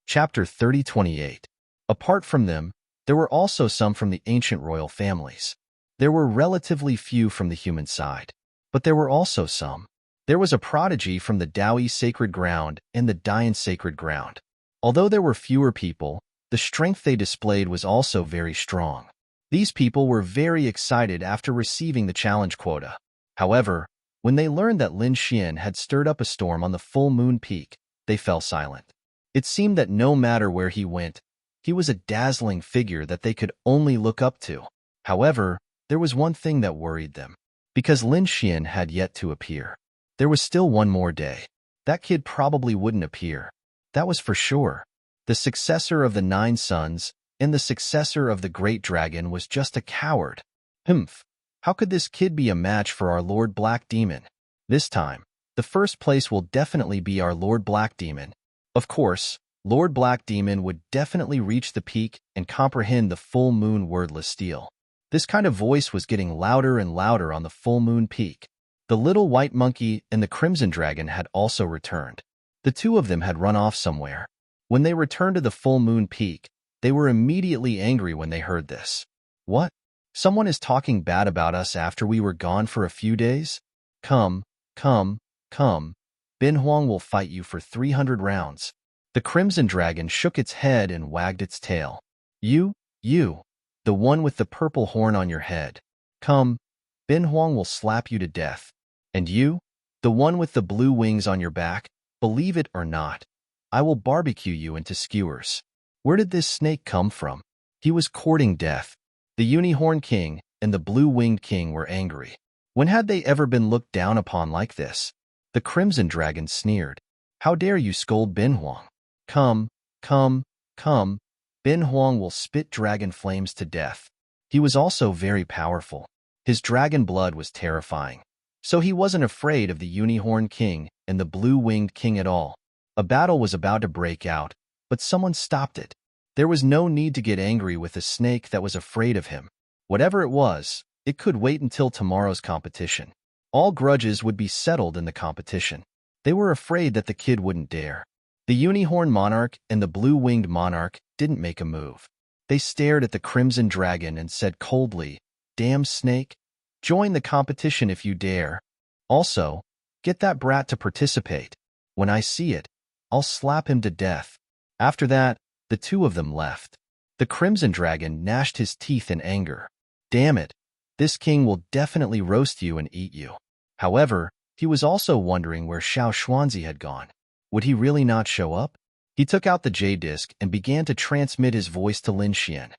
Chapter 30:28. Apart from them, there were also some from the ancient royal families. There were relatively few from the human side, but there were also some. There was a prodigy from the Daoi sacred ground and the Dian sacred ground. Although there were fewer people, the strength they displayed was also very strong. These people were very excited after receiving the challenge quota. However, when they learned that Lin Xian had stirred up a storm on the full moon peak, they fell silent. It seemed that no matter where he went, he was a dazzling figure that they could only look up to. However, there was one thing that worried them. Because Lin Xian had yet to appear. There was still one more day. That kid probably wouldn't appear. That was for sure. The successor of the 9 sons and the successor of the great dragon was just a coward. Humph! How could this kid be a match for our Lord Black Demon? This time, the first place will definitely be our Lord Black Demon. Of course, Lord Black Demon would definitely reach the peak and comprehend the full moon wordless steel. This kind of voice was getting louder and louder on the full moon peak. The little white monkey and the crimson dragon had also returned. The two of them had run off somewhere. When they returned to the full moon peak, they were immediately angry when they heard this. What? Someone is talking bad about us after we were gone for a few days? Come, come, come. Bin Huang will fight you for 300 rounds. The crimson dragon shook its head and wagged its tail. You, the one with the purple horn on your head. Come, Bin Huang will slap you to death. And you, the one with the blue wings on your back, believe it or not, I will barbecue you into skewers. Where did this snake come from? He was courting death. The Unicorn King and the Blue-Winged King were angry. When had they ever been looked down upon like this? The crimson dragon sneered. How dare you scold Bin Huang? Come, come, come. Bin Huang will spit dragon flames to death. He was also very powerful. His dragon blood was terrifying. So he wasn't afraid of the Unicorn King and the Blue-Winged King at all. A battle was about to break out, but someone stopped it. There was no need to get angry with a snake that was afraid of him. Whatever it was, it could wait until tomorrow's competition. All grudges would be settled in the competition. They were afraid that the kid wouldn't dare. The Unicorn Monarch and the Blue-Winged Monarch didn't make a move. They stared at the Crimson Dragon and said coldly, Damn snake, join the competition if you dare. Also, get that brat to participate. When I see it, I'll slap him to death. After that, the two of them left. The Crimson Dragon gnashed his teeth in anger. Damn it, this king will definitely roast you and eat you. However, he was also wondering where Xiao Xuanzi had gone. Would he really not show up? He took out the Jade Disc and began to transmit his voice to Lin Xian.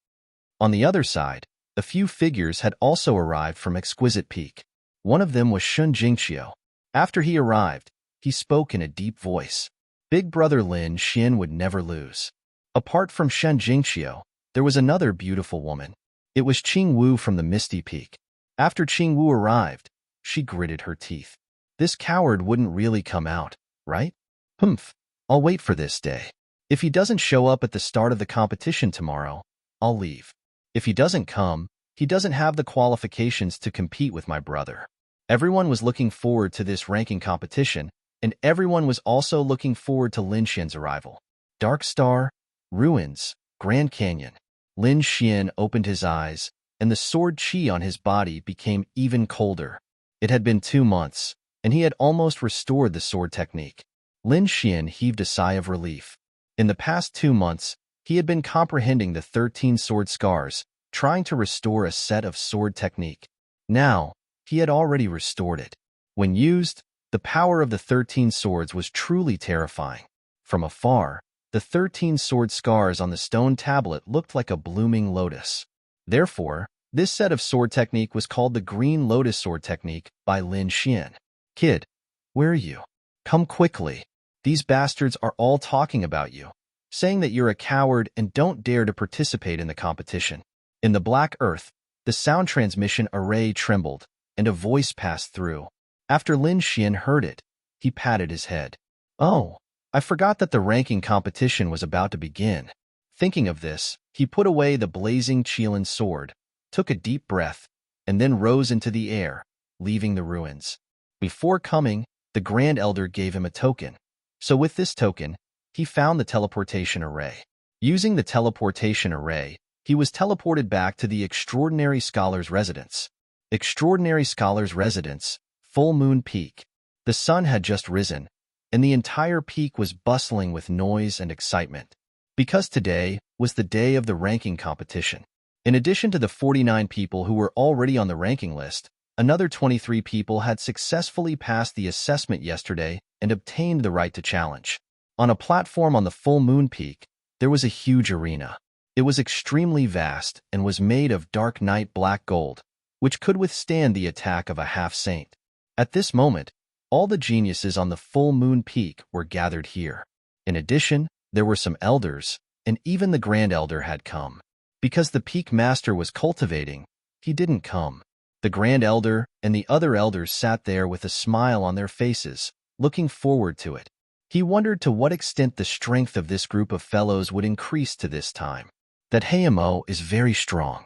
On the other side, a few figures had also arrived from Exquisite Peak. One of them was Shun Jingqiu. After he arrived, he spoke in a deep voice. Big brother Lin Xian would never lose. Apart from Shun Jingqiu, there was another beautiful woman. It was Qing Wu from the Misty Peak. After Qing Wu arrived, she gritted her teeth. This coward wouldn't really come out, right? Humph, I'll wait for this day. If he doesn't show up at the start of the competition tomorrow, I'll leave. If he doesn't come, he doesn't have the qualifications to compete with my brother. Everyone was looking forward to this ranking competition, and everyone was also looking forward to Lin Xian's arrival. Dark Star, Ruins, Grand Canyon. Lin Xian opened his eyes, and the sword chi on his body became even colder. It had been 2 months, and he had almost restored the sword technique. Lin Xian heaved a sigh of relief. In the past 2 months, he had been comprehending the 13 sword scars, trying to restore a set of sword technique. Now, he had already restored it. When used, the power of the 13 swords was truly terrifying. From afar, the 13 sword scars on the stone tablet looked like a blooming lotus. Therefore, this set of sword technique was called the Green Lotus Sword Technique by Lin Xian. Kid, where are you? Come quickly. These bastards are all talking about you, saying that you're a coward and don't dare to participate in the competition. In the Black Earth, the sound transmission array trembled, and a voice passed through. After Lin Xian heard it, he patted his head. Oh, I forgot that the ranking competition was about to begin. Thinking of this, he put away the blazing Qilin sword, took a deep breath, and then rose into the air, leaving the ruins. Before coming, the Grand Elder gave him a token. So with this token, he found the teleportation array. Using the teleportation array, he was teleported back to the Extraordinary Scholar's residence. Extraordinary Scholar's residence, Full Moon Peak. The sun had just risen, and the entire peak was bustling with noise and excitement. Because today was the day of the ranking competition. In addition to the 49 people who were already on the ranking list, another 23 people had successfully passed the assessment yesterday and obtained the right to challenge. On a platform on the Full Moon Peak, there was a huge arena. It was extremely vast and was made of dark night black gold, which could withstand the attack of a half-saint. At this moment, all the geniuses on the Full Moon Peak were gathered here. In addition, there were some elders, and even the Grand Elder had come. Because the Peak Master was cultivating, he didn't come. The Grand Elder and the other elders sat there with a smile on their faces, looking forward to it. He wondered to what extent the strength of this group of fellows would increase to this time. That Hayamo is very strong.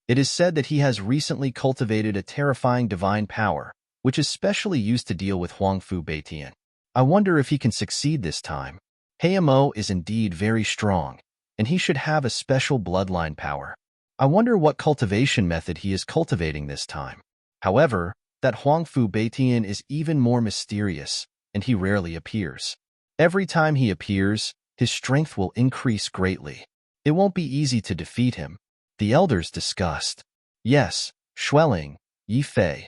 It is said that he has recently cultivated a terrifying divine power, which is specially used to deal with Huangfu Beitian. I wonder if he can succeed this time. Hayamo is indeed very strong, and he should have a special bloodline power. I wonder what cultivation method he is cultivating this time. However, that Huangfu Beitian is even more mysterious, and he rarely appears. Every time he appears, his strength will increase greatly. It won't be easy to defeat him. The elders discussed. Yes, Schwelling, Yifei,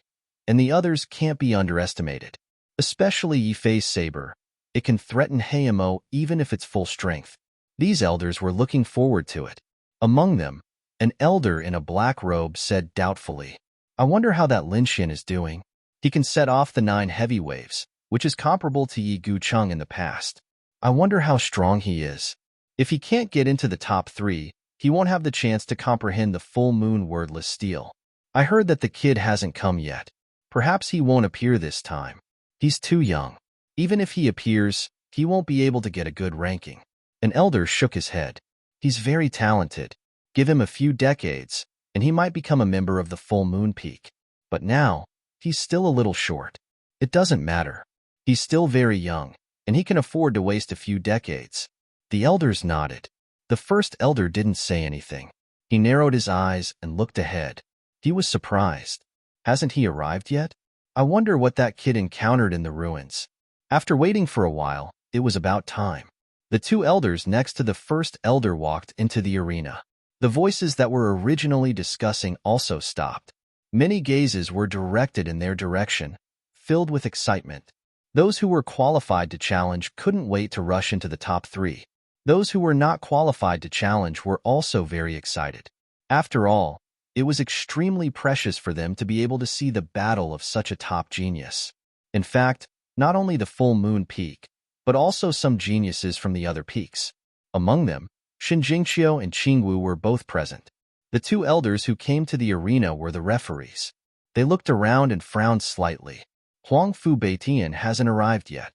and the others can't be underestimated. Especially Yifei's saber. It can threaten Hayamo even if it's full strength. These elders were looking forward to it. Among them, an elder in a black robe said doubtfully, I wonder how that Linxian is doing. He can set off the 9 heavy waves, which is comparable to Yi Gucheng in the past. I wonder how strong he is. If he can't get into the top 3, he won't have the chance to comprehend the full moon wordless steel. I heard that the kid hasn't come yet. Perhaps he won't appear this time. He's too young. Even if he appears, he won't be able to get a good ranking. An elder shook his head. He's very talented. Give him a few decades, and he might become a member of the Full Moon Peak. But now, he's still a little short. It doesn't matter. He's still very young, and he can afford to waste a few decades. The elders nodded. The first elder didn't say anything. He narrowed his eyes and looked ahead. He was surprised. Hasn't he arrived yet? I wonder what that kid encountered in the ruins. After waiting for a while, it was about time. The 2 elders next to the first elder walked into the arena. The voices that were originally discussing also stopped. Many gazes were directed in their direction, filled with excitement. Those who were qualified to challenge couldn't wait to rush into the top 3. Those who were not qualified to challenge were also very excited. After all, it was extremely precious for them to be able to see the battle of such a top genius. In fact, not only the Full Moon Peak, but also some geniuses from the other peaks. Among them, Shinjingqiu and Qingwu were both present. The 2 elders who came to the arena were the referees. They looked around and frowned slightly. Huangfu Beitian hasn't arrived yet.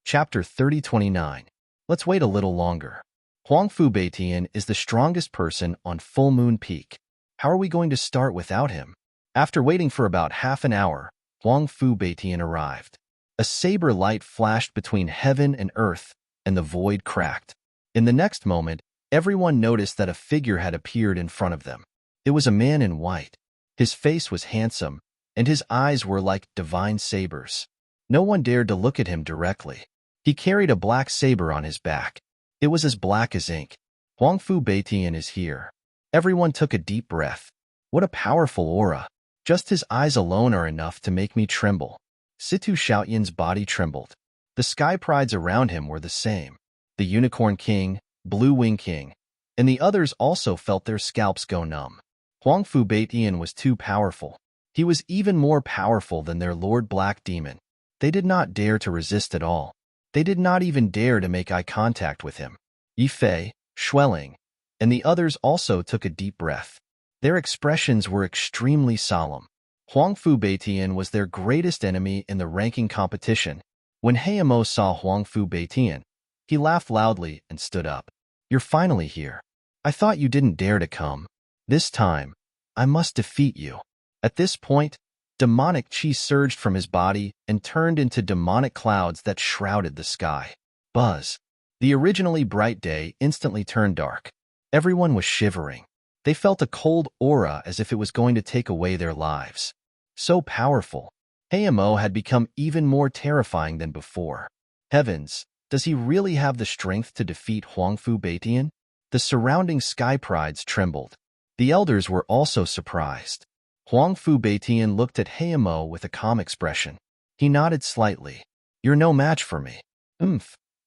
Chapter 3029. Let's wait a little longer. Huangfu Beitian is the strongest person on Full Moon Peak. How are we going to start without him? After waiting for about half an hour, Huangfu Beitian arrived. A saber light flashed between heaven and earth, and the void cracked. In the next moment, everyone noticed that a figure had appeared in front of them. It was a man in white. His face was handsome, and his eyes were like divine sabers. No one dared to look at him directly. He carried a black saber on his back. It was as black as ink. Huangfu Beitian is here. Everyone took a deep breath. What a powerful aura. Just his eyes alone are enough to make me tremble. Situ Xiaoyan's body trembled. The sky prides around him were the same. The Unicorn King, Blue Wing King, and the others also felt their scalps go numb. Huangfu Beitian was too powerful. He was even more powerful than their Lord Black Demon. They did not dare to resist at all. They did not even dare to make eye contact with him. Yifei, Schwelling, and the others also took a deep breath. Their expressions were extremely solemn. Huangfu Beitian was their greatest enemy in the ranking competition. When Hayamo saw Huangfu Beitian, he laughed loudly and stood up. You're finally here. I thought you didn't dare to come. This time, I must defeat you. At this point, demonic chi surged from his body and turned into demonic clouds that shrouded the sky. Buzz. The originally bright day instantly turned dark. Everyone was shivering. They felt a cold aura as if it was going to take away their lives. So powerful. Hayamo had become even more terrifying than before. Heavens, does he really have the strength to defeat Huangfu Beitian? The surrounding sky prides trembled. The elders were also surprised. Huangfu Beitian looked at Hayamo with a calm expression. He nodded slightly. You're no match for me.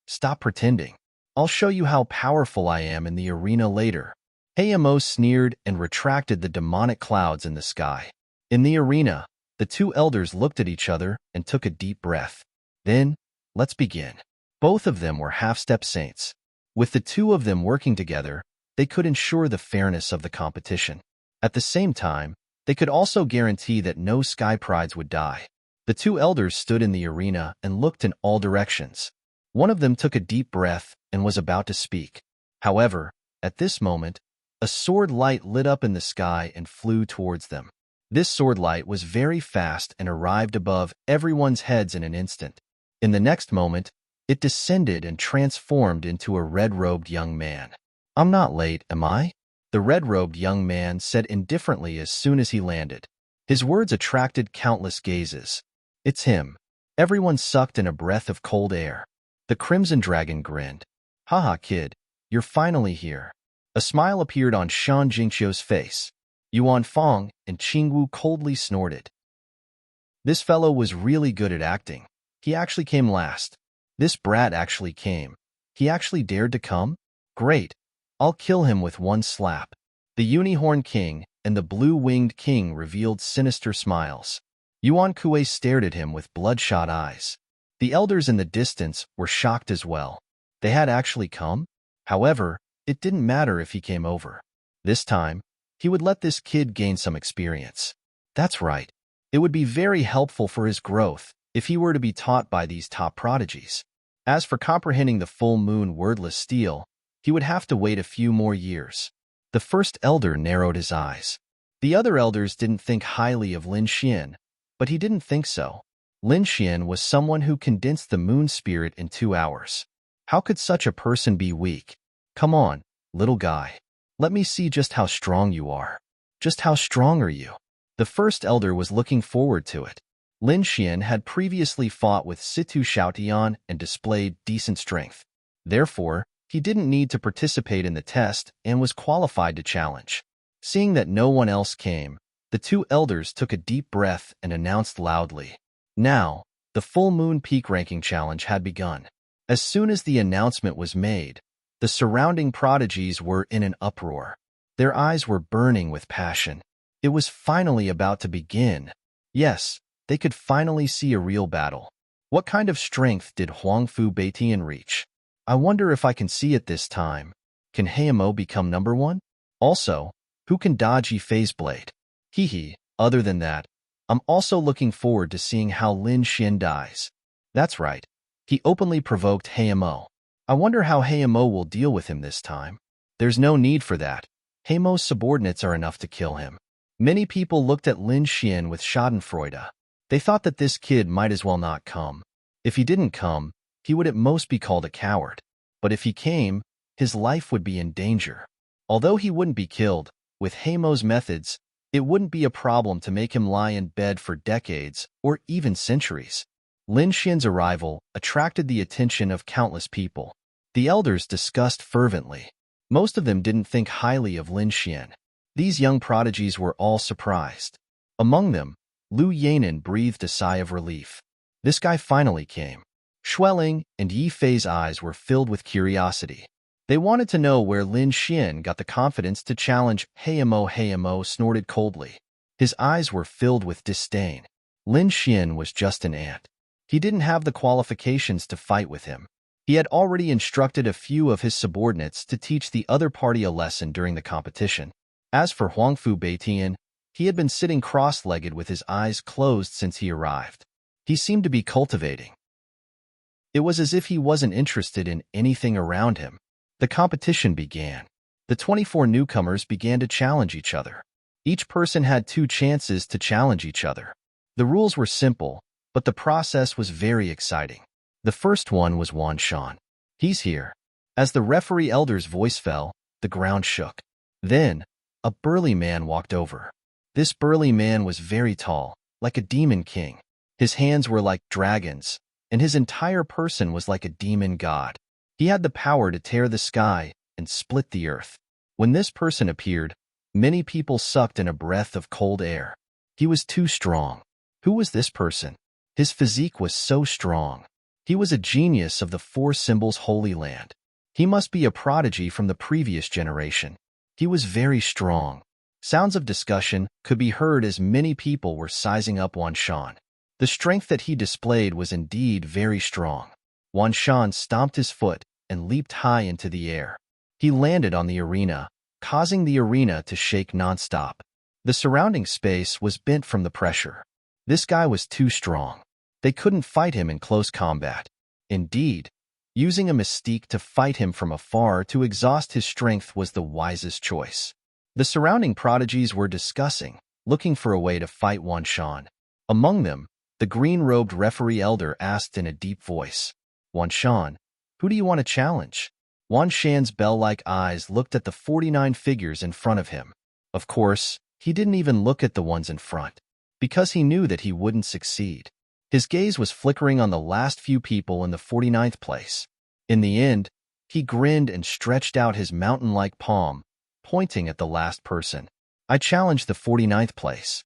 Stop pretending. I'll show you how powerful I am in the arena later. Hayamo sneered and retracted the demonic clouds in the sky. In the arena, the two elders looked at each other and took a deep breath. Then, let's begin. Both of them were half-step saints. With the two of them working together, they could ensure the fairness of the competition. At the same time, they could also guarantee that no sky prides would die. The two elders stood in the arena and looked in all directions. One of them took a deep breath and was about to speak. However, at this moment, a sword light lit up in the sky and flew towards them. This sword light was very fast and arrived above everyone's heads in an instant. In the next moment, it descended and transformed into a red-robed young man. I'm not late, am I? The red-robed young man said indifferently as soon as he landed. His words attracted countless gazes. It's him. Everyone sucked in a breath of cold air. The Crimson Dragon grinned. Haha, kid, you're finally here. A smile appeared on Shan Jingqiu's face. Yuan Fong and Qingwu coldly snorted. This fellow was really good at acting. He actually came last. This brat actually came. He actually dared to come? Great. I'll kill him with one slap. The Unicorn King and the Blue-Winged King revealed sinister smiles. Yuan Kuei stared at him with bloodshot eyes. The elders in the distance were shocked as well. They had actually come? However, it didn't matter if he came over. This time, he would let this kid gain some experience. That's right. It would be very helpful for his growth if he were to be taught by these top prodigies. As for comprehending the full moon wordless steel, he would have to wait a few more years. The first elder narrowed his eyes. The other elders didn't think highly of Lin Xian, but he didn't think so. Lin Xian was someone who condensed the moon spirit in 2 hours. How could such a person be weak? Come on, little guy. Let me see just how strong you are. Just how strong are you? The first elder was looking forward to it. Lin Xian had previously fought with Situ Xiaotian and displayed decent strength. Therefore, he didn't need to participate in the test and was qualified to challenge. Seeing that no one else came, the two elders took a deep breath and announced loudly. Now, the full moon peak ranking challenge had begun. As soon as the announcement was made, the surrounding prodigies were in an uproar. Their eyes were burning with passion. It was finally about to begin. Yes, they could finally see a real battle. What kind of strength did Huangfu Beitian reach? I wonder if I can see it this time. Can Hayamo become number one? Also, who can dodge Phase Blade? Other than that, I'm also looking forward to seeing how Lin Xian dies. That's right. He openly provoked Hayamo. I wonder how Hayamo will deal with him this time. There's no need for that. Hayamo's subordinates are enough to kill him. Many people looked at Lin Xian with schadenfreude. They thought that this kid might as well not come. If he didn't come, he would at most be called a coward. But if he came, his life would be in danger. Although he wouldn't be killed, with Hayamo's methods, it wouldn't be a problem to make him lie in bed for decades or even centuries. Lin Xian's arrival attracted the attention of countless people. The elders discussed fervently. Most of them didn't think highly of Lin Xian. These young prodigies were all surprised. Among them, Lu Yanan breathed a sigh of relief. This guy finally came. Xueling and Yi Fei's eyes were filled with curiosity. They wanted to know where Lin Xian got the confidence to challenge Hayamo. Hayamo snorted coldly. His eyes were filled with disdain. Lin Xian was just an ant. He didn't have the qualifications to fight with him. He had already instructed a few of his subordinates to teach the other party a lesson during the competition. As for Huangfu Beitian, he had been sitting cross-legged with his eyes closed since he arrived. He seemed to be cultivating. It was as if he wasn't interested in anything around him. The competition began. The 24 newcomers began to challenge each other. Each person had 2 chances to challenge each other. The rules were simple, but the process was very exciting. The first one was Wan Shan. He's here. As the referee elder's voice fell, the ground shook. Then, a burly man walked over. This burly man was very tall, like a demon king. His hands were like dragons, and his entire person was like a demon god. He had the power to tear the sky and split the earth. When this person appeared, many people sucked in a breath of cold air. He was too strong. Who was this person? His physique was so strong. He was a genius of the Four Symbols Holy Land. He must be a prodigy from the previous generation. He was very strong. Sounds of discussion could be heard as many people were sizing up Wan Shan. The strength that he displayed was indeed very strong. Wan Shan stomped his foot and leaped high into the air. He landed on the arena, causing the arena to shake nonstop. The surrounding space was bent from the pressure. This guy was too strong. They couldn't fight him in close combat. Indeed, using a mystique to fight him from afar to exhaust his strength was the wisest choice. The surrounding prodigies were discussing, looking for a way to fight Wan Shan. Among them, the green-robed referee elder asked in a deep voice, "Wan Shan, who do you want to challenge?" Wan Shan's bell-like eyes looked at the 49 figures in front of him. Of course, he didn't even look at the ones in front, because he knew that he wouldn't succeed. His gaze was flickering on the last few people in the 49th place. In the end, he grinned and stretched out his mountain-like palm, pointing at the last person. "I challenge the 49th place."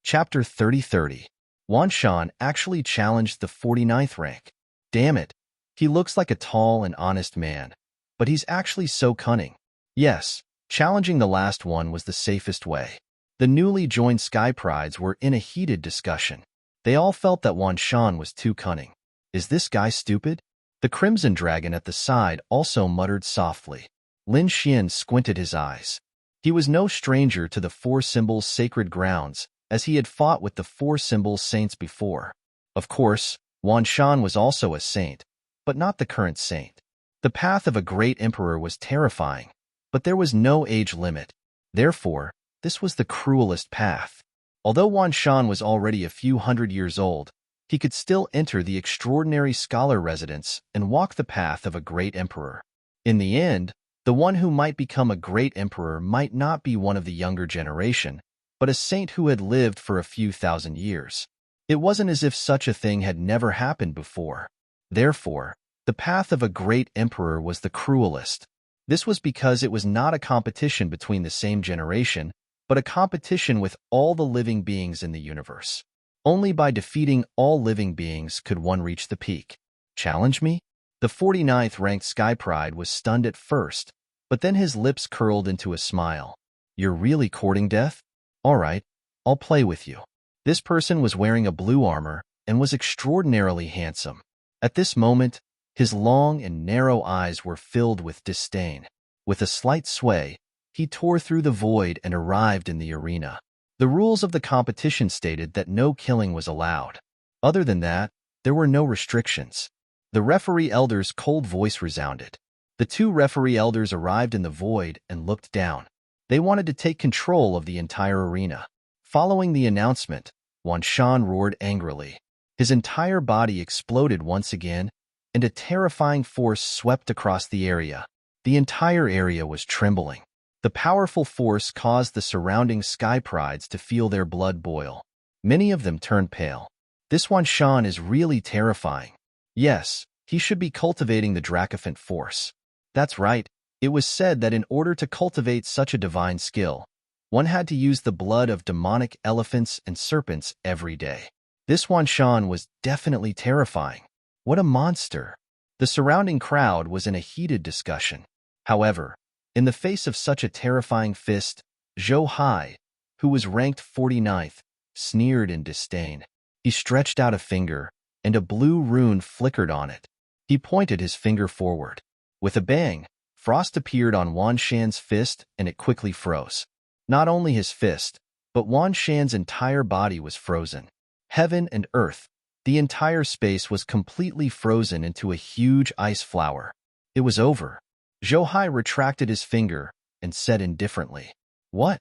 Chapter 30:30. Wan Shan actually challenged the 49th rank. Damn it, he looks like a tall and honest man, but he's actually so cunning. Yes, challenging the last one was the safest way. The newly joined Sky Prides were in a heated discussion. They all felt that Wan Shan was too cunning. Is this guy stupid? The Crimson Dragon at the side also muttered softly. Lin Xian squinted his eyes. He was no stranger to the Four Symbols sacred grounds, as he had fought with the Four Symbols saints before. Of course, Wan Shan was also a saint, but not the current saint. The path of a great emperor was terrifying, but there was no age limit. Therefore, this was the cruelest path. Although Wan Shan was already a few hundred years old, he could still enter the extraordinary scholar residence and walk the path of a great emperor. In the end, the one who might become a great emperor might not be one of the younger generation, but a saint who had lived for a few thousand years. It wasn't as if such a thing had never happened before. Therefore, the path of a great emperor was the cruelest. This was because it was not a competition between the same generation, but a competition with all the living beings in the universe. Only by defeating all living beings could one reach the peak. Challenge me? The 49th ranked Sky Pride was stunned at first, but then his lips curled into a smile. You're really courting death? All right, I'll play with you. This person was wearing a blue armor and was extraordinarily handsome. At this moment, his long and narrow eyes were filled with disdain. With a slight sway, he tore through the void and arrived in the arena. The rules of the competition stated that no killing was allowed. Other than that, there were no restrictions. The referee elder's cold voice resounded. The two referee elders arrived in the void and looked down. They wanted to take control of the entire arena. Following the announcement, Wan Shan roared angrily. His entire body exploded once again, and a terrifying force swept across the area. The entire area was trembling. The powerful force caused the surrounding Sky Prides to feel their blood boil. Many of them turned pale. This Wan Shan is really terrifying. Yes, he should be cultivating the Dracophant force. That's right. It was said that in order to cultivate such a divine skill, one had to use the blood of demonic elephants and serpents every day. This Wan Shan was definitely terrifying. What a monster! The surrounding crowd was in a heated discussion. However, in the face of such a terrifying fist, Zhou Hai, who was ranked 49th, sneered in disdain. He stretched out a finger, and a blue rune flickered on it. He pointed his finger forward. With a bang, frost appeared on Wan Shan's fist and it quickly froze. Not only his fist, but Wan Shan's entire body was frozen. Heaven and earth, the entire space was completely frozen into a huge ice flower. It was over. Zhou Hai retracted his finger and said indifferently, "What?"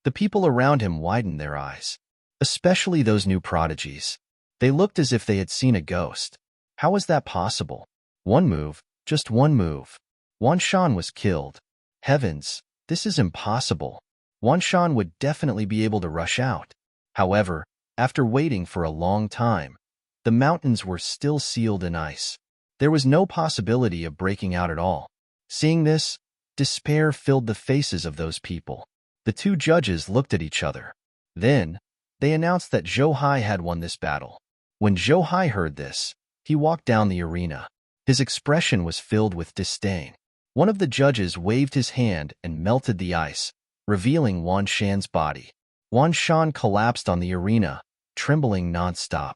The people around him widened their eyes, especially those new prodigies. They looked as if they had seen a ghost. How was that possible? One move, just one move. Wan Shan was killed. Heavens, this is impossible. Wan Shan would definitely be able to rush out. However, after waiting for a long time, the mountains were still sealed in ice. There was no possibility of breaking out at all. Seeing this, despair filled the faces of those people. The two judges looked at each other. Then, they announced that Zhou Hai had won this battle. When Zhou Hai heard this, he walked down the arena. His expression was filled with disdain. One of the judges waved his hand and melted the ice, revealing Wan Shan's body. Wan Shan collapsed on the arena, trembling nonstop.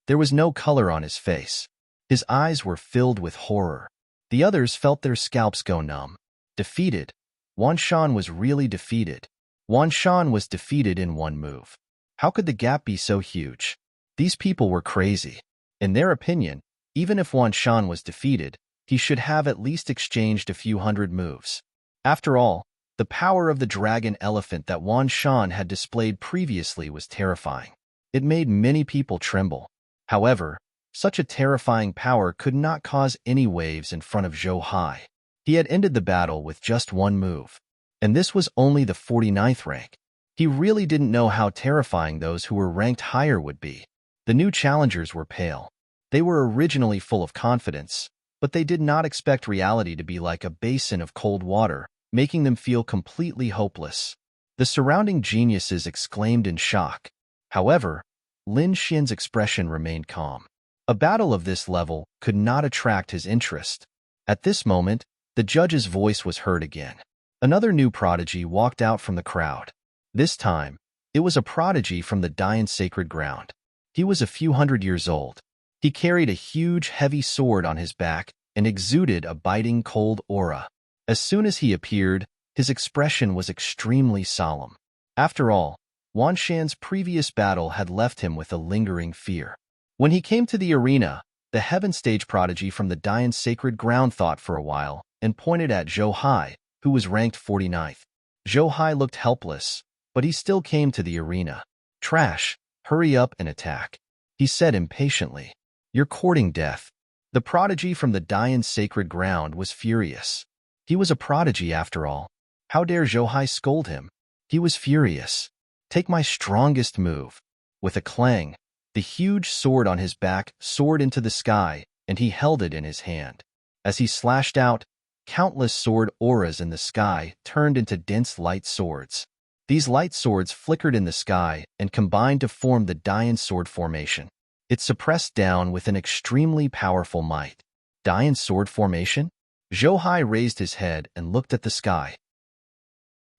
There was no color on his face. His eyes were filled with horror. The others felt their scalps go numb. Defeated. Wan Shan was really defeated. Wan Shan was defeated in one move. How could the gap be so huge? These people were crazy. In their opinion, even if Wan Shan was defeated, he should have at least exchanged a few hundred moves. After all, the power of the dragon elephant that Wan Shan had displayed previously was terrifying. It made many people tremble. However, such a terrifying power could not cause any waves in front of Zhou Hai. He had ended the battle with just one move. And this was only the 49th rank. He really didn't know how terrifying those who were ranked higher would be. The new challengers were pale. They were originally full of confidence, but they did not expect reality to be like a basin of cold water, making them feel completely hopeless. The surrounding geniuses exclaimed in shock. However, Lin Xin's expression remained calm. A battle of this level could not attract his interest. At this moment, the judge's voice was heard again. Another new prodigy walked out from the crowd. This time, it was a prodigy from the Dayan sacred ground. He was a few hundred years old. He carried a huge, heavy sword on his back and exuded a biting, cold aura. As soon as he appeared, his expression was extremely solemn. After all, Wan Shan's previous battle had left him with a lingering fear. When he came to the arena, the heaven stage prodigy from the Dayan sacred ground thought for a while and pointed at Zhou Hai, who was ranked 49th. Zhou Hai looked helpless, but he still came to the arena. "Trash, hurry up and attack," he said impatiently. "You're courting death." The prodigy from the Dayan sacred ground was furious. He was a prodigy after all. How dare Zhou Hai scold him? He was furious. "Take my strongest move." With a clang, the huge sword on his back soared into the sky, and he held it in his hand. As he slashed out, countless sword auras in the sky turned into dense light swords. These light swords flickered in the sky and combined to form the Dayan sword formation. It suppressed down with an extremely powerful might. Dayan sword formation? Zhou Hai raised his head and looked at the sky.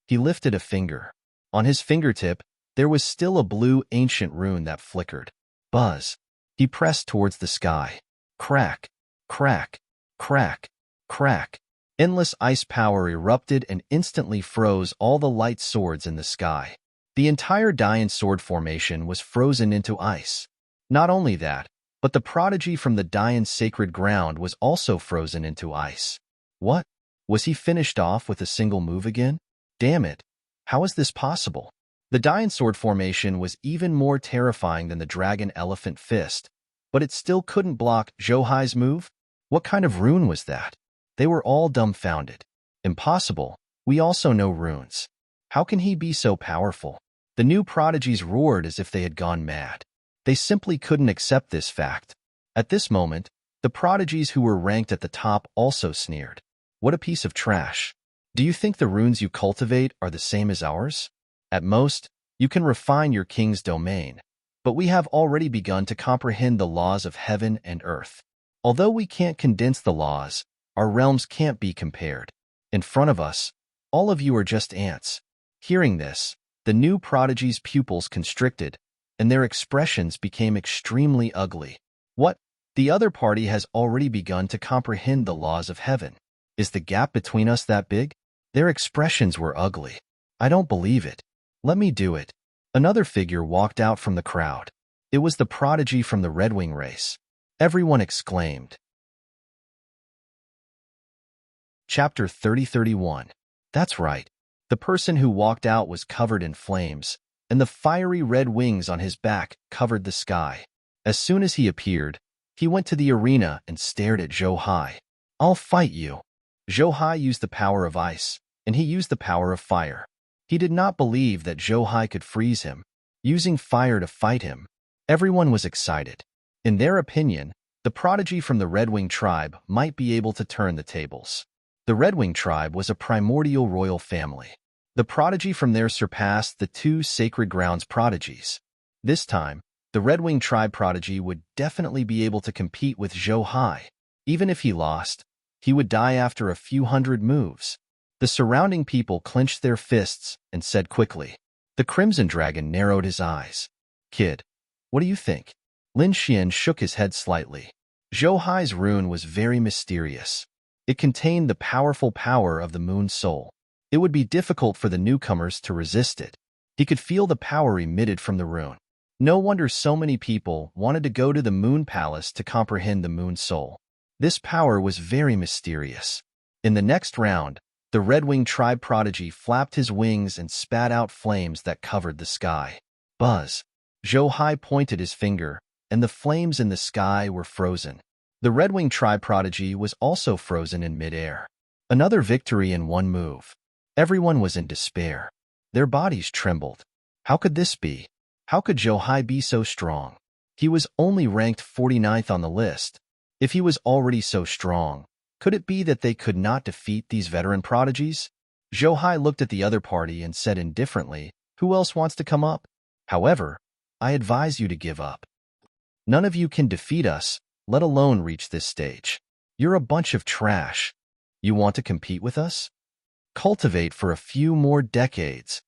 He lifted a finger. On his fingertip, there was still a blue ancient rune that flickered. Buzz. He pressed towards the sky. Crack, crack, crack, crack. Endless ice power erupted and instantly froze all the light swords in the sky. The entire Dayan sword formation was frozen into ice. Not only that, but the prodigy from the Dayan sacred ground was also frozen into ice. What? Was he finished off with a single move again? Damn it. How is this possible? The Dayan sword formation was even more terrifying than the dragon elephant fist, but it still couldn't block Zhou Hai's move? What kind of rune was that? They were all dumbfounded. Impossible. We also know runes. How can he be so powerful? The new prodigies roared as if they had gone mad. They simply couldn't accept this fact. At this moment, the prodigies who were ranked at the top also sneered. What a piece of trash. Do you think the runes you cultivate are the same as ours? At most, you can refine your king's domain, but we have already begun to comprehend the laws of heaven and earth. Although we can't condense the laws, our realms can't be compared. In front of us, all of you are just ants. Hearing this, the new prodigy's pupils constricted, and their expressions became extremely ugly. What? The other party has already begun to comprehend the laws of heaven. Is the gap between us that big? Their expressions were ugly. I don't believe it. Let me do it. Another figure walked out from the crowd. It was the prodigy from the Red Wing race. Everyone exclaimed. Chapter 30-31. That's right. The person who walked out was covered in flames, and the fiery red wings on his back covered the sky. As soon as he appeared, he went to the arena and stared at Zhou Hai. "I'll fight you." Zhou Hai used the power of ice, and he used the power of fire. He did not believe that Zhou Hai could freeze him, using fire to fight him. Everyone was excited. In their opinion, the prodigy from the Red Wing tribe might be able to turn the tables. The Red Wing tribe was a primordial royal family. The prodigy from there surpassed the two Sacred Grounds prodigies. This time, the Red Wing tribe prodigy would definitely be able to compete with Zhou Hai. Even if he lost, he would die after a few hundred moves. The surrounding people clenched their fists and said quickly. The Crimson Dragon narrowed his eyes. "Kid, what do you think?" Lin Xian shook his head slightly. Zhou Hai's rune was very mysterious. It contained the powerful power of the Moon Soul. It would be difficult for the newcomers to resist it. He could feel the power emitted from the rune. No wonder so many people wanted to go to the Moon Palace to comprehend the Moon Soul. This power was very mysterious. In the next round, the Red Wing tribe prodigy flapped his wings and spat out flames that covered the sky. Buzz! Zhou Hai pointed his finger, and the flames in the sky were frozen. The Red Wing tribe prodigy was also frozen in midair. Another victory in one move. Everyone was in despair. Their bodies trembled. How could this be? How could Zhou Hai be so strong? He was only ranked 49th on the list. If he was already so strong, could it be that they could not defeat these veteran prodigies? Zhou Hai looked at the other party and said indifferently, "Who else wants to come up? However, I advise you to give up. None of you can defeat us, let alone reach this stage. You're a bunch of trash. You want to compete with us? Cultivate for a few more decades.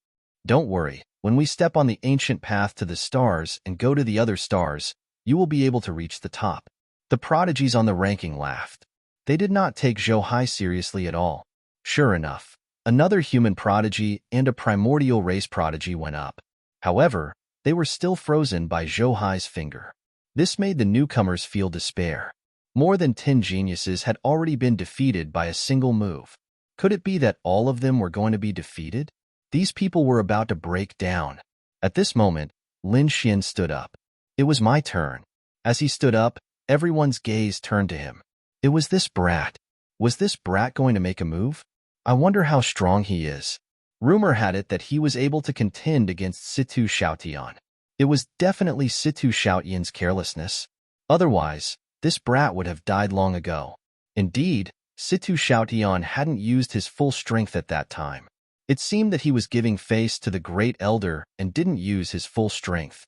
Don't worry, when we step on the ancient path to the stars and go to the other stars, you will be able to reach the top." The prodigies on the ranking laughed. They did not take Zhou Hai seriously at all. Sure enough, another human prodigy and a primordial race prodigy went up. However, they were still frozen by Zhou Hai's finger. This made the newcomers feel despair. More than 10 geniuses had already been defeated by a single move. Could it be that all of them were going to be defeated? These people were about to break down. At this moment, Lin Xian stood up. It was my turn. As he stood up, everyone's gaze turned to him. It was this brat. Was this brat going to make a move? I wonder how strong he is. Rumor had it that he was able to contend against Situ Xiaotian. It was definitely Situ Xiaotian's carelessness. Otherwise, this brat would have died long ago. Indeed, Situ Xiaotian hadn't used his full strength at that time. It seemed that he was giving face to the Great Elder and didn't use his full strength.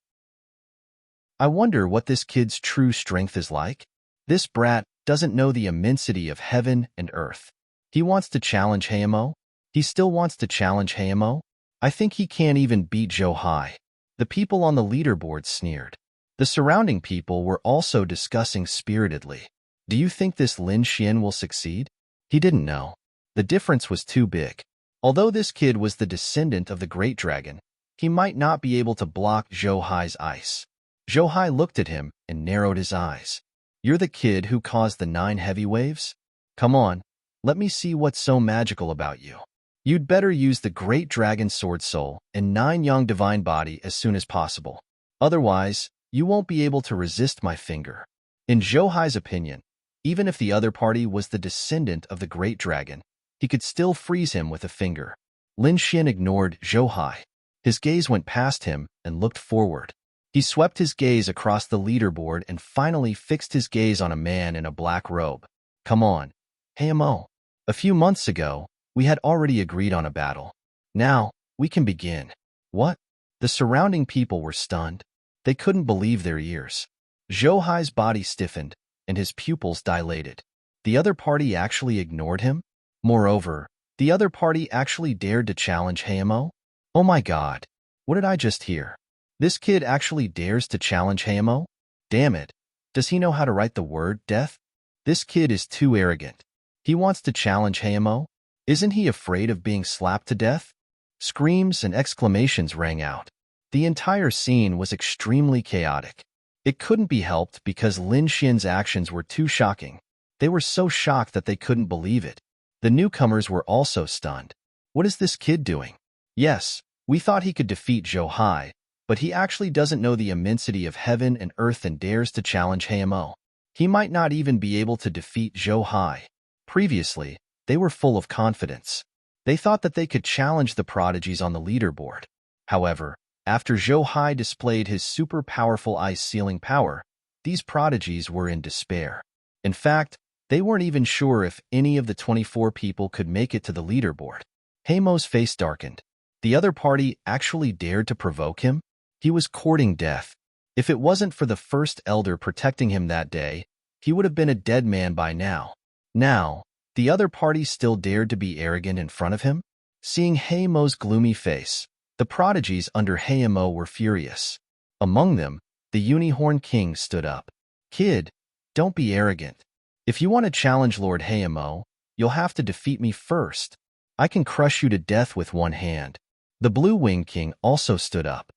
I wonder what this kid's true strength is like. This brat doesn't know the immensity of heaven and earth. He wants to challenge Hayamo. He still wants to challenge Hayamo. I think he can't even beat Zhou Hai. The people on the leaderboard sneered. The surrounding people were also discussing spiritedly. Do you think this Lin Xian will succeed? He didn't know. The difference was too big. Although this kid was the descendant of the Great Dragon, he might not be able to block Zhou Hai's ice. Zhou Hai looked at him and narrowed his eyes. You're the kid who caused the 9 heavy waves? Come on, let me see what's so magical about you. You'd better use the Great Dragon Sword Soul and 9 Yang Divine Body as soon as possible. Otherwise, you won't be able to resist my finger. In Zhou Hai's opinion, even if the other party was the descendant of the Great Dragon, he could still freeze him with a finger. Lin Xian ignored Zhou Hai. His gaze went past him and looked forward. He swept his gaze across the leaderboard and finally fixed his gaze on a man in a black robe. Come on, Hayamo. A few months ago, we had already agreed on a battle. Now, we can begin. What? The surrounding people were stunned. They couldn't believe their ears. Zhou Hai's body stiffened, and his pupils dilated. The other party actually ignored him? Moreover, the other party actually dared to challenge Hayamo? Oh my god, what did I just hear? This kid actually dares to challenge Hayamo? Damn it, does he know how to write the word death? This kid is too arrogant. He wants to challenge Hayamo? Isn't he afraid of being slapped to death? Screams and exclamations rang out. The entire scene was extremely chaotic. It couldn't be helped because Lin Xian's actions were too shocking. They were so shocked that they couldn't believe it. The newcomers were also stunned. What is this kid doing? Yes, we thought he could defeat Zhou Hai, but he actually doesn't know the immensity of heaven and earth and dares to challenge Heimo. He might not even be able to defeat Zhou Hai. Previously, they were full of confidence. They thought that they could challenge the prodigies on the leaderboard. However, after Zhou Hai displayed his super powerful ice-sealing power, these prodigies were in despair. In fact, they weren't even sure if any of the 24 people could make it to the leaderboard. Heimo's face darkened. The other party actually dared to provoke him? He was courting death. If it wasn't for the first elder protecting him that day, he would have been a dead man by now. Now, the other party still dared to be arrogant in front of him? Seeing Heimo's gloomy face, the prodigies under Heimo were furious. Among them, the Unicorn King stood up. "Kid, don't be arrogant. If you want to challenge Lord Heimo, you'll have to defeat me first. I can crush you to death with one hand." The Blue Winged King also stood up.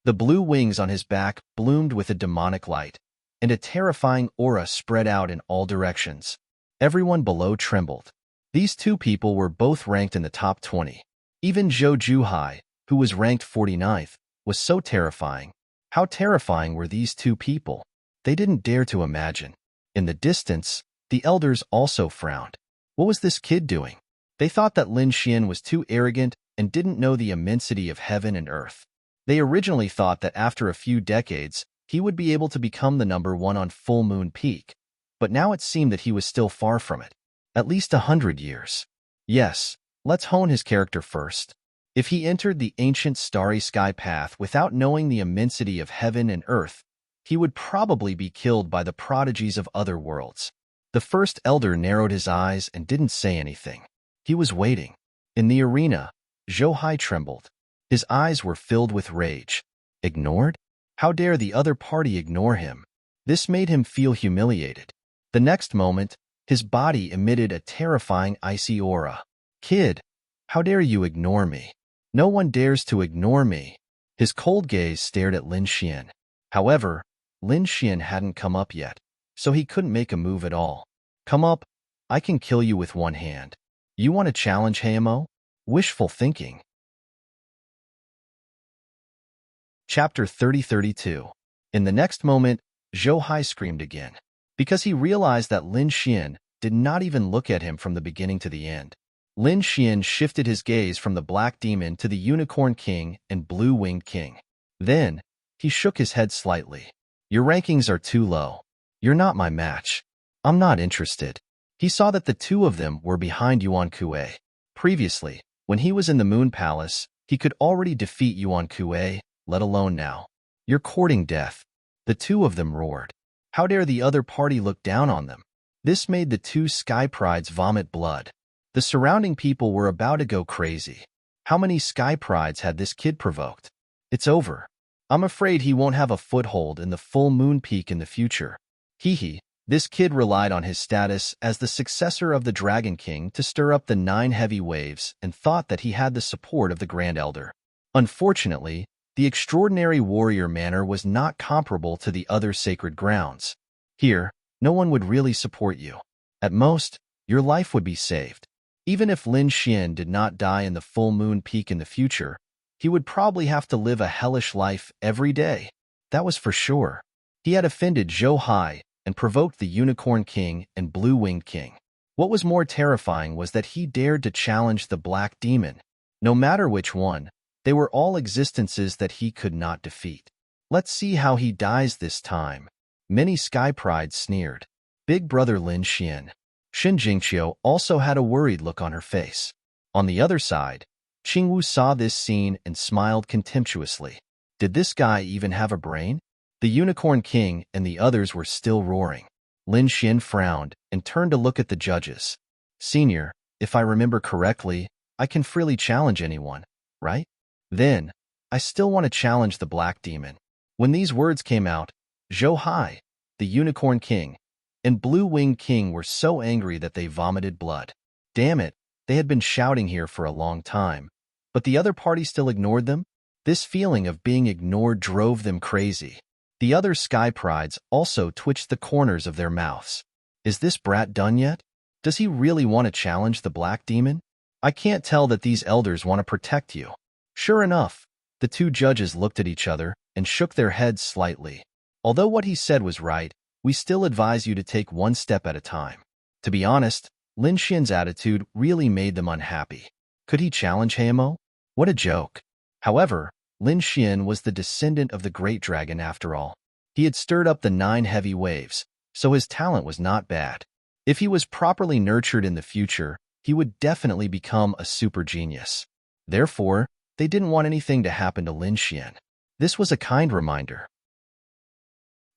The blue wings on his back bloomed with a demonic light, and a terrifying aura spread out in all directions. Everyone below trembled. These two people were both ranked in the top 20. Even Zhou Juhai, who was ranked 49th, was so terrifying. How terrifying were these two people? They didn't dare to imagine. In the distance, the elders also frowned. What was this kid doing? They thought that Lin Xian was too arrogant and didn't know the immensity of heaven and earth. They originally thought that after a few decades, he would be able to become the #1 on Full Moon Peak, but now it seemed that he was still far from it. At least 100 years. Yes, let's hone his character first. If he entered the ancient starry sky path without knowing the immensity of heaven and earth, he would probably be killed by the prodigies of other worlds. The first elder narrowed his eyes and didn't say anything. He was waiting. In the arena, Zhou Hai trembled. His eyes were filled with rage. Ignored? How dare the other party ignore him? This made him feel humiliated. The next moment, his body emitted a terrifying icy aura. "Kid, how dare you ignore me? No one dares to ignore me." His cold gaze stared at Lin Xian. However, Lin Xian hadn't come up yet, so he couldn't make a move at all. "Come up, I can kill you with one hand. You want to challenge Heimo?" Wishful thinking. Chapter 30-32. In the next moment, Zhou Hai screamed again, because he realized that Lin Xian did not even look at him from the beginning to the end. Lin Xian shifted his gaze from the Black Demon to the Unicorn King and Blue Winged King. Then, he shook his head slightly. "Your rankings are too low. You're not my match. I'm not interested." He saw that the two of them were behind Yuan Kuei. Previously, when he was in the Moon Palace, he could already defeat Yuan Kuei, let alone now. "You're courting death." The two of them roared. How dare the other party look down on them? This made the two Sky Prides vomit blood. The surrounding people were about to go crazy. How many Sky Prides had this kid provoked? It's over. I'm afraid he won't have a foothold in the Full Moon Peak in the future. Hee. This kid relied on his status as the successor of the Dragon King to stir up the 9 heavy waves and thought that he had the support of the Grand Elder. Unfortunately, the extraordinary warrior manner was not comparable to the other sacred grounds. Here, no one would really support you. At most, your life would be saved. Even if Lin Xian did not die in the Full Moon Peak in the future, he would probably have to live a hellish life every day. That was for sure. He had offended Zhou Hai and provoked the Unicorn King and Blue Winged King. What was more terrifying was that he dared to challenge the Black Demon. No matter which one, they were all existences that he could not defeat. Let's see how he dies this time. Many Sky Prides sneered. Big brother Lin Xian. Xin Jingqiu also had a worried look on her face. On the other side, Qingwu saw this scene and smiled contemptuously. Did this guy even have a brain? The Unicorn King and the others were still roaring. Lin Xian frowned and turned to look at the judges. "Senior, if I remember correctly, I can freely challenge anyone, right? Then, I still want to challenge the Black Demon." When these words came out, Zhou Hai, the Unicorn King, and Blue Winged King were so angry that they vomited blood. Damn it, they had been shouting here for a long time, but the other party still ignored them? This feeling of being ignored drove them crazy. The other Sky Prides also twitched the corners of their mouths. Is this brat done yet? Does he really want to challenge the Black Demon? I can't tell that these elders want to protect you. Sure enough, The two judges looked at each other and shook their heads slightly. Although what he said was right, we still advise you to take one step at a time. To be honest, Lin Xian's attitude really made them unhappy. Could he challenge Heimo? What a joke. However, Lin Xian was the descendant of the great dragon after all. He had stirred up the 9 heavy waves, so his talent was not bad. If he was properly nurtured in the future, he would definitely become a super genius. Therefore, they didn't want anything to happen to Lin Xian. This was a kind reminder.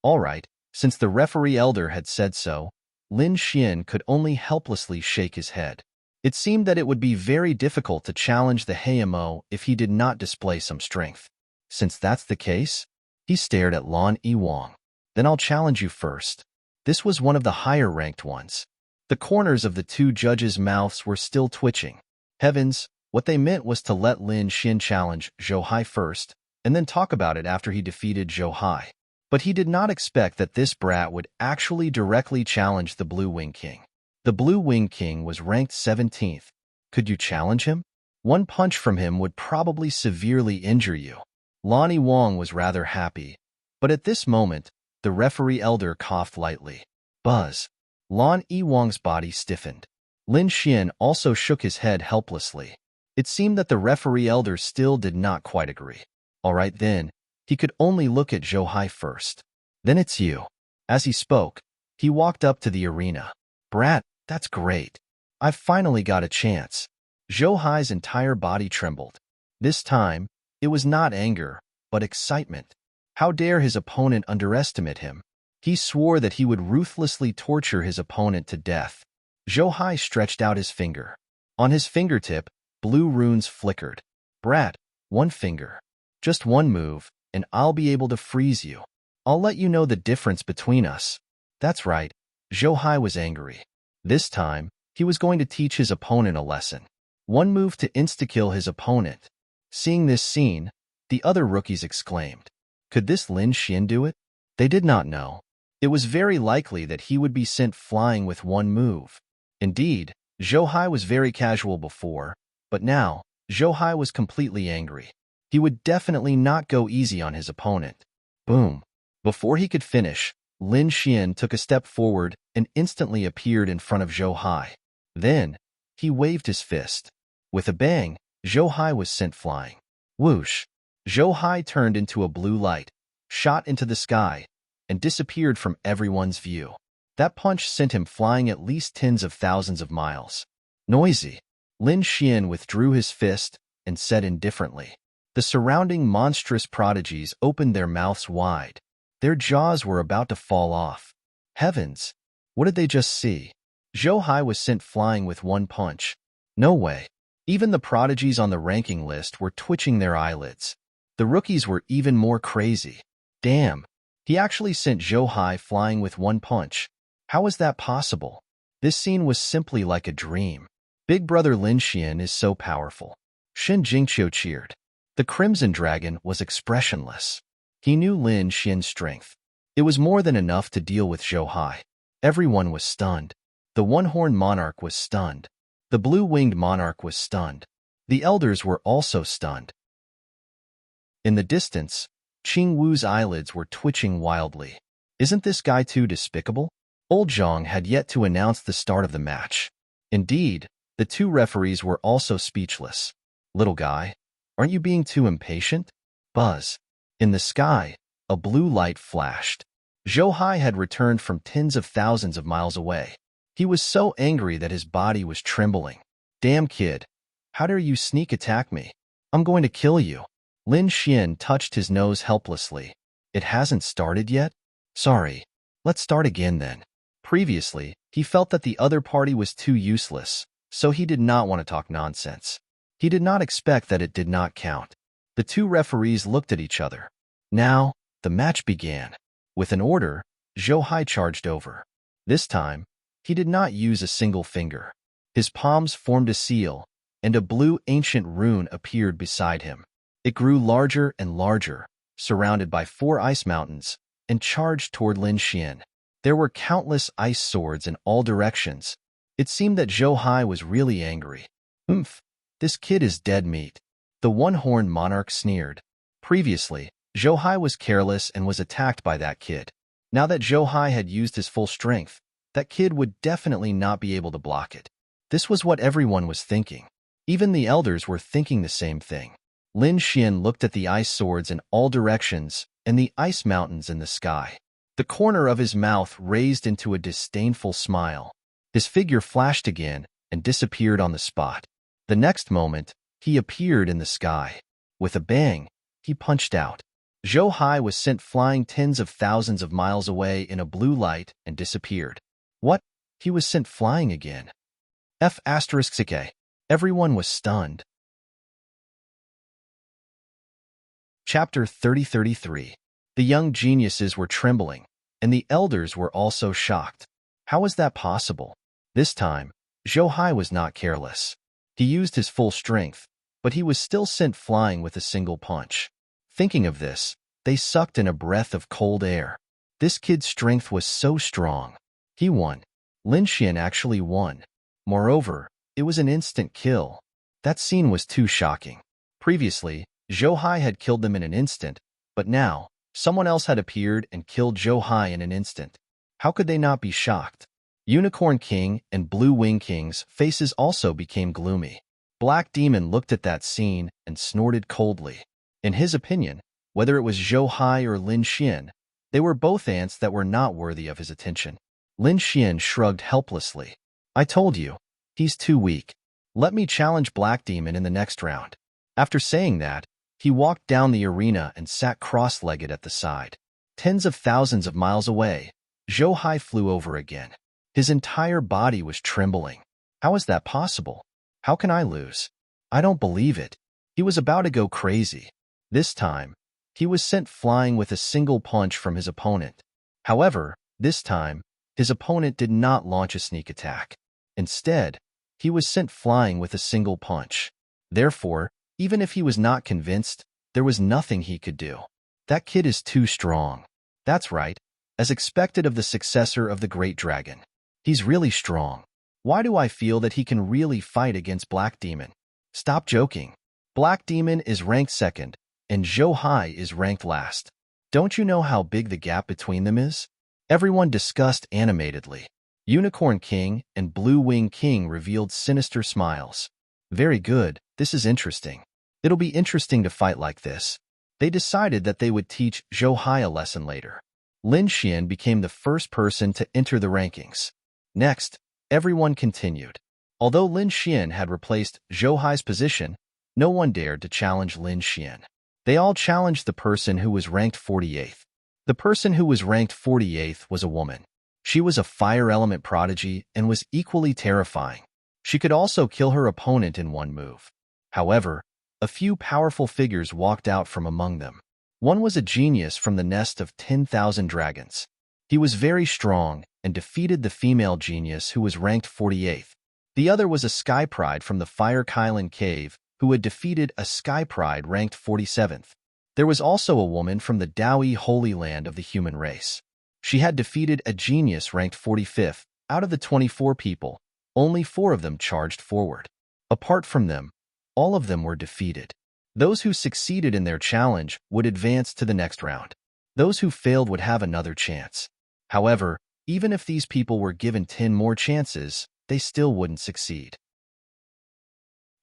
All right, since the referee elder had said so, Lin Xian could only helplessly shake his head. It seemed that it would be very difficult to challenge the Heimo if he did not display some strength. Since that's the case, he stared at Lan Yiwang. Then I'll challenge you first. This was one of the higher-ranked ones. The corners of the two judges' mouths were still twitching. Heavens, what they meant was to let Lin Xian challenge Zhou Hai first, and then talk about it after he defeated Zhou Hai. But he did not expect that this brat would actually directly challenge the Blue Wing King. The Blue Wing King was ranked 17th. Could you challenge him? One punch from him would probably severely injure you. Lan Yiwang was rather happy, but at this moment, the referee elder coughed lightly. Buzz. Lan Yiwang's body stiffened. Lin Xian also shook his head helplessly. It seemed that the referee elder still did not quite agree. All right then, he could only look at Zhou Hai first. Then it's you. As he spoke, he walked up to the arena. Brat, that's great. I've finally got a chance. Zhou Hai's entire body trembled. This time, it was not anger, but excitement. How dare his opponent underestimate him? He swore that he would ruthlessly torture his opponent to death. Zhou Hai stretched out his finger. On his fingertip, blue runes flickered. Brat, one finger. Just one move, and I'll be able to freeze you. I'll let you know the difference between us. That's right. Zhou Hai was angry. This time, he was going to teach his opponent a lesson. One move to insta-kill his opponent. Seeing this scene, the other rookies exclaimed. Could this Lin Xian do it? They did not know. It was very likely that he would be sent flying with one move. Indeed, Zhou Hai was very casual before, but now, Zhou Hai was completely angry. He would definitely not go easy on his opponent. Boom. Before he could finish, Lin Xian took a step forward and instantly appeared in front of Zhou Hai. Then, he waved his fist. With a bang, Zhou Hai was sent flying. Whoosh! Zhou Hai turned into a blue light, shot into the sky, and disappeared from everyone's view. That punch sent him flying at least tens of thousands of miles. Noisy. Lin Xian withdrew his fist and said indifferently. The surrounding monstrous prodigies opened their mouths wide. Their jaws were about to fall off. Heavens! What did they just see? Zhou Hai was sent flying with one punch. No way. Even the prodigies on the ranking list were twitching their eyelids. The rookies were even more crazy. Damn. He actually sent Zhou Hai flying with one punch. How was that possible? This scene was simply like a dream. Big brother Lin Xian is so powerful. Shen Jingqiu cheered. The Crimson Dragon was expressionless. He knew Lin Xian's strength. It was more than enough to deal with Zhou Hai. Everyone was stunned. The One-Horned Monarch was stunned. The Blue-Winged Monarch was stunned. The elders were also stunned. In the distance, Qing Wu's eyelids were twitching wildly. Isn't this guy too despicable? Old Zhang had yet to announce the start of the match. Indeed, the two referees were also speechless. Little guy, aren't you being too impatient? Buzz. In the sky, a blue light flashed. Zhou Hai had returned from tens of thousands of miles away. He was so angry that his body was trembling. Damn kid, how dare you sneak attack me? I'm going to kill you. Lin Xian touched his nose helplessly. It hasn't started yet? Sorry. Let's start again then. Previously, he felt that the other party was too useless, so he did not want to talk nonsense. He did not expect that it did not count. The two referees looked at each other. Now, the match began. With an order, Zhou Hai charged over. This time, he did not use a single finger. His palms formed a seal, and a blue ancient rune appeared beside him. It grew larger and larger, surrounded by 4 ice mountains, and charged toward Lin Xian. There were countless ice swords in all directions. It seemed that Zhou Hai was really angry. This kid is dead meat. The One-Horned Monarch sneered. Previously, Zhou Hai was careless and was attacked by that kid. Now that Zhou Hai had used his full strength, that kid would definitely not be able to block it. This was what everyone was thinking. Even the elders were thinking the same thing. Lin Xian looked at the ice swords in all directions and the ice mountains in the sky. The corner of his mouth raised into a disdainful smile. His figure flashed again and disappeared on the spot. The next moment, he appeared in the sky. With a bang, he punched out. Zhou Hai was sent flying tens of thousands of miles away in a blue light and disappeared. What? He was sent flying again. F***ck. Everyone was stunned. Chapter 30-33. The young geniuses were trembling, and the elders were also shocked. How was that possible? This time, Zhou Hai was not careless. He used his full strength, but he was still sent flying with a single punch. Thinking of this, they sucked in a breath of cold air. This kid's strength was so strong. He won. Lin Xian actually won. Moreover, it was an instant kill. That scene was too shocking. Previously, Zhou Hai had killed them in an instant, but now, someone else had appeared and killed Zhou Hai in an instant. How could they not be shocked? Unicorn King and Blue Wing King's faces also became gloomy. Black Demon looked at that scene and snorted coldly. In his opinion, whether it was Zhou Hai or Lin Xian, they were both ants that were not worthy of his attention. Lin Xian shrugged helplessly. I told you, he's too weak. Let me challenge Black Demon in the next round. After saying that, he walked down the arena and sat cross-legged at the side. Tens of thousands of miles away, Zhou Hai flew over again. His entire body was trembling. How is that possible? How can I lose? I don't believe it. He was about to go crazy. This time, he was sent flying with a single punch from his opponent. However, this time, his opponent did not launch a sneak attack. Instead, he was sent flying with a single punch. Therefore, even if he was not convinced, there was nothing he could do. That kid is too strong. That's right, as expected of the successor of the Great Dragon. He's really strong. Why do I feel that he can really fight against Black Demon? Stop joking. Black Demon is ranked second, and Zhou Hai is ranked last. Don't you know how big the gap between them is? Everyone discussed animatedly. Unicorn King and Blue Wing King revealed sinister smiles. Very good, this is interesting. It'll be interesting to fight like this. They decided that they would teach Zhou Hai a lesson later. Lin Xian became the first person to enter the rankings. Next, everyone continued. Although Lin Xian had replaced Zhou Hai's position, no one dared to challenge Lin Xian. They all challenged the person who was ranked 48th. The person who was ranked 48th was a woman. She was a fire element prodigy and was equally terrifying. She could also kill her opponent in one move. However, a few powerful figures walked out from among them. One was a genius from the nest of 10,000 dragons. He was very strong and defeated the female genius who was ranked 48th. The other was a Sky Pride from the Fire Kylan Cave who had defeated a Sky Pride ranked 47th. There was also a woman from the Daoi Holy Land of the human race. She had defeated a genius ranked 45th. Out of the 24 people, only 4 of them charged forward. Apart from them, all of them were defeated. Those who succeeded in their challenge would advance to the next round. Those who failed would have another chance. However, even if these people were given 10 more chances, they still wouldn't succeed.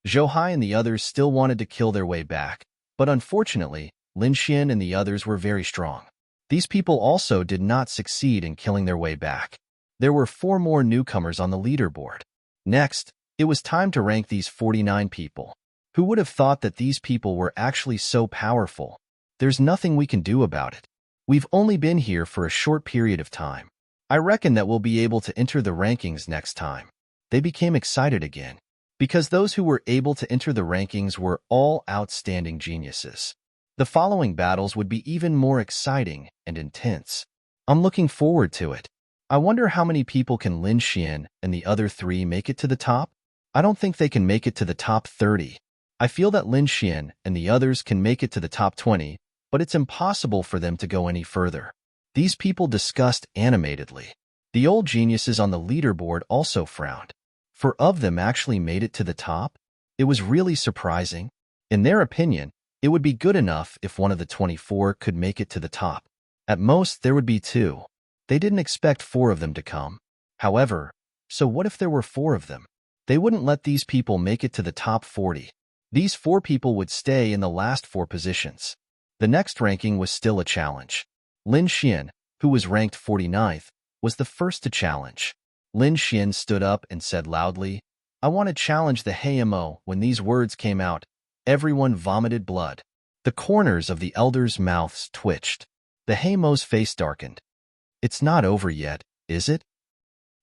Zhou Hai and the others still wanted to kill their way back, but unfortunately, Lin Xian and the others were very strong. These people also did not succeed in killing their way back. There were 4 more newcomers on the leaderboard. Next, it was time to rank these 49 people. Who would have thought that these people were actually so powerful? There's nothing we can do about it. We've only been here for a short period of time. I reckon that we'll be able to enter the rankings next time. They became excited again, because those who were able to enter the rankings were all outstanding geniuses. The following battles would be even more exciting and intense. I'm looking forward to it. I wonder how many people can Lin Xian and the other 3 make it to the top? I don't think they can make it to the top 30. I feel that Lin Xian and the others can make it to the top 20, but it's impossible for them to go any further. These people discussed animatedly. The old geniuses on the leaderboard also frowned. 4 of them actually made it to the top? It was really surprising. In their opinion, It would be good enough if one of the 24 could make it to the top. At most, there would be 2. They didn't expect 4 of them to come. However, so what if there were 4 of them? They wouldn't let these people make it to the top 40. These 4 people would stay in the last 4 positions. The next ranking was still a challenge. Lin Xian, who was ranked 49th, was the first to challenge. Lin Xian stood up and said loudly, "I want to challenge the Hamo." When these words came out, everyone vomited blood. The corners of the elders' mouths twitched. The Hamo's face darkened. It's not over yet, is it?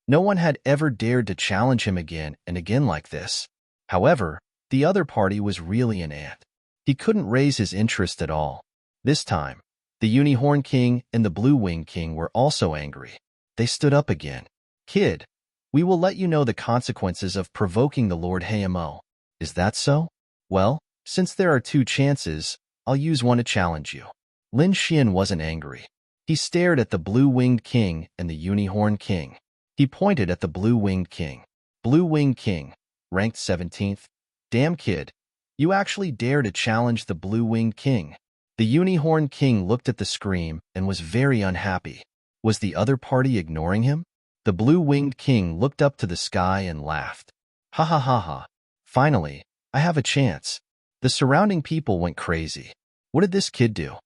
No one had ever dared to challenge him again and again like this. However, the other party was really an ant. He couldn't raise his interest at all. This time, the Unicorn King and the Blue Wing King were also angry. They stood up again. "Kid, we will let you know the consequences of provoking the Lord Hamo. Is that so? Well, since there are 2 chances, I'll use one to challenge you." Lin Xian wasn't angry. He stared at the Blue-Winged King and the Unicorn King. He pointed at the Blue-Winged King. "Blue-Winged King, ranked 17th. Damn kid, you actually dare to challenge the Blue-Winged King." The Unicorn King looked at the scream and was very unhappy. Was the other party ignoring him? The Blue-Winged King looked up to the sky and laughed. "Ha ha ha ha. Finally, I have a chance." The surrounding people went crazy. What did this kid do?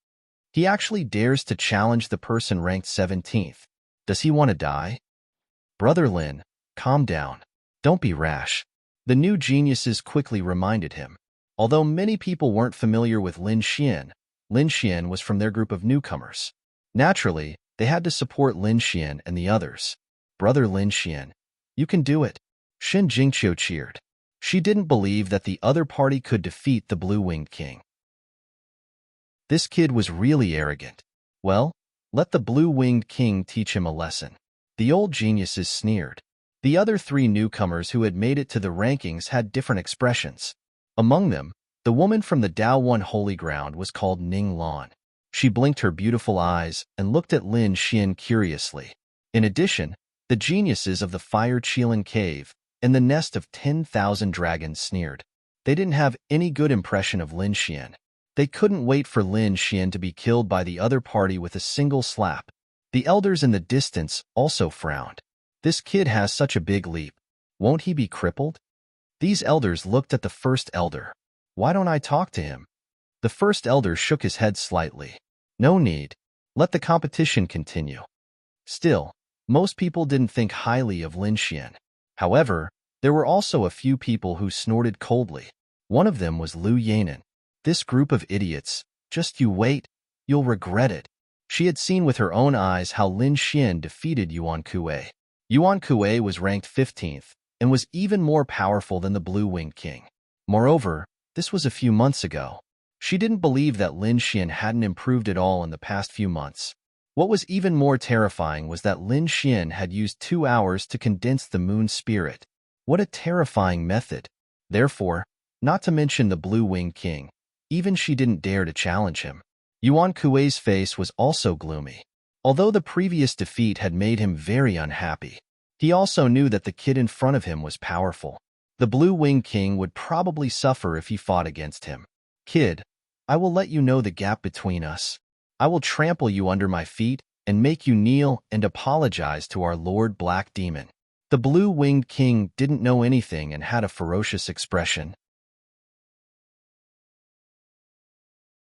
He actually dares to challenge the person ranked 17th. Does he want to die? "Brother Lin, calm down. Don't be rash." The new geniuses quickly reminded him. Although many people weren't familiar with Lin Xian was from their group of newcomers. Naturally, they had to support Lin Xian and the others. "Brother Lin Xian, you can do it." Xin Jingqiu cheered. She didn't believe that the other party could defeat the Blue-Winged King. This kid was really arrogant. Well, let the Blue-Winged King teach him a lesson. The old geniuses sneered. The other 3 newcomers who had made it to the rankings had different expressions. Among them, the woman from the Dao One Holy Ground was called Ning Lan. She blinked her beautiful eyes and looked at Lin Xian curiously. In addition, the geniuses of the Fire Qilin Cave and the Nest of 10,000 Dragons sneered. They didn't have any good impression of Lin Xian. They couldn't wait for Lin Xian to be killed by the other party with a single slap. The elders in the distance also frowned. This kid has such a big leap. Won't he be crippled? These elders looked at the first elder. Why don't I talk to him? The first elder shook his head slightly. No need. Let the competition continue. Still, most people didn't think highly of Lin Xian. However, there were also a few people who snorted coldly. One of them was Lu Yanan. This group of idiots, just you wait, you'll regret it. She had seen with her own eyes how Lin Xian defeated Yuan Kuei. Yuan Kuei was ranked 15th and was even more powerful than the Blue-Winged King. Moreover, this was a few months ago. She didn't believe that Lin Xian hadn't improved at all in the past few months. What was even more terrifying was that Lin Xian had used 2 hours to condense the moon spirit. What a terrifying method. Therefore, not to mention the Blue-Winged King, even she didn't dare to challenge him. Yuan Kuei's face was also gloomy. Although the previous defeat had made him very unhappy, he also knew that the kid in front of him was powerful. The Blue-Winged King would probably suffer if he fought against him. "Kid, I will let you know the gap between us. I will trample you under my feet and make you kneel and apologize to our Lord Black Demon." The Blue-Winged King didn't know anything and had a ferocious expression.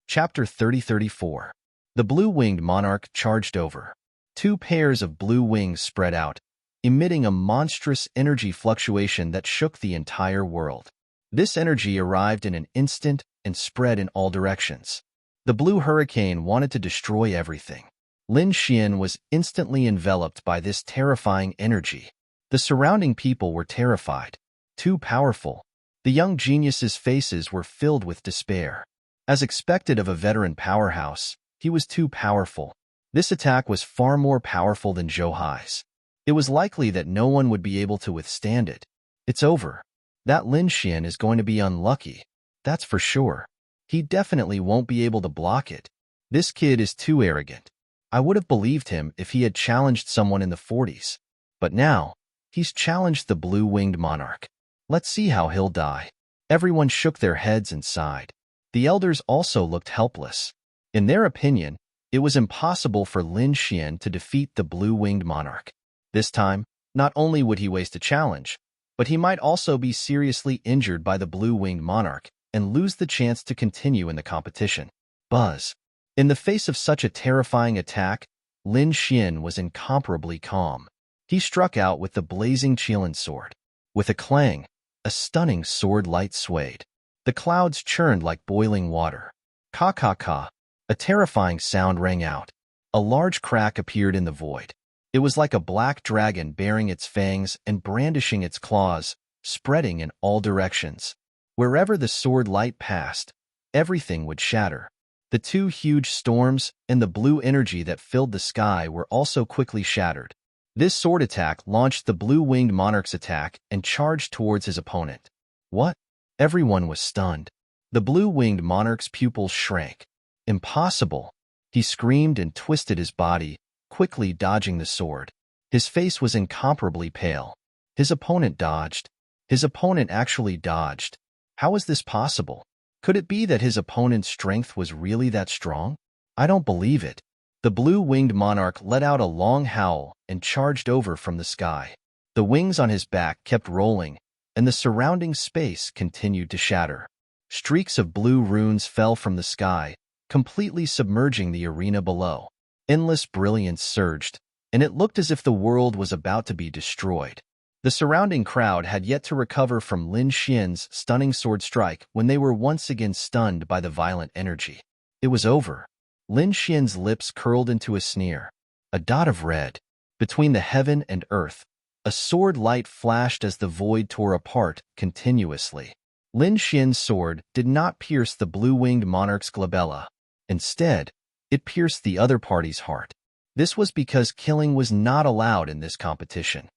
Chapter 30-34. The Blue-Winged Monarch charged over. 2 pairs of blue wings spread out, emitting a monstrous energy fluctuation that shook the entire world. This energy arrived in an instant and spread in all directions. The blue hurricane wanted to destroy everything. Lin Xian was instantly enveloped by this terrifying energy. The surrounding people were terrified. Too powerful. The young geniuses' faces were filled with despair. As expected of a veteran powerhouse, he was too powerful. This attack was far more powerful than Zhou Hai's. It was likely that no one would be able to withstand it. It's over. That Lin Xian is going to be unlucky. That's for sure. He definitely won't be able to block it. This kid is too arrogant. I would have believed him if he had challenged someone in the 40s. But now, he's challenged the Blue-Winged Monarch. Let's see how he'll die. Everyone shook their heads and sighed. The elders also looked helpless. In their opinion, it was impossible for Lin Xian to defeat the blue-winged monarch. This time, not only would he waste a challenge, but he might also be seriously injured by the blue-winged monarch and lose the chance to continue in the competition. Buzz. In the face of such a terrifying attack, Lin Xian was incomparably calm. He struck out with the blazing Qilin sword. With a clang, a stunning sword light swayed. The clouds churned like boiling water. Ka-ka-ka, a terrifying sound rang out. A large crack appeared in the void. It was like a black dragon baring its fangs and brandishing its claws, spreading in all directions. Wherever the sword light passed, everything would shatter. The two huge storms and the blue energy that filled the sky were also quickly shattered. This sword attack launched the blue-winged monarch's attack and charged towards his opponent. What? Everyone was stunned. The blue-winged monarch's pupils shrank. Impossible! He screamed and twisted his body, quickly dodging the sword. His face was incomparably pale. His opponent dodged. His opponent actually dodged. How was this possible? Could it be that his opponent's strength was really that strong? I don't believe it. The blue-winged monarch let out a long howl and charged over from the sky. The wings on his back kept rolling, and the surrounding space continued to shatter. Streaks of blue runes fell from the sky, completely submerging the arena below. Endless brilliance surged, and it looked as if the world was about to be destroyed. The surrounding crowd had yet to recover from Lin Xian's stunning sword strike when they were once again stunned by the violent energy. It was over. Lin Xian's lips curled into a sneer. A dot of red. Between the heaven and earth, a sword light flashed as the void tore apart continuously. Lin Xian's sword did not pierce the blue-winged monarch's glabella. Instead, it pierced the other party's heart. This was because killing was not allowed in this competition.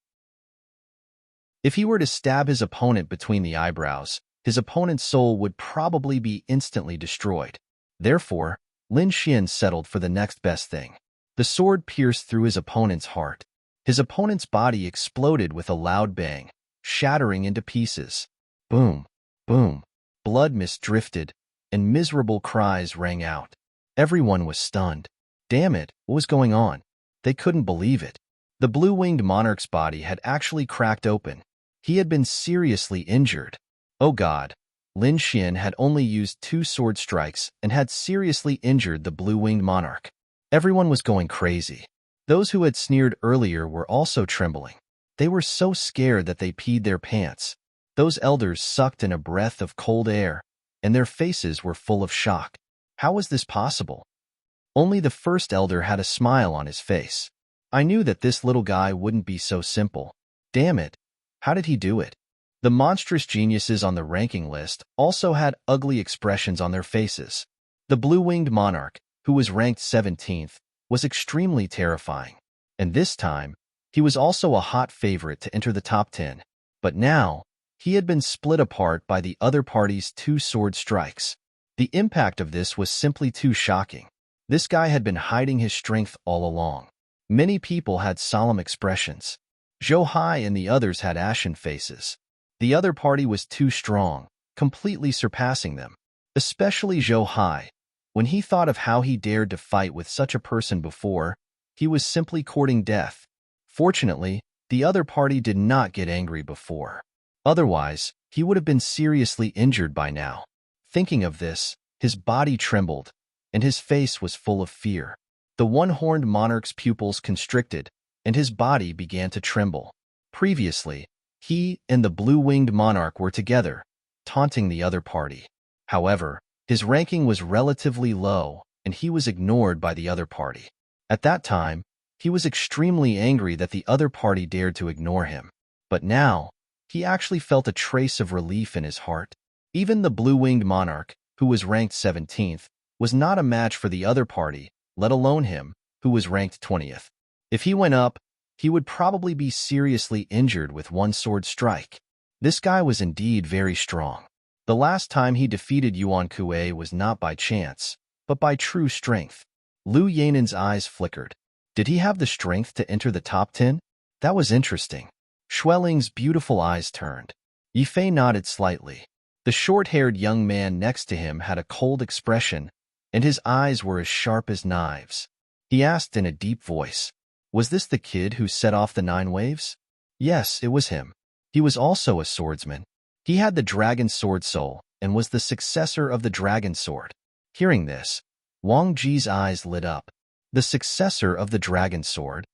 If he were to stab his opponent between the eyebrows, his opponent's soul would probably be instantly destroyed. Therefore, Lin Xian settled for the next best thing. The sword pierced through his opponent's heart. His opponent's body exploded with a loud bang, shattering into pieces. Boom, boom. Blood mist drifted, and miserable cries rang out. Everyone was stunned. Damn it, what was going on? They couldn't believe it. The blue-winged monarch's body had actually cracked open. He had been seriously injured. Oh God. Lin Xian had only used 2 sword strikes and had seriously injured the blue-winged monarch. Everyone was going crazy. Those who had sneered earlier were also trembling. They were so scared that they peed their pants. Those elders sucked in a breath of cold air, and their faces were full of shock. How was this possible? Only the first elder had a smile on his face. I knew that this little guy wouldn't be so simple. Damn it. How did he do it? The monstrous geniuses on the ranking list also had ugly expressions on their faces. The blue-winged monarch, who was ranked 17th, was extremely terrifying. And this time, he was also a hot favorite to enter the top 10. But now, he had been split apart by the other party's 2 sword strikes. The impact of this was simply too shocking. This guy had been hiding his strength all along. Many people had solemn expressions. Zhou Hai and the others had ashen faces. The other party was too strong, completely surpassing them. Especially Zhou Hai. When he thought of how he dared to fight with such a person before, he was simply courting death. Fortunately, the other party did not get angry before. Otherwise, he would have been seriously injured by now. Thinking of this, his body trembled, and his face was full of fear. The one-horned monarch's pupils constricted, and his body began to tremble. Previously, he and the blue-winged monarch were together, taunting the other party. However, his ranking was relatively low, and he was ignored by the other party. At that time, he was extremely angry that the other party dared to ignore him. But now, he actually felt a trace of relief in his heart. Even the blue-winged monarch, who was ranked 17th, was not a match for the other party, let alone him, who was ranked 20th. If he went up, he would probably be seriously injured with 1 sword strike. This guy was indeed very strong. The last time he defeated Yuan Kuei was not by chance, but by true strength. Lu Yanen's eyes flickered. Did he have the strength to enter the top 10? That was interesting. Xueling's beautiful eyes turned. Yifei nodded slightly. The short-haired young man next to him had a cold expression, and his eyes were as sharp as knives. He asked in a deep voice, "Was this the kid who set off the 9 waves?" Yes, it was him. He was also a swordsman. He had the dragon sword soul and was the successor of the dragon sword. Hearing this, Wang Ji's eyes lit up. The successor of the dragon sword?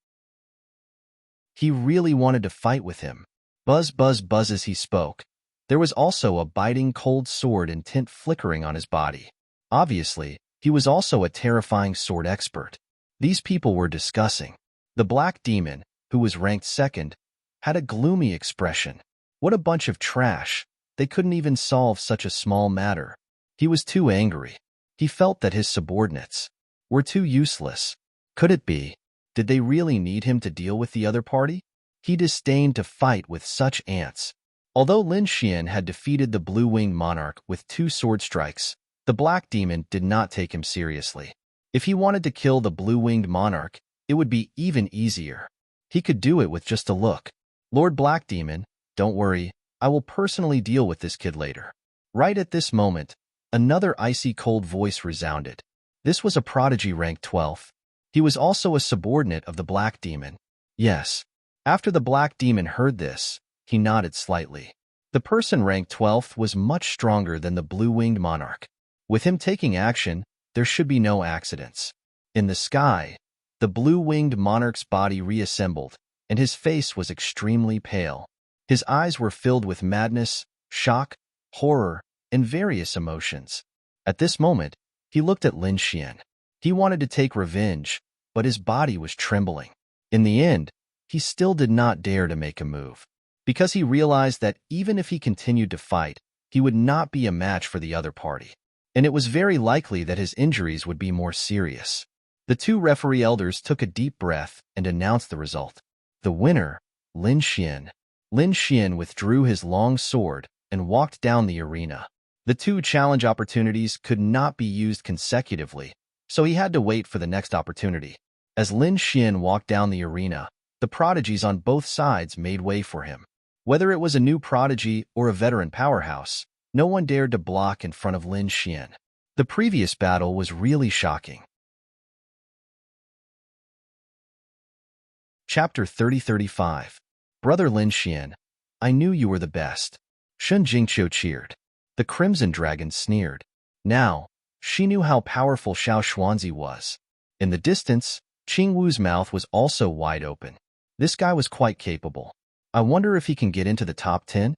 He really wanted to fight with him. Buzz, buzz, buzz as he spoke. There was also a biting cold sword and tint flickering on his body. Obviously, he was also a terrifying sword expert. These people were discussing. The black demon, who was ranked second, had a gloomy expression. What a bunch of trash. They couldn't even solve such a small matter. He was too angry. He felt that his subordinates were too useless. Could it be? Did they really need him to deal with the other party? He disdained to fight with such ants. Although Lin Xian had defeated the blue-winged monarch with 2 sword strikes, the black demon did not take him seriously. If he wanted to kill the blue-winged monarch, it would be even easier. He could do it with just a look. Lord Black Demon, don't worry, I will personally deal with this kid later. Right at this moment, another icy cold voice resounded. This was a prodigy ranked 12th. He was also a subordinate of the Black Demon. Yes. After the Black Demon heard this, he nodded slightly. The person ranked 12th was much stronger than the blue-winged monarch. With him taking action, there should be no accidents. In the sky, the blue-winged monarch's body reassembled, and his face was extremely pale. His eyes were filled with madness, shock, horror, and various emotions. At this moment, he looked at Lin Xian. He wanted to take revenge, but his body was trembling. In the end, he still did not dare to make a move, because he realized that even if he continued to fight, he would not be a match for the other party, and it was very likely that his injuries would be more serious. The 2 referee elders took a deep breath and announced the result. The winner, Lin Xian. Lin Xian withdrew his long sword and walked down the arena. The 2 challenge opportunities could not be used consecutively, so he had to wait for the next opportunity. As Lin Xian walked down the arena, the prodigies on both sides made way for him. Whether it was a new prodigy or a veteran powerhouse, no one dared to block in front of Lin Xian. The previous battle was really shocking. Chapter 30-35. Brother Lin Xian, I knew you were the best. Shun Jingqiu cheered. The Crimson Dragon sneered. Now, she knew how powerful Xiao Xuanzi was. In the distance, Qing Wu's mouth was also wide open. This guy was quite capable. I wonder if he can get into the top 10?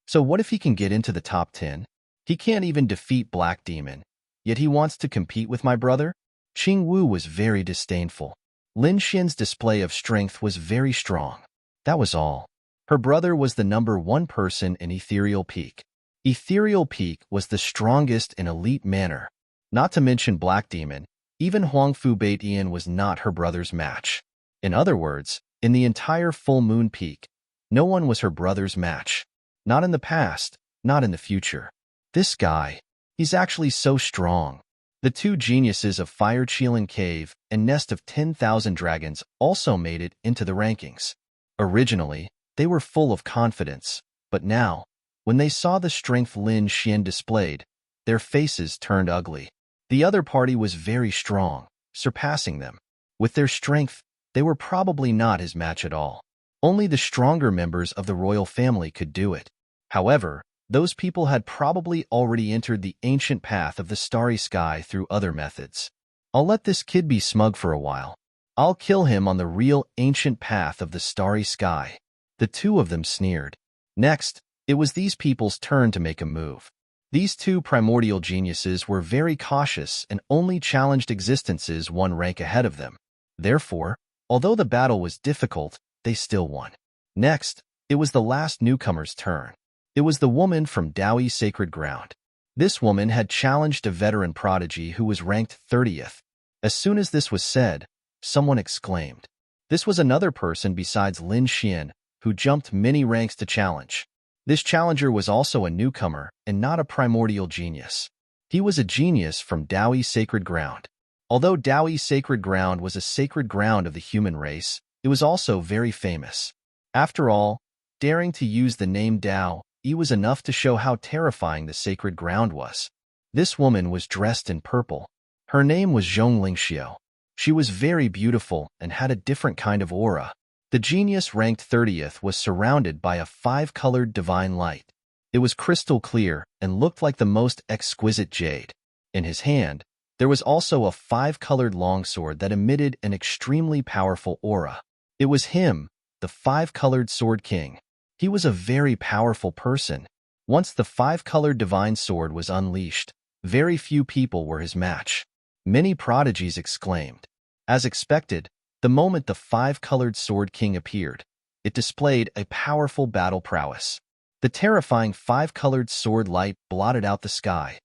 So what if he can get into the top 10? He can't even defeat Black Demon, yet he wants to compete with my brother? Qing Wu was very disdainful. Lin Xian's display of strength was very strong. That was all. Her brother was the number 1 person in Ethereal Peak. Ethereal Peak was the strongest in elite manner. Not to mention Black Demon, even Huangfu Baitian was not her brother's match. In other words, in the entire Full Moon Peak, no one was her brother's match. Not in the past, not in the future. This guy, he's actually so strong. The 2 geniuses of Fire Qilin Cave and Nest of 10,000 Dragons also made it into the rankings. Originally, they were full of confidence, but now, when they saw the strength Lin Xian displayed, their faces turned ugly. The other party was very strong, surpassing them. With their strength, they were probably not his match at all. Only the stronger members of the royal family could do it. However, those people had probably already entered the ancient path of the starry sky through other methods. I'll let this kid be smug for a while. I'll kill him on the real ancient path of the starry sky. The 2 of them sneered. Next, it was these people's turn to make a move. These 2 primordial geniuses were very cautious and only challenged existences 1 rank ahead of them. Therefore, although the battle was difficult, they still won. Next, it was the last newcomer's turn. It was the woman from Daoyi Sacred Ground. This woman had challenged a veteran prodigy who was ranked 30th. As soon as this was said, someone exclaimed. This was another person besides Lin Xian, who jumped many ranks to challenge. This challenger was also a newcomer and not a primordial genius. He was a genius from Daoyi Sacred Ground. Although Daoyi Sacred Ground was a sacred ground of the human race, it was also very famous. After all, daring to use the name Dao, it was enough to show how terrifying the sacred ground was. This woman was dressed in purple. Her name was Zhonglingxiu. She was very beautiful and had a different kind of aura. The genius ranked 30th was surrounded by a 5-colored divine light. It was crystal clear and looked like the most exquisite jade. In his hand, there was also a 5-colored longsword that emitted an extremely powerful aura. It was him, the 5-colored Sword King. He was a very powerful person. Once the 5-colored divine sword was unleashed, very few people were his match. Many prodigies exclaimed. As expected, the moment the 5-colored Sword King appeared, it displayed a powerful battle prowess. The terrifying 5-colored sword light blotted out the sky.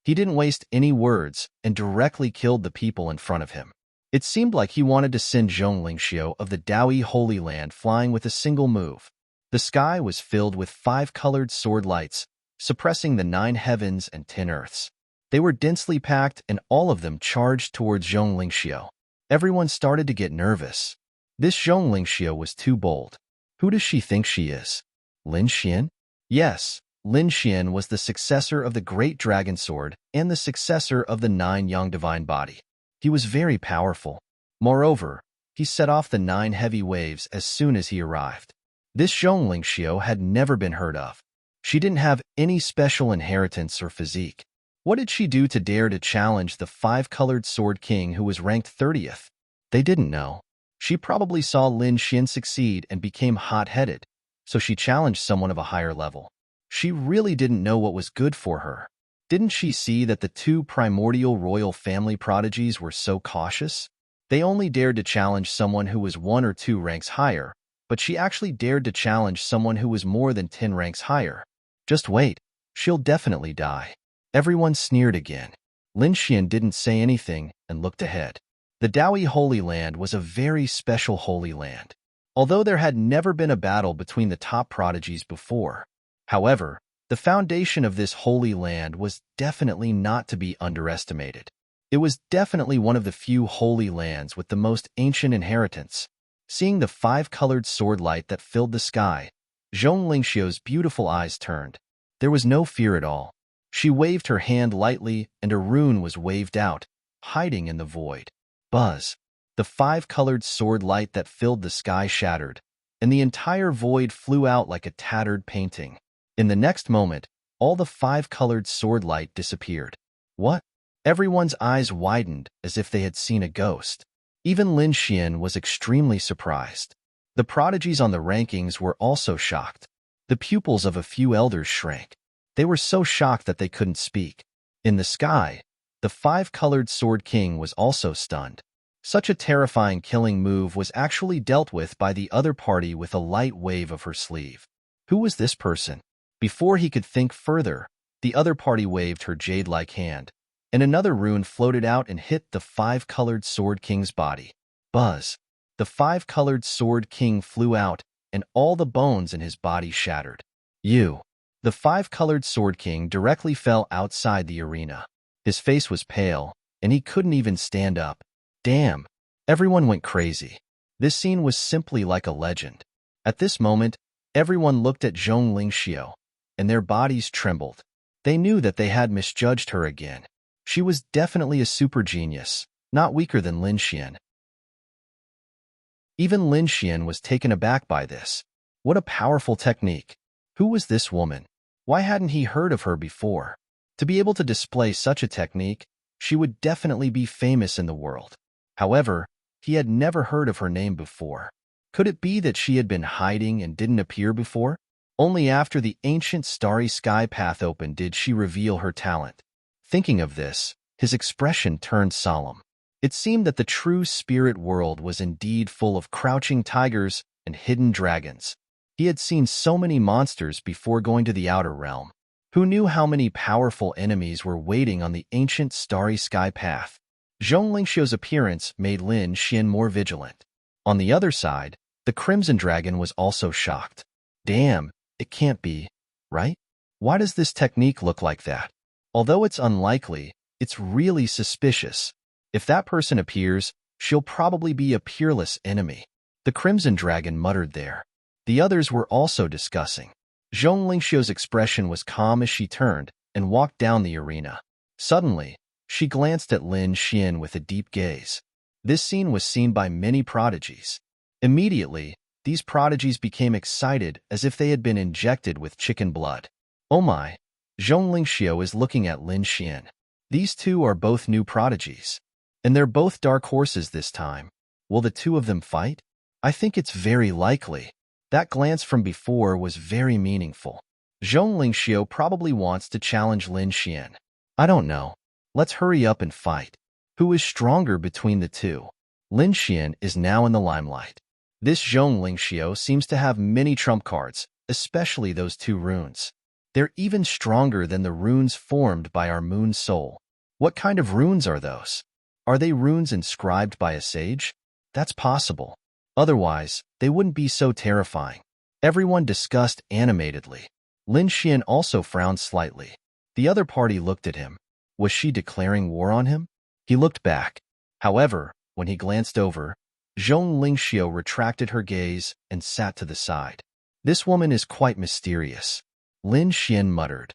He didn't waste any words and directly killed the people in front of him. It seemed like he wanted to send Zhonglingxiu of the Daoi Holy Land flying with a single move. The sky was filled with 5-colored sword lights, suppressing the 9 heavens and 10 earths. They were densely packed and all of them charged towards Zhonglingxiu. Everyone started to get nervous. This Zhonglingxiu was too bold. Who does she think she is? Lin Xian? Yes, Lin Xian was the successor of the Great Dragon Sword and the successor of the 9 Yang Divine Body. He was very powerful. Moreover, he set off the 9 heavy waves as soon as he arrived. This Zhonglingxiu had never been heard of. She didn't have any special inheritance or physique. What did she do to dare to challenge the 5-colored Sword King who was ranked 30th? They didn't know. She probably saw Lin Xian succeed and became hot-headed, so she challenged someone of a higher level. She really didn't know what was good for her. Didn't she see that the 2 primordial royal family prodigies were so cautious? They only dared to challenge someone who was 1 or 2 ranks higher, but she actually dared to challenge someone who was more than 10 ranks higher. Just wait, she'll definitely die. Everyone sneered again. Lin Xian didn't say anything and looked ahead. The Daoi Holy Land was a very special holy land. Although there had never been a battle between the top prodigies before. However, the foundation of this holy land was definitely not to be underestimated. It was definitely one of the few holy lands with the most ancient inheritance. Seeing the 5-colored sword light that filled the sky, Zhonglingxiu's beautiful eyes turned. There was no fear at all. She waved her hand lightly and a rune was waved out, hiding in the void. Buzz. The 5-colored sword light that filled the sky shattered, and the entire void flew out like a tattered painting. In the next moment, all the 5-colored sword light disappeared. What? Everyone's eyes widened as if they had seen a ghost. Even Lin Xian was extremely surprised. The prodigies on the rankings were also shocked. The pupils of a few elders shrank. They were so shocked that they couldn't speak. In the sky, the 5-colored Sword King was also stunned. Such a terrifying killing move was actually dealt with by the other party with a light wave of her sleeve. Who was this person? Before he could think further, the other party waved her jade-like hand, and another rune floated out and hit the 5-colored Sword King's body. Buzz. The 5-colored Sword King flew out, and all the bones in his body shattered. The 5-colored Sword King directly fell outside the arena. His face was pale, and he couldn't even stand up. Damn! Everyone went crazy. This scene was simply like a legend. At this moment, everyone looked at Zhonglingxiu, and their bodies trembled. They knew that they had misjudged her again. She was definitely a super genius, not weaker than Lin Xian. Even Lin Xian was taken aback by this. What a powerful technique. Who was this woman? Why hadn't he heard of her before? To be able to display such a technique, she would definitely be famous in the world. However, he had never heard of her name before. Could it be that she had been hiding and didn't appear before? Only after the ancient starry sky path opened did she reveal her talent. Thinking of this, his expression turned solemn. It seemed that the true spirit world was indeed full of crouching tigers and hidden dragons. He had seen so many monsters before going to the outer realm. Who knew how many powerful enemies were waiting on the ancient starry sky path? Zhonglingxiu's appearance made Lin Xian more vigilant. On the other side, the Crimson Dragon was also shocked. Damn, it can't be, right? Why does this technique look like that? Although it's unlikely, it's really suspicious. If that person appears, she'll probably be a peerless enemy. The Crimson Dragon muttered there. The others were also discussing. Zhong Lingxiu's expression was calm as she turned and walked down the arena. Suddenly, she glanced at Lin Xian with a deep gaze. This scene was seen by many prodigies. Immediately, these prodigies became excited as if they had been injected with chicken blood. Oh my! Zhong Lingxiu is looking at Lin Xian. These two are both new prodigies. And they're both dark horses this time. Will the two of them fight? I think it's very likely. That glance from before was very meaningful. Zhong Lingxiu probably wants to challenge Lin Xian. I don't know. Let's hurry up and fight. Who is stronger between the two? Lin Xian is now in the limelight. This Zhong Lingxiu seems to have many trump cards, especially those two runes. They're even stronger than the runes formed by our moon soul. What kind of runes are those? Are they runes inscribed by a sage? That's possible. Otherwise, they wouldn't be so terrifying. Everyone discussed animatedly. Lin Xian also frowned slightly. The other party looked at him. Was she declaring war on him? He looked back. However, when he glanced over, Zhong Lingxiu retracted her gaze and sat to the side. This woman is quite mysterious. Lin Xian muttered.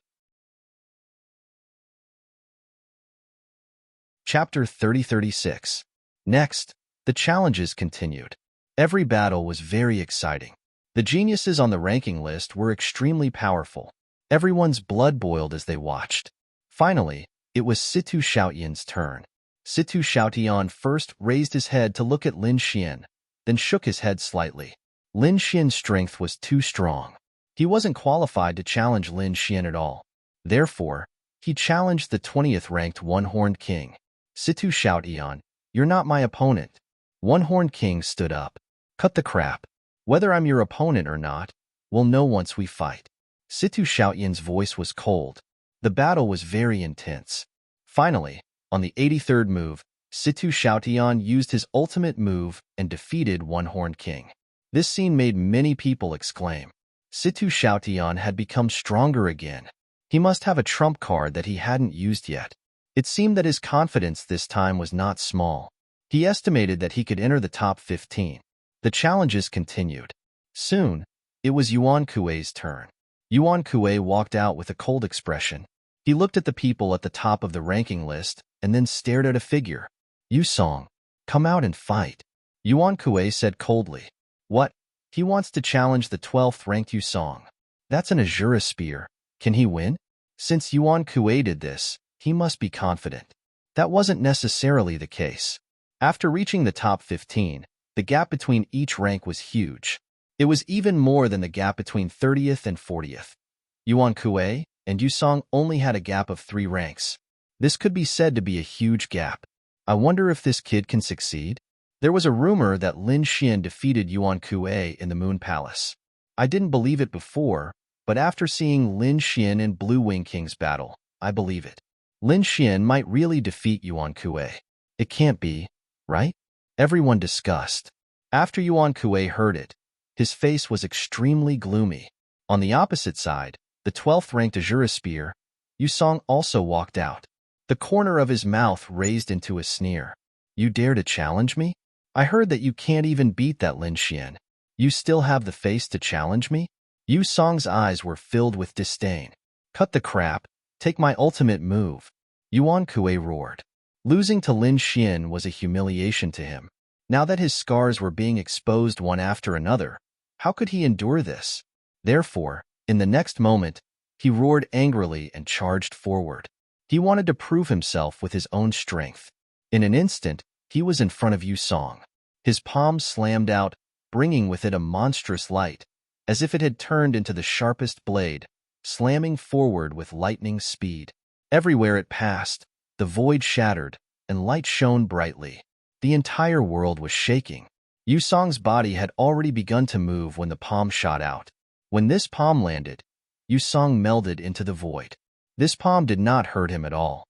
Chapter 30-36. Next, the challenges continued. Every battle was very exciting. The geniuses on the ranking list were extremely powerful. Everyone's blood boiled as they watched. Finally, it was Situ Xiaotian's turn. Situ Xiaotian first raised his head to look at Lin Xian, then shook his head slightly. Lin Xian's strength was too strong. He wasn't qualified to challenge Lin Xian at all. Therefore, he challenged the 20th ranked One-Horned King. Situ Xiaotian, you're not my opponent. One-Horned King stood up. Cut the crap. Whether I'm your opponent or not, we'll know once we fight. Situ Xiaotian's voice was cold. The battle was very intense. Finally, on the 83rd move, Situ Xiaotian used his ultimate move and defeated One-Horned King. This scene made many people exclaim. Situ Xiaotian had become stronger again. He must have a trump card that he hadn't used yet. It seemed that his confidence this time was not small. He estimated that he could enter the top 15. The challenges continued. Soon, it was Yuan Kuei's turn. Yuan Kuei walked out with a cold expression. He looked at the people at the top of the ranking list and then stared at a figure. Yu Song, come out and fight. Yuan Kuei said coldly. What? He wants to challenge the 12th ranked Yu Song. That's an Azura spear. Can he win? Since Yuan Kuei did this, he must be confident. That wasn't necessarily the case. After reaching the top 15, the gap between each rank was huge. It was even more than the gap between 30th and 40th. Yuan Kuei and Yu Song only had a gap of 3 ranks. This could be said to be a huge gap. I wonder if this kid can succeed? There was a rumor that Lin Xian defeated Yuan Kuei in the Moon Palace. I didn't believe it before, but after seeing Lin Xian and Blue Wing King's battle, I believe it. Lin Xian might really defeat Yuan Kuei. It can't be, right? Everyone discussed. After Yuan Kuei heard it, his face was extremely gloomy. On the opposite side, the 12th ranked Azura spear, Yu Song also walked out. The corner of his mouth raised into a sneer. You dare to challenge me? I heard that you can't even beat that Lin Xian. You still have the face to challenge me? Yu Song's eyes were filled with disdain. Cut the crap. Take my ultimate move. Yuan Kuei roared. Losing to Lin Xian was a humiliation to him. Now that his scars were being exposed one after another, how could he endure this? Therefore, in the next moment, he roared angrily and charged forward. He wanted to prove himself with his own strength. In an instant, he was in front of Yu Song. His palm slammed out, bringing with it a monstrous light, as if it had turned into the sharpest blade, slamming forward with lightning speed. Everywhere it passed, the void shattered, and light shone brightly. The entire world was shaking. Yu Song's body had already begun to move when the palm shot out. When this palm landed, Yu Song melded into the void. This palm did not hurt him at all.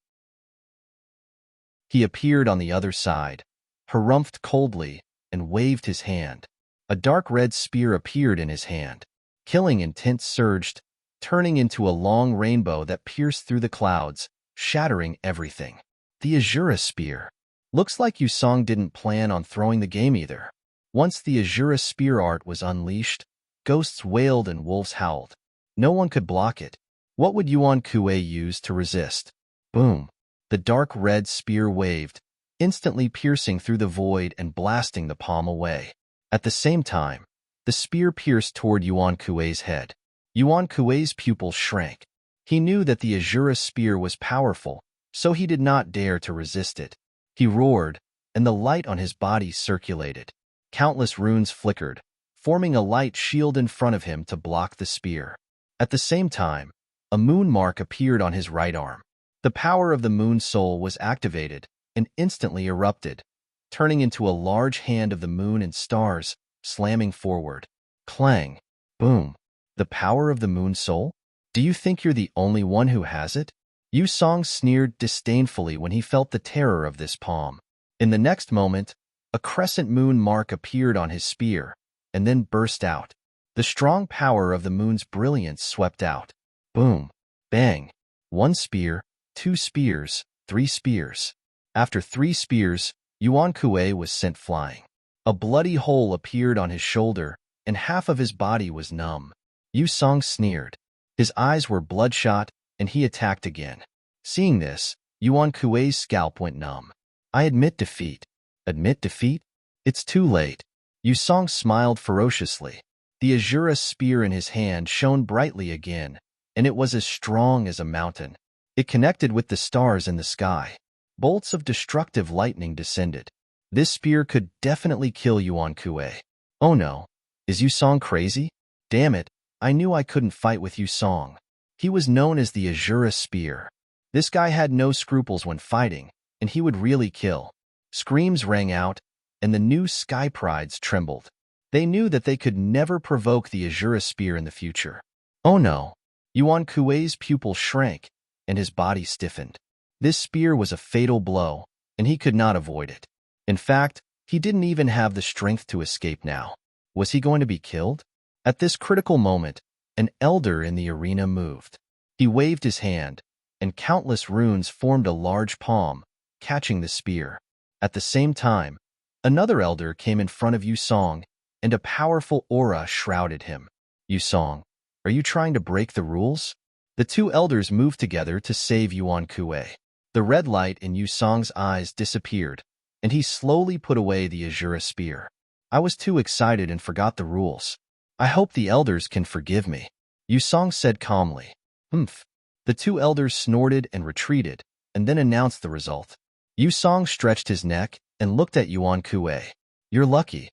He appeared on the other side, harumphed coldly, and waved his hand. A dark red spear appeared in his hand. Killing intent surged, turning into a long rainbow that pierced through the clouds, shattering everything. The Azura spear. Looks like Yu Song didn't plan on throwing the game either. Once the Azura spear art was unleashed, ghosts wailed and wolves howled. No one could block it. What would Yuan Kuei use to resist? Boom! The dark red spear waved, instantly piercing through the void and blasting the palm away. At the same time, the spear pierced toward Yuan Kuei's head. Yuan Kuei's pupils shrank. He knew that the Azura spear was powerful, so he did not dare to resist it. He roared, and the light on his body circulated. Countless runes flickered, forming a light shield in front of him to block the spear. At the same time, a moon mark appeared on his right arm. The power of the moon soul was activated and instantly erupted, turning into a large hand of the moon and stars, slamming forward. Clang! Boom! The power of the moon soul? Do you think you're the only one who has it? Yu Song sneered disdainfully when he felt the terror of this palm. In the next moment, a crescent moon mark appeared on his spear, and then burst out. The strong power of the moon's brilliance swept out. Boom! Bang! 1 spear, 2 spears, 3 spears. After 3 spears, Yuan Kuei was sent flying. A bloody hole appeared on his shoulder, and half of his body was numb. Yu Song sneered. His eyes were bloodshot, and he attacked again. Seeing this, Yuan Kuei's scalp went numb. I admit defeat. Admit defeat? It's too late. Yu Song smiled ferociously. The Azura spear in his hand shone brightly again, and it was as strong as a mountain. It connected with the stars in the sky. Bolts of destructive lightning descended. This spear could definitely kill Yuan Kuei. Oh no, is Yu Song crazy? Damn it, I knew I couldn't fight with Yu Song. He was known as the Azura Spear. This guy had no scruples when fighting, and he would really kill. Screams rang out, and the new Sky Prides trembled. They knew that they could never provoke the Azura Spear in the future. Oh no! Yuan Kuei's pupil shrank, and his body stiffened. This spear was a fatal blow, and he could not avoid it. In fact, he didn't even have the strength to escape now. Was he going to be killed? At this critical moment, an elder in the arena moved. He waved his hand, and countless runes formed a large palm, catching the spear. At the same time, another elder came in front of Yu Song, and a powerful aura shrouded him. Yu Song, are you trying to break the rules? The two elders moved together to save Yuan Kuei. The red light in Yu Song's eyes disappeared, and he slowly put away the Azura spear. I was too excited and forgot the rules. I hope the elders can forgive me, Yu Song said calmly. Humph. The two elders snorted and retreated, and then announced the result. Yu Song stretched his neck and looked at Yuan Kuei. You're lucky.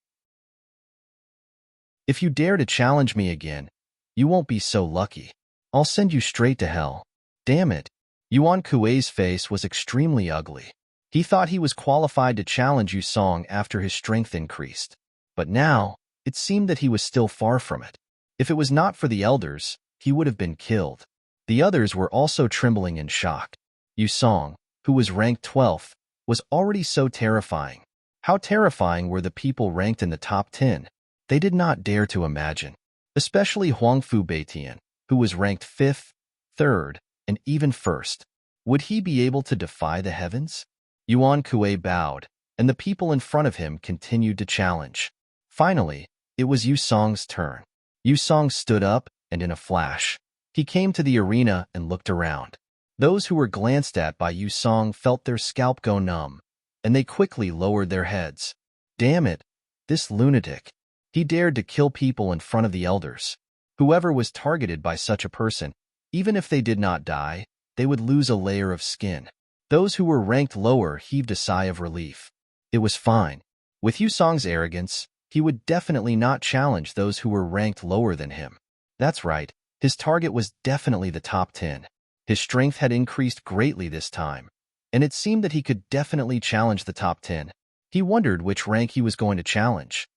If you dare to challenge me again, you won't be so lucky. I'll send you straight to hell. Damn it. Yuan Kuei's face was extremely ugly. He thought he was qualified to challenge Yu Song after his strength increased. But now, it seemed that he was still far from it. If it was not for the elders, he would have been killed. The others were also trembling in shock. Yu Song, who was ranked 12th, was already so terrifying. How terrifying were the people ranked in the top 10? They did not dare to imagine. Especially Huangfu Beitian, who was ranked 5th, 3rd, and even 1st. Would he be able to defy the heavens? Yuan Kuei bowed, and the people in front of him continued to challenge. Finally, it was Yu Song's turn. Yu Song stood up, and in a flash, he came to the arena and looked around. Those who were glanced at by Yu Song felt their scalp go numb, and they quickly lowered their heads. Damn it, this lunatic. He dared to kill people in front of the elders. Whoever was targeted by such a person, even if they did not die, they would lose a layer of skin. Those who were ranked lower heaved a sigh of relief. It was fine. With Yu Song's arrogance, he would definitely not challenge those who were ranked lower than him. That's right, his target was definitely the top 10. His strength had increased greatly this time, and it seemed that he could definitely challenge the top 10. He wondered which rank he was going to challenge.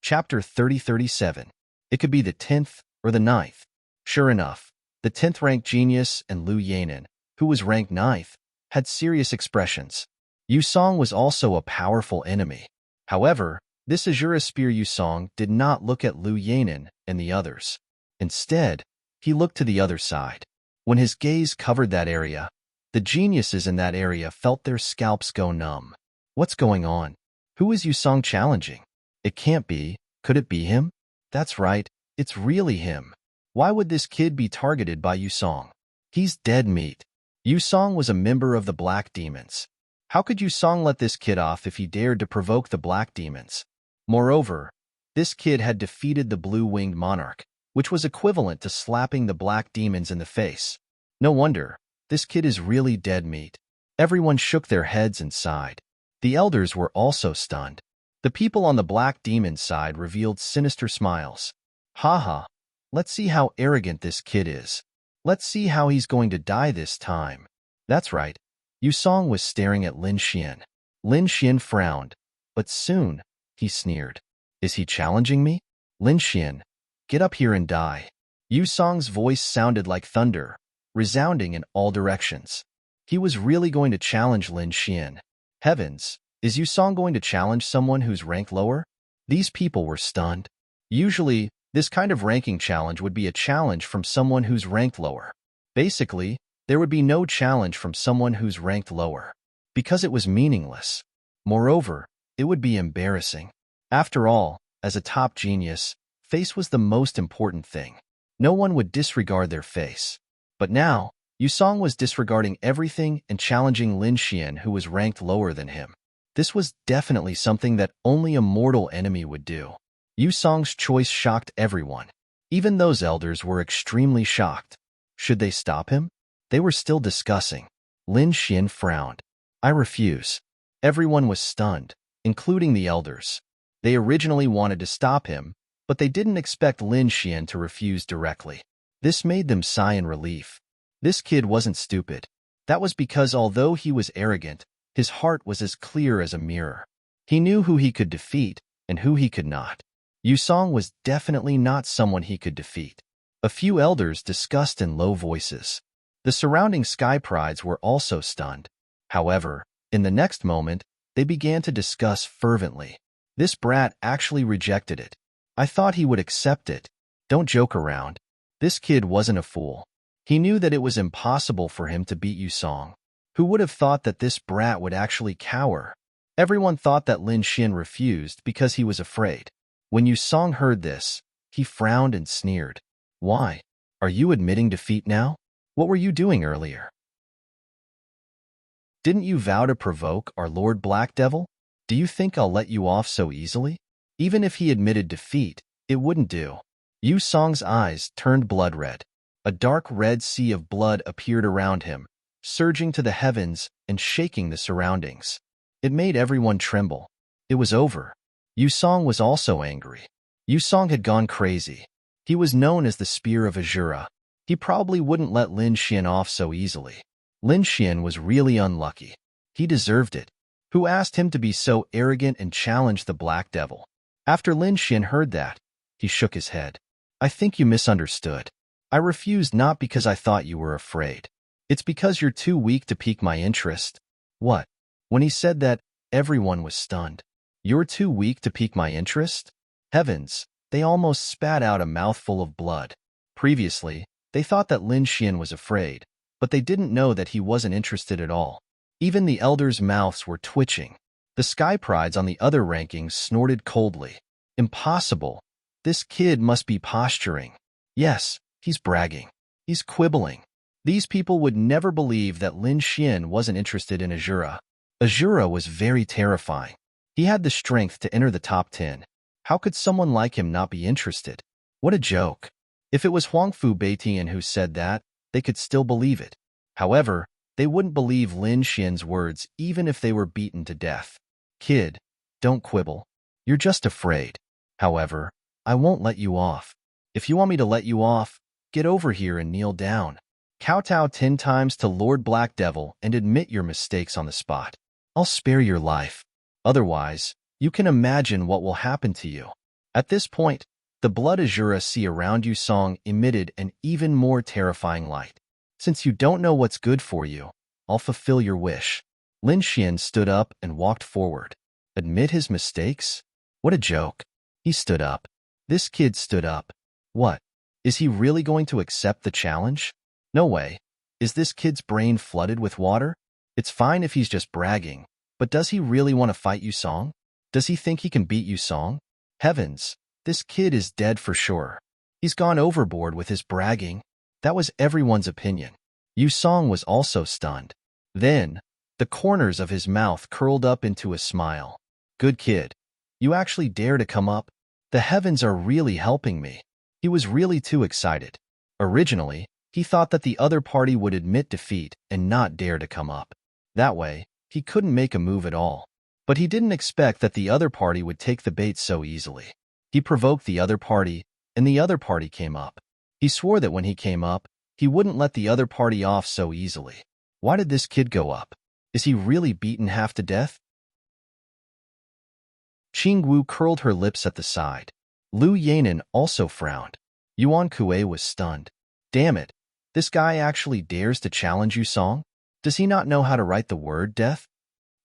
Chapter 3037. It could be the 10th or the 9th. Sure enough, the 10th ranked genius and Lu Yanan, who was ranked 9th, had serious expressions. Yu Song was also a powerful enemy. However, this Azura Spear Yu Song did not look at Lu Yanan and the others. Instead, he looked to the other side. When his gaze covered that area, the geniuses in that area felt their scalps go numb. What's going on? Who is Yu Song challenging? It can't be. Could it be him? That's right, it's really him. Why would this kid be targeted by Yusong? He's dead meat. Yusong was a member of the Black Demons. How could Yusong let this kid off if he dared to provoke the Black Demons? Moreover, this kid had defeated the Blue-Winged Monarch, which was equivalent to slapping the Black Demons in the face. No wonder, this kid is really dead meat. Everyone shook their heads and sighed. The elders were also stunned. The people on the Black Demon side revealed sinister smiles. Haha, let's see how arrogant this kid is. Let's see how he's going to die this time. That's right. Yusong was staring at Lin Xian. Lin Xian frowned, but soon, he sneered. Is he challenging me? Lin Xian, get up here and die. Yusong's voice sounded like thunder, resounding in all directions. He was really going to challenge Lin Xian. Heavens, is Yusong going to challenge someone who's ranked lower? These people were stunned. Usually, this kind of ranking challenge would be a challenge from someone who's ranked lower. Basically, there would be no challenge from someone who's ranked lower, because it was meaningless. Moreover, it would be embarrassing. After all, as a top genius, face was the most important thing. No one would disregard their face. But now, Yusong was disregarding everything and challenging Lin Xian, who was ranked lower than him. This was definitely something that only a mortal enemy would do. Yusong's choice shocked everyone. Even those elders were extremely shocked. Should they stop him? They were still discussing. Lin Xian frowned. I refuse. Everyone was stunned, including the elders. They originally wanted to stop him, but they didn't expect Lin Xian to refuse directly. This made them sigh in relief. This kid wasn't stupid. That was because although he was arrogant, his heart was as clear as a mirror. He knew who he could defeat and who he could not. Yusong was definitely not someone he could defeat. A few elders discussed in low voices. The surrounding sky prides were also stunned. However, in the next moment, they began to discuss fervently. This brat actually rejected it. I thought he would accept it. Don't joke around. This kid wasn't a fool. He knew that it was impossible for him to beat Yusong. Who would have thought that this brat would actually cower? Everyone thought that Lin Xian refused because he was afraid. When Yusong heard this, he frowned and sneered. Why? Are you admitting defeat now? What were you doing earlier? Didn't you vow to provoke our Lord Black Devil? Do you think I'll let you off so easily? Even if he admitted defeat, it wouldn't do. Yusong's eyes turned blood red. A dark red sea of blood appeared around him, surging to the heavens and shaking the surroundings. It made everyone tremble. It was over. Yusong was also angry. Yusong had gone crazy. He was known as the Spear of Azura. He probably wouldn't let Lin Xian off so easily. Lin Xian was really unlucky. He deserved it. Who asked him to be so arrogant and challenge the Black Devil? After Lin Xian heard that, he shook his head. I think you misunderstood. I refused not because I thought you were afraid. It's because you're too weak to pique my interest. What? When he said that, everyone was stunned. You're too weak to pique my interest? Heavens, they almost spat out a mouthful of blood. Previously, they thought that Lin Xian was afraid, but they didn't know that he wasn't interested at all. Even the elders' mouths were twitching. The sky prides on the other rankings snorted coldly. Impossible. This kid must be posturing. Yes, he's bragging. He's quibbling. These people would never believe that Lin Xian wasn't interested in Azura. Azura was very terrifying. He had the strength to enter the top 10. How could someone like him not be interested? What a joke. If it was Huangfu Beitian who said that, they could still believe it. However, they wouldn't believe Lin Xian's words even if they were beaten to death. Kid, don't quibble. You're just afraid. However, I won't let you off. If you want me to let you off, get over here and kneel down. Kowtow 10 times to Lord Black Devil and admit your mistakes on the spot. I'll spare your life. Otherwise, you can imagine what will happen to you. At this point, the blood Azura sea around Yusong emitted an even more terrifying light. Since you don't know what's good for you, I'll fulfill your wish. Lin Xian stood up and walked forward. Admit his mistakes? What a joke. He stood up. This kid stood up. What? Is he really going to accept the challenge? No way. Is this kid's brain flooded with water? It's fine if he's just bragging, but does he really want to fight Yusong? Does he think he can beat Yusong? Heavens, this kid is dead for sure. He's gone overboard with his bragging. That was everyone's opinion. Yu Song was also stunned. Then, the corners of his mouth curled up into a smile. Good kid. You actually dare to come up? The heavens are really helping me. He was really too excited. Originally, he thought that the other party would admit defeat and not dare to come up. That way, he couldn't make a move at all. But he didn't expect that the other party would take the bait so easily. He provoked the other party, and the other party came up. He swore that when he came up, he wouldn't let the other party off so easily. Why did this kid go up? Is he really beaten half to death? Qingwu curled her lips at the side. Lu Yanan also frowned. Yuan Kue was stunned. Damn it, this guy actually dares to challenge Yu Song? Does he not know how to write the word death?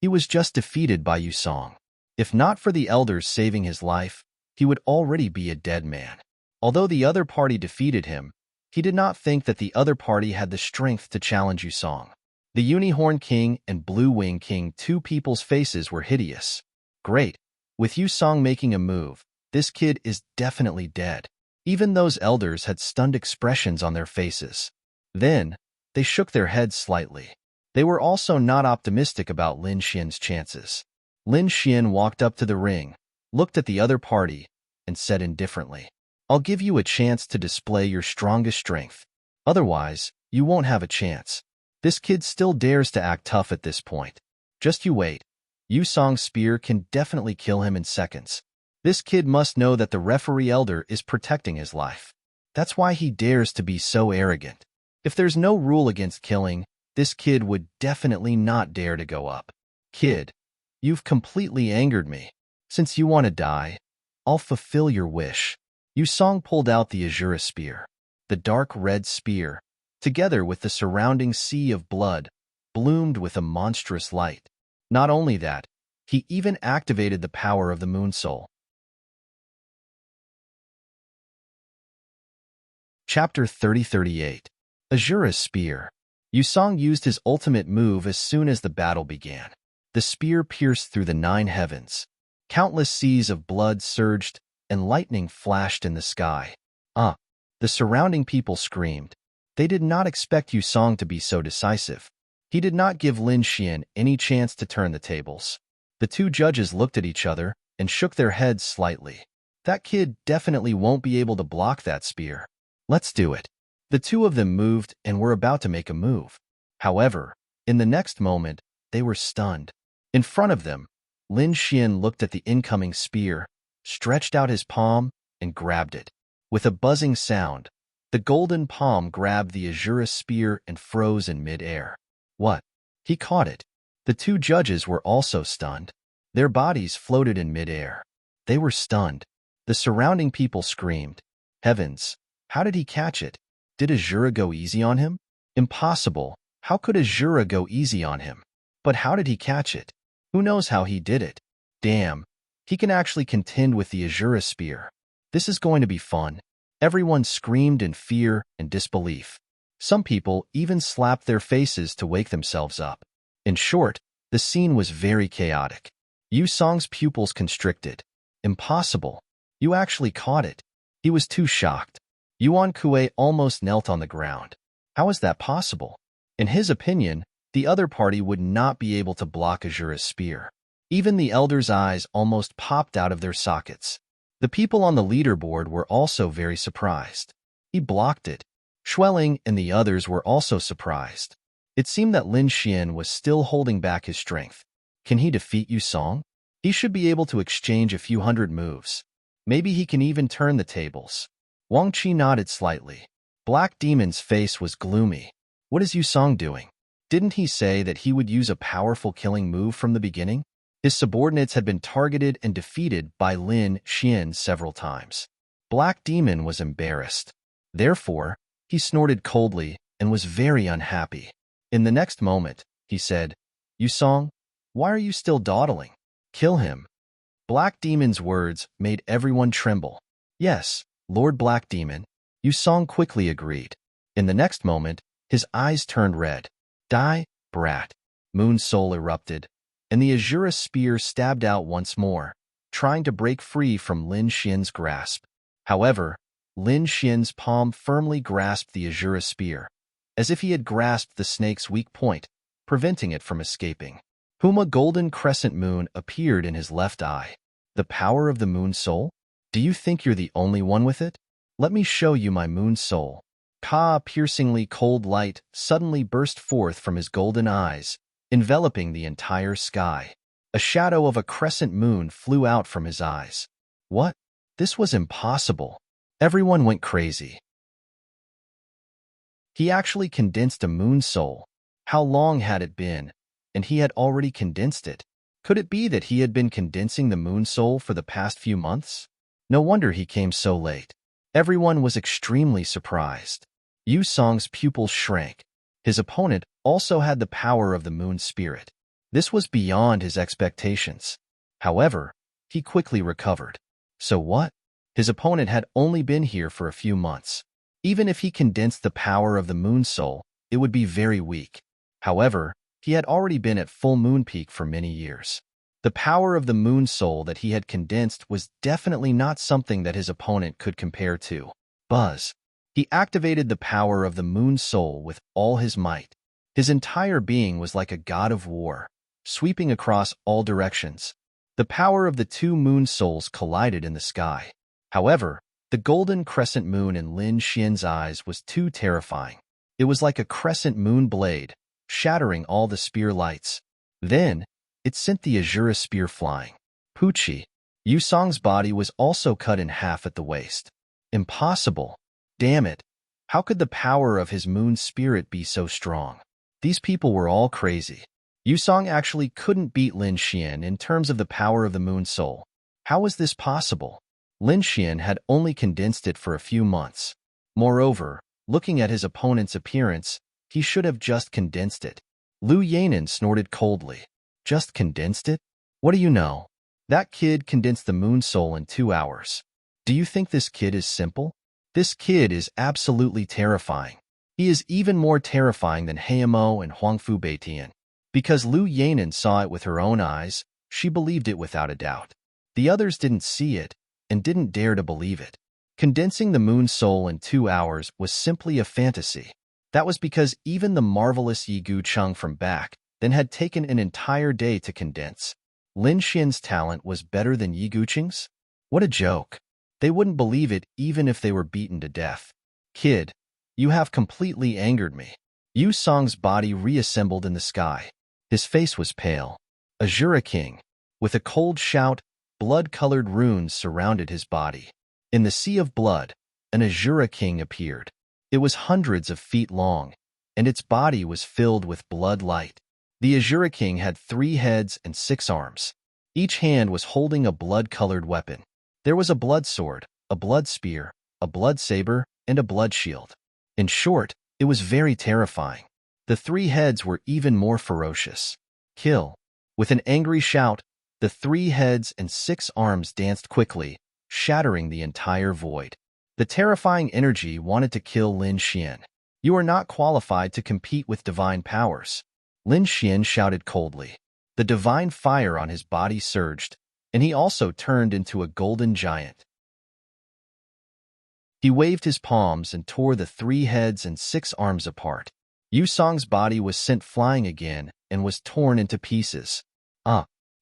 He was just defeated by Yu Song. If not for the elders saving his life, he would already be a dead man. Although the other party defeated him, he did not think that the other party had the strength to challenge Yu Song. The Unicorn King and Blue Wing King, two people's faces were hideous. Great. With Yu Song making a move, this kid is definitely dead. Even those elders had stunned expressions on their faces. Then, they shook their heads slightly. They were also not optimistic about Lin Xian's chances. Lin Xian walked up to the ring, looked at the other party, and said indifferently, I'll give you a chance to display your strongest strength. Otherwise, you won't have a chance. This kid still dares to act tough at this point. Just you wait. Yu Song's spear can definitely kill him in seconds. This kid must know that the referee elder is protecting his life. That's why he dares to be so arrogant. If there's no rule against killing, this kid would definitely not dare to go up. Kid, you've completely angered me. Since you want to die, I'll fulfill your wish. Yu Song pulled out the Azura spear. The dark red spear, together with the surrounding sea of blood, bloomed with a monstrous light. Not only that, he even activated the power of the Moon Soul. Chapter 30-38. Azura's Spear. Yu Song used his ultimate move as soon as the battle began. The spear pierced through the 9 heavens. Countless seas of blood surged, and lightning flashed in the sky. The surrounding people screamed. They did not expect Yu Song to be so decisive. He did not give Lin Xian any chance to turn the tables. The two judges looked at each other and shook their heads slightly. That kid definitely won't be able to block that spear. Let's do it. The two of them moved and were about to make a move. However, in the next moment, they were stunned. In front of them, Lin Xian looked at the incoming spear, stretched out his palm, and grabbed it. With a buzzing sound, the golden palm grabbed the Azura spear and froze in mid-air. What? He caught it. The two judges were also stunned. Their bodies floated in mid-air. They were stunned. The surrounding people screamed. Heavens, how did he catch it? Did Azura go easy on him? Impossible. How could Azura go easy on him? But how did he catch it? Who knows how he did it? Damn, he can actually contend with the Azura spear. This is going to be fun. Everyone screamed in fear and disbelief. Some people even slapped their faces to wake themselves up. In short, the scene was very chaotic. Yu Song's pupils constricted. Impossible. You actually caught it. He was too shocked. Yuan Kue almost knelt on the ground. How is that possible? In his opinion, the other party would not be able to block Azura's spear. Even the elders' eyes almost popped out of their sockets. The people on the leaderboard were also very surprised. He blocked it. Schwelling and the others were also surprised. It seemed that Lin Xian was still holding back his strength. Can he defeat Yu Song? He should be able to exchange a few hundred moves. Maybe he can even turn the tables. Wang Qi nodded slightly. Black Demon's face was gloomy. What is Yu Song doing? Didn't he say that he would use a powerful killing move from the beginning? His subordinates had been targeted and defeated by Lin Xian several times. Black Demon was embarrassed. Therefore, he snorted coldly and was very unhappy. In the next moment, he said, Yu Song, why are you still dawdling? Kill him. Black Demon's words made everyone tremble. Yes, Lord Black Demon. Yu Song quickly agreed. In the next moment, his eyes turned red. Die, brat. Moon Soul erupted, and the Azura spear stabbed out once more, trying to break free from Lin Xian's grasp. However, Lin Xian's palm firmly grasped the Azura spear, as if he had grasped the snake's weak point, preventing it from escaping. A golden crescent moon appeared in his left eye. The power of the moon soul? Do you think you're the only one with it? Let me show you my moon soul. A piercingly cold light suddenly burst forth from his golden eyes, enveloping the entire sky. A shadow of a crescent moon flew out from his eyes. What? This was impossible. Everyone went crazy. He actually condensed a moon soul. How long had it been? And he had already condensed it. Could it be that he had been condensing the moon soul for the past few months? No wonder he came so late. Everyone was extremely surprised. Yu Song's pupils shrank. His opponent also had the power of the moon spirit. This was beyond his expectations. However, he quickly recovered. So what? His opponent had only been here for a few months. Even if he condensed the power of the moon soul, it would be very weak. However, he had already been at full moon peak for many years. The power of the moon soul that he had condensed was definitely not something that his opponent could compare to. Buzz. He activated the power of the moon soul with all his might. His entire being was like a god of war, sweeping across all directions. The power of the two moon souls collided in the sky. However, the golden crescent moon in Lin Xian's eyes was too terrifying. It was like a crescent moon blade, shattering all the spear lights. Then, it sent the Azura spear flying. Poochie. Yu Song's body was also cut in half at the waist. Impossible. Damn it. How could the power of his moon spirit be so strong? These people were all crazy. Yu Song actually couldn't beat Lin Xian in terms of the power of the moon soul. How was this possible? Lin Xian had only condensed it for a few months. Moreover, looking at his opponent's appearance, he should have just condensed it. Lu Yanan snorted coldly. Just condensed it? What do you know? That kid condensed the moon soul in 2 hours. Do you think this kid is simple? This kid is absolutely terrifying. He is even more terrifying than Heimo and Huangfu Beitian. Because Lu Yanan saw it with her own eyes, she believed it without a doubt. The others didn't see it and didn't dare to believe it. Condensing the moon soul in 2 hours was simply a fantasy. That was because even the marvelous Yi Gucheng from back then had taken an entire day to condense. Lin Xian's talent was better than Yi Gucheng's? What a joke. They wouldn't believe it even if they were beaten to death. Kid, you have completely angered me. Yu Song's body reassembled in the sky. His face was pale. Azura King. With a cold shout, blood-colored runes surrounded his body. In the sea of blood, an Azura King appeared. It was hundreds of feet long, and its body was filled with blood light. The Azura King had 3 heads and 6 arms. Each hand was holding a blood-colored weapon. There was a blood sword, a blood spear, a blood saber, and a blood shield. In short, it was very terrifying. The 3 heads were even more ferocious. Kill. With an angry shout, the 3 heads and 6 arms danced quickly, shattering the entire void. The terrifying energy wanted to kill Lin Xian. You are not qualified to compete with divine powers. Lin Xian shouted coldly. The divine fire on his body surged, and he also turned into a golden giant. He waved his palms and tore the 3 heads and 6 arms apart. Yu Song's body was sent flying again and was torn into pieces.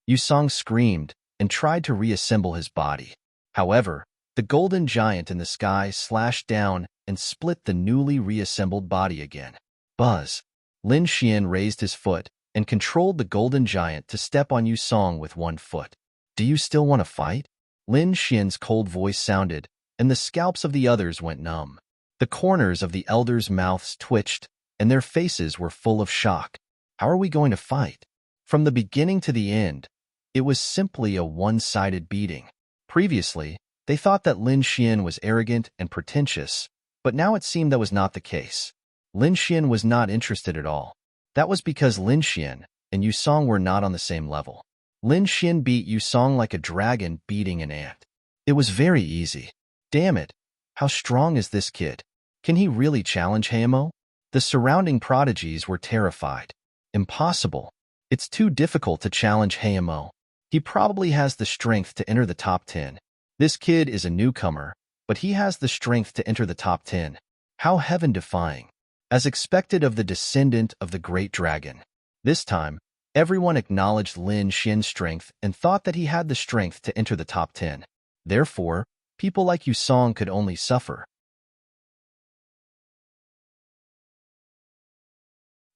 Yu Song screamed and tried to reassemble his body. However, the golden giant in the sky slashed down and split the newly reassembled body again. Buzz. Lin Xian raised his foot and controlled the golden giant to step on Yu Song with 1 foot. Do you still want to fight? Lin Xian's cold voice sounded, and the scalps of the others went numb. The corners of the elders' mouths twitched, and their faces were full of shock. How are we going to fight? From the beginning to the end, it was simply a one-sided beating. Previously, they thought that Lin Xian was arrogant and pretentious, but now it seemed that was not the case. Lin Xian was not interested at all. That was because Lin Xian and Yu Song were not on the same level. Lin Xian beat Yu Song like a dragon beating an ant. It was very easy. Damn it, how strong is this kid? Can he really challenge Heimo? The surrounding prodigies were terrified. Impossible. It's too difficult to challenge Heimo. He probably has the strength to enter the top 10. This kid is a newcomer, but he has the strength to enter the top 10. How heaven-defying. As expected of the descendant of the great dragon. This time, everyone acknowledged Lin Xian's strength and thought that he had the strength to enter the top 10. Therefore, people like Yusong could only suffer.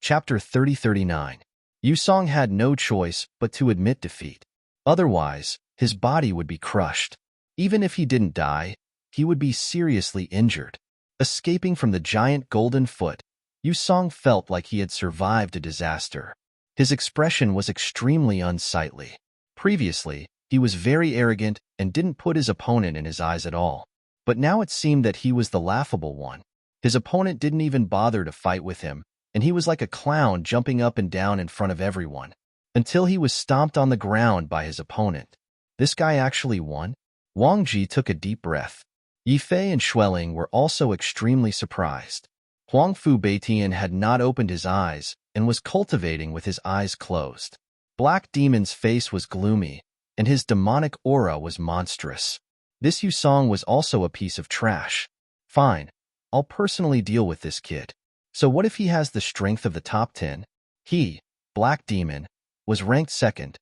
Chapter 30-39. Yusong had no choice but to admit defeat. Otherwise, his body would be crushed. Even if he didn't die, he would be seriously injured. Escaping from the giant golden foot, Yusong felt like he had survived a disaster. His expression was extremely unsightly. Previously, he was very arrogant and didn't put his opponent in his eyes at all. But now it seemed that he was the laughable one. His opponent didn't even bother to fight with him, and he was like a clown jumping up and down in front of everyone, until he was stomped on the ground by his opponent. This guy actually won? Wang Ji took a deep breath. Yifei and Xueling were also extremely surprised. Huang Fu Beitian had not opened his eyes and was cultivating with his eyes closed. Black Demon's face was gloomy, and his demonic aura was monstrous. This Yusong was also a piece of trash. Fine, I'll personally deal with this kid. So what if he has the strength of the top 10? He, Black Demon, was ranked second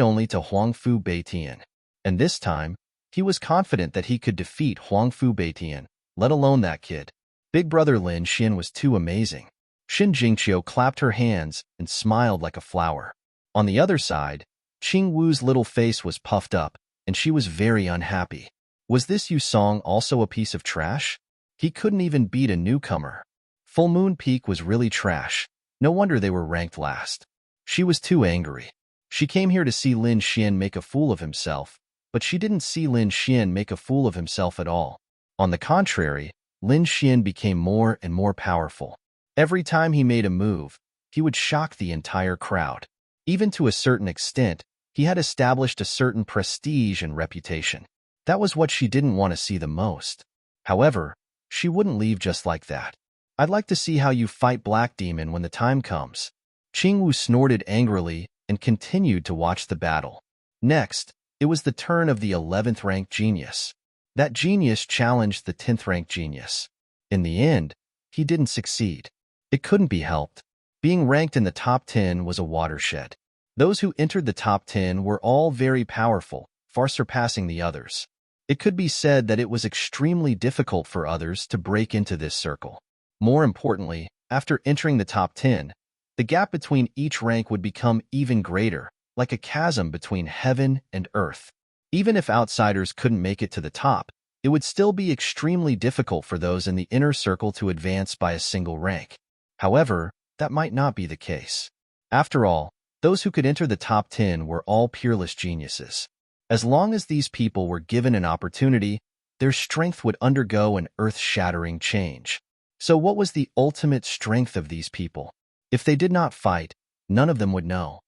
only to Huang Fu Beitian. And this time, he was confident that he could defeat Huang Fu Beitian, let alone that kid. Big brother Lin Xian was too amazing. Xin Jingqiu clapped her hands and smiled like a flower. On the other side, Qing Wu's little face was puffed up, and she was very unhappy. Was this Yusong also a piece of trash? He couldn't even beat a newcomer. Full Moon Peak was really trash. No wonder they were ranked last. She was too angry. She came here to see Lin Xian make a fool of himself, but she didn't see Lin Xian make a fool of himself at all. On the contrary, Lin Xian became more and more powerful. Every time he made a move, he would shock the entire crowd. Even to a certain extent, he had established a certain prestige and reputation. That was what she didn't want to see the most. However, she wouldn't leave just like that. I'd like to see how you fight Black Demon when the time comes. Qing Wu snorted angrily and continued to watch the battle. Next, it was the turn of the 11th-ranked genius. That genius challenged the 10th-ranked genius. In the end, he didn't succeed. It couldn't be helped. Being ranked in the top 10 was a watershed. Those who entered the top 10 were all very powerful, far surpassing the others. It could be said that it was extremely difficult for others to break into this circle. More importantly, after entering the top 10, the gap between each rank would become even greater, like a chasm between heaven and earth. Even if outsiders couldn't make it to the top, it would still be extremely difficult for those in the inner circle to advance by a single rank. However, that might not be the case. After all, those who could enter the top 10 were all peerless geniuses. As long as these people were given an opportunity, their strength would undergo an earth-shattering change. So what was the ultimate strength of these people? If they did not fight, none of them would know.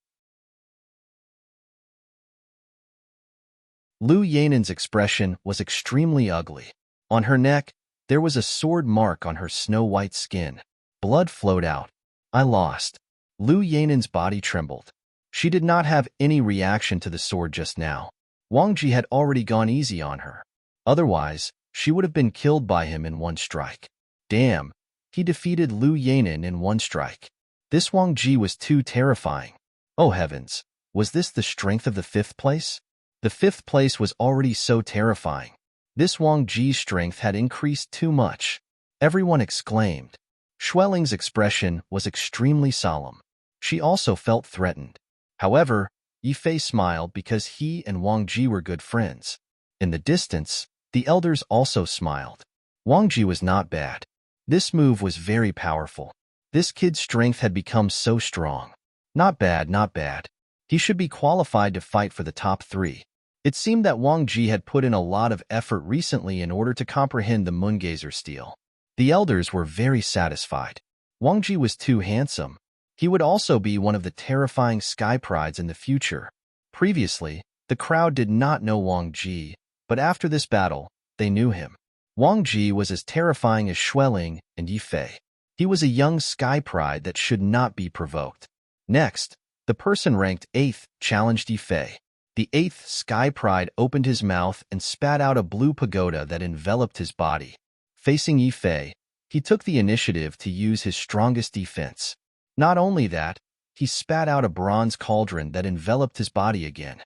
Lu Yanan's expression was extremely ugly. On her neck, there was a sword mark on her snow-white skin. Blood flowed out. I lost. Lu Yanan's body trembled. She did not have any reaction to the sword just now. Wang Ji had already gone easy on her. Otherwise, she would have been killed by him in one strike. Damn, he defeated Lu Yanan in one strike. This Wang Ji was too terrifying. Oh heavens, was this the strength of the 5th place? The 5th place was already so terrifying. This Wang Ji's strength had increased too much. Everyone exclaimed. Xueling's expression was extremely solemn. She also felt threatened. However, Yifei smiled because he and Wang Ji were good friends. In the distance, the elders also smiled. Wang Ji was not bad. This move was very powerful. This kid's strength had become so strong. Not bad, not bad. He should be qualified to fight for the top 3. It seemed that Wang Ji had put in a lot of effort recently in order to comprehend the Moongazer steel. The elders were very satisfied. Wang Ji was too handsome. He would also be one of the terrifying sky prides in the future. Previously, the crowd did not know Wang Ji, but after this battle, they knew him. Wang Ji was as terrifying as Xueling and Yifei. He was a young sky pride that should not be provoked. Next, the person ranked 8th challenged Yifei. The eighth Sky Pride opened his mouth and spat out a blue pagoda that enveloped his body. Facing Yi Fei, he took the initiative to use his strongest defense. Not only that, he spat out a bronze cauldron that enveloped his body again.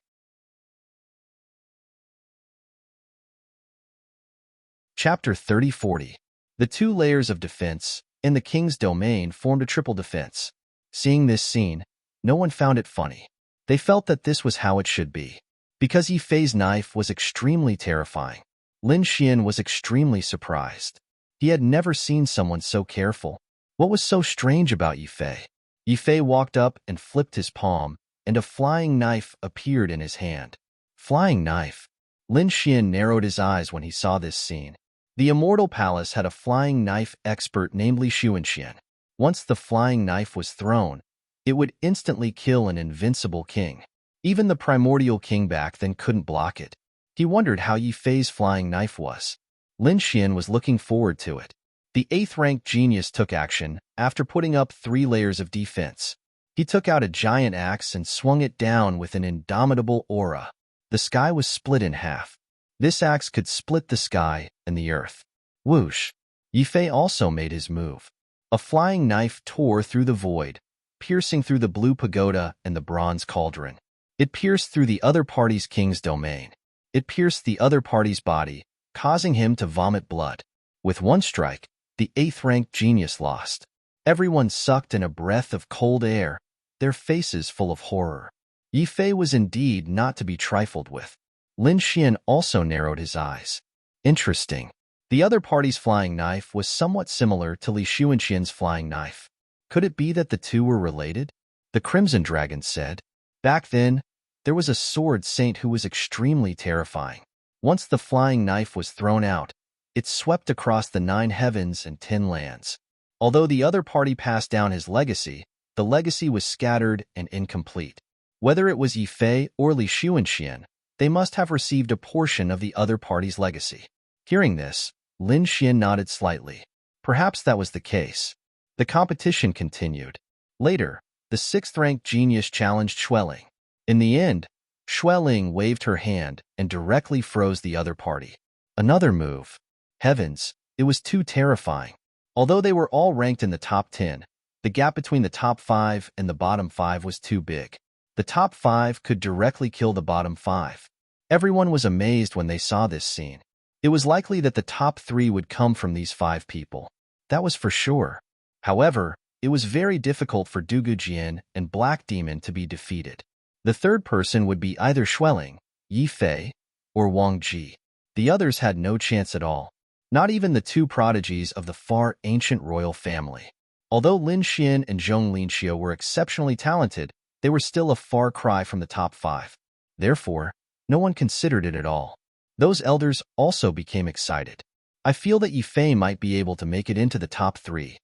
Chapter 30-40. The two layers of defense in the king's domain formed a triple defense. Seeing this scene, no one found it funny. They felt that this was how it should be. Because Yi Fei's knife was extremely terrifying, Lin Xian was extremely surprised. He had never seen someone so careful. What was so strange about Yi Fei? Yi Fei walked up and flipped his palm, and a flying knife appeared in his hand. Flying knife? Lin Xian narrowed his eyes when he saw this scene. The Immortal Palace had a flying knife expert named Li Xuanxian. Once the flying knife was thrown, it would instantly kill an invincible king. Even the primordial king back then couldn't block it. He wondered how Yi Fei's flying knife was. Lin Xian was looking forward to it. The 8th-ranked genius took action after putting up 3 layers of defense. He took out a giant axe and swung it down with an indomitable aura. The sky was split in half. This axe could split the sky and the earth. Whoosh! Yi Fei also made his move. A flying knife tore through the void, piercing through the blue pagoda and the bronze cauldron. It pierced through the other party's king's domain. It pierced the other party's body, causing him to vomit blood. With one strike, the 8th-ranked genius lost. Everyone sucked in a breath of cold air, their faces full of horror. Yi Fei was indeed not to be trifled with. Lin Xian also narrowed his eyes. Interesting. The other party's flying knife was somewhat similar to Li Xuanxian's flying knife. Could it be that the two were related? The Crimson Dragon said. Back then, there was a sword saint who was extremely terrifying. Once the flying knife was thrown out, it swept across the 9 heavens and 10 lands. Although the other party passed down his legacy, the legacy was scattered and incomplete. Whether it was Yi Fei or Li Xuanxian, they must have received a portion of the other party's legacy. Hearing this, Lin Xian nodded slightly. Perhaps that was the case. The competition continued. Later, the 6th-ranked genius challenged Xueling. In the end, Xueling waved her hand and directly froze the other party. Another move. Heavens, it was too terrifying. Although they were all ranked in the top 10, the gap between the top 5 and the bottom 5 was too big. The top 5 could directly kill the bottom 5. Everyone was amazed when they saw this scene. It was likely that the top 3 would come from these 5 people. That was for sure. However, it was very difficult for Dugu Jian and Black Demon to be defeated. The third person would be either Xueling, Yi Fei, or Wang Ji. The others had no chance at all. Not even the 2 prodigies of the far ancient royal family. Although Lin Xian and Zhong Linxiu were exceptionally talented, they were still a far cry from the top 5. Therefore, no one considered it at all. Those elders also became excited. I feel that Yi Fei might be able to make it into the top 3.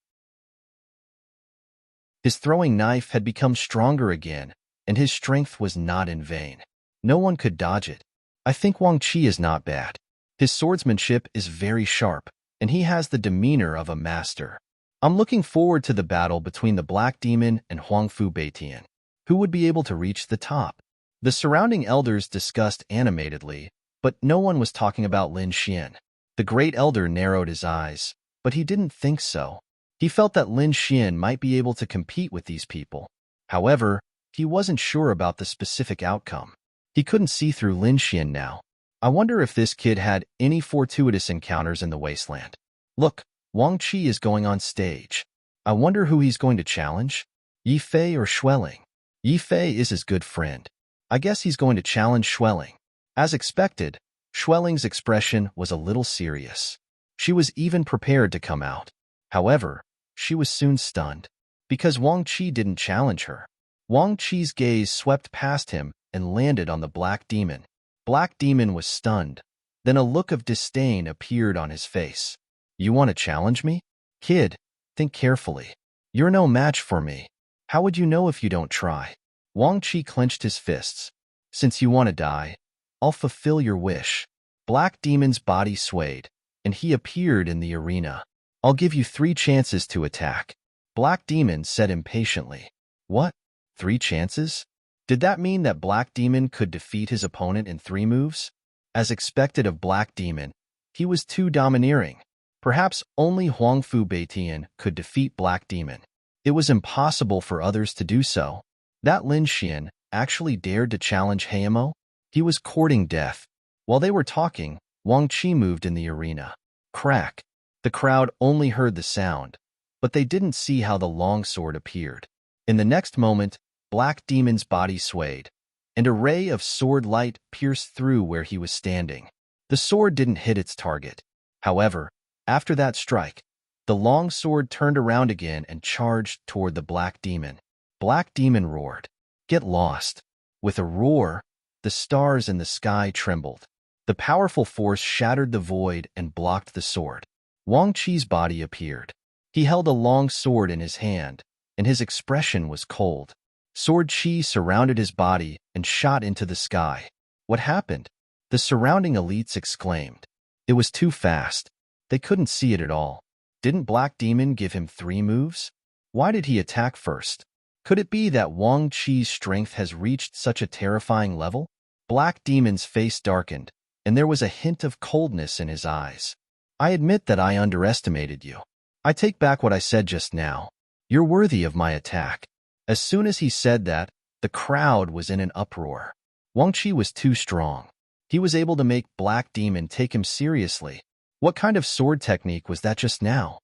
His throwing knife had become stronger again, and his strength was not in vain. No one could dodge it. I think Wang Qi is not bad. His swordsmanship is very sharp, and he has the demeanor of a master. I'm looking forward to the battle between the Black Demon and Huangfu Beitian. Who would be able to reach the top? The surrounding elders discussed animatedly, but no one was talking about Lin Xian. The great elder narrowed his eyes, but he didn't think so. He felt that Lin Xian might be able to compete with these people. However, he wasn't sure about the specific outcome. He couldn't see through Lin Xian now. I wonder if this kid had any fortuitous encounters in the wasteland. Look, Wang Qi is going on stage. I wonder who he's going to challenge? Yi Fei or Xueling? Yi Fei is his good friend. I guess he's going to challenge Xueling. As expected, Xueling's expression was a little serious. She was even prepared to come out. However, she was soon stunned. Because Wang Qi didn't challenge her. Wang Qi's gaze swept past him and landed on the Black Demon. Black Demon was stunned. Then a look of disdain appeared on his face. You want to challenge me? Kid, think carefully. You're no match for me. How would you know if you don't try? Wang Qi clenched his fists. Since you want to die, I'll fulfill your wish. Black Demon's body swayed, and he appeared in the arena. I'll give you 3 chances to attack. Black Demon said impatiently. What? 3 chances? Did that mean that Black Demon could defeat his opponent in 3 moves? As expected of Black Demon, he was too domineering. Perhaps only Huangfu Beitian could defeat Black Demon. It was impossible for others to do so. That Lin Xian actually dared to challenge Heimo? He was courting death. While they were talking, Wang Qi moved in the arena. Crack. The crowd only heard the sound, but they didn't see how the long sword appeared. In the next moment, Black Demon's body swayed, and a ray of sword light pierced through where he was standing. The sword didn't hit its target. However, after that strike, the long sword turned around again and charged toward the Black Demon. Black Demon roared, "Get lost." With a roar, the stars in the sky trembled. The powerful force shattered the void and blocked the sword. Wang Qi's body appeared. He held a long sword in his hand, and his expression was cold. Sword Qi surrounded his body and shot into the sky. What happened? The surrounding elites exclaimed. It was too fast. They couldn't see it at all. Didn't Black Demon give him 3 moves? Why did he attack first? Could it be that Wang Qi's strength has reached such a terrifying level? Black Demon's face darkened, and there was a hint of coldness in his eyes. I admit that I underestimated you. I take back what I said just now. You're worthy of my attack. As soon as he said that, the crowd was in an uproar. Wang Qi was too strong. He was able to make Black Demon take him seriously. What kind of sword technique was that just now?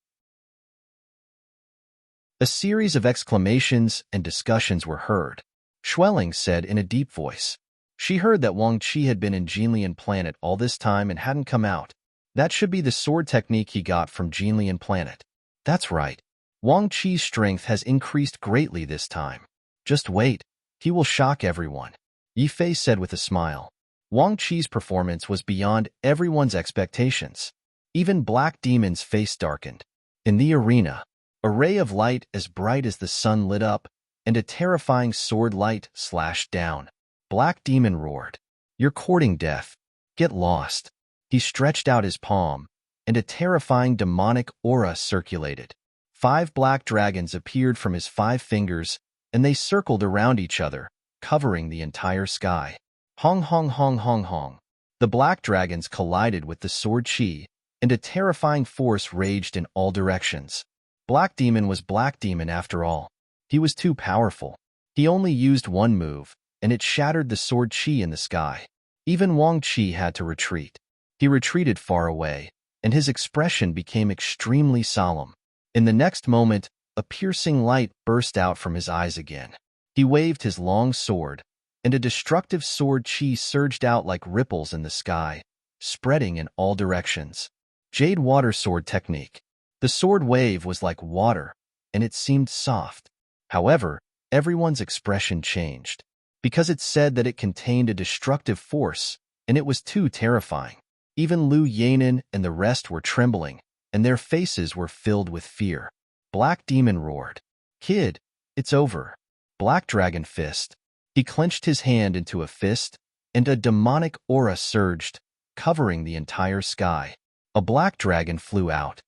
A series of exclamations and discussions were heard. Schwelling said in a deep voice. She heard that Wang Qi had been in Jinlian Planet all this time and hadn't come out. That should be the sword technique he got from Jinlian Planet. That's right. Wang Qi's strength has increased greatly this time. Just wait. He will shock everyone. Yi Fei said with a smile. Wang Qi's performance was beyond everyone's expectations. Even Black Demon's face darkened. In the arena, a ray of light as bright as the sun lit up, and a terrifying sword light slashed down. Black Demon roared, "You're courting death. Get lost." He stretched out his palm, and a terrifying demonic aura circulated. 5 black dragons appeared from his 5 fingers, and they circled around each other, covering the entire sky. Hong hong hong hong hong. The black dragons collided with the sword Qi, and a terrifying force raged in all directions. Black Demon was Black Demon after all. He was too powerful. He only used 1 move, and it shattered the sword Qi in the sky. Even Wang Qi had to retreat. He retreated far away, and his expression became extremely solemn. In the next moment, a piercing light burst out from his eyes again. He waved his long sword, and a destructive sword Qi surged out like ripples in the sky, spreading in all directions. Jade Water Sword Technique. The sword wave was like water, and it seemed soft. However, everyone's expression changed, because it said that it contained a destructive force, and it was too terrifying. Even Lu Yanan and the rest were trembling, and their faces were filled with fear. Black Demon roared, "Kid, it's over." Black Dragon Fist. He clenched his hand into a fist, and a demonic aura surged, covering the entire sky. A black dragon flew out.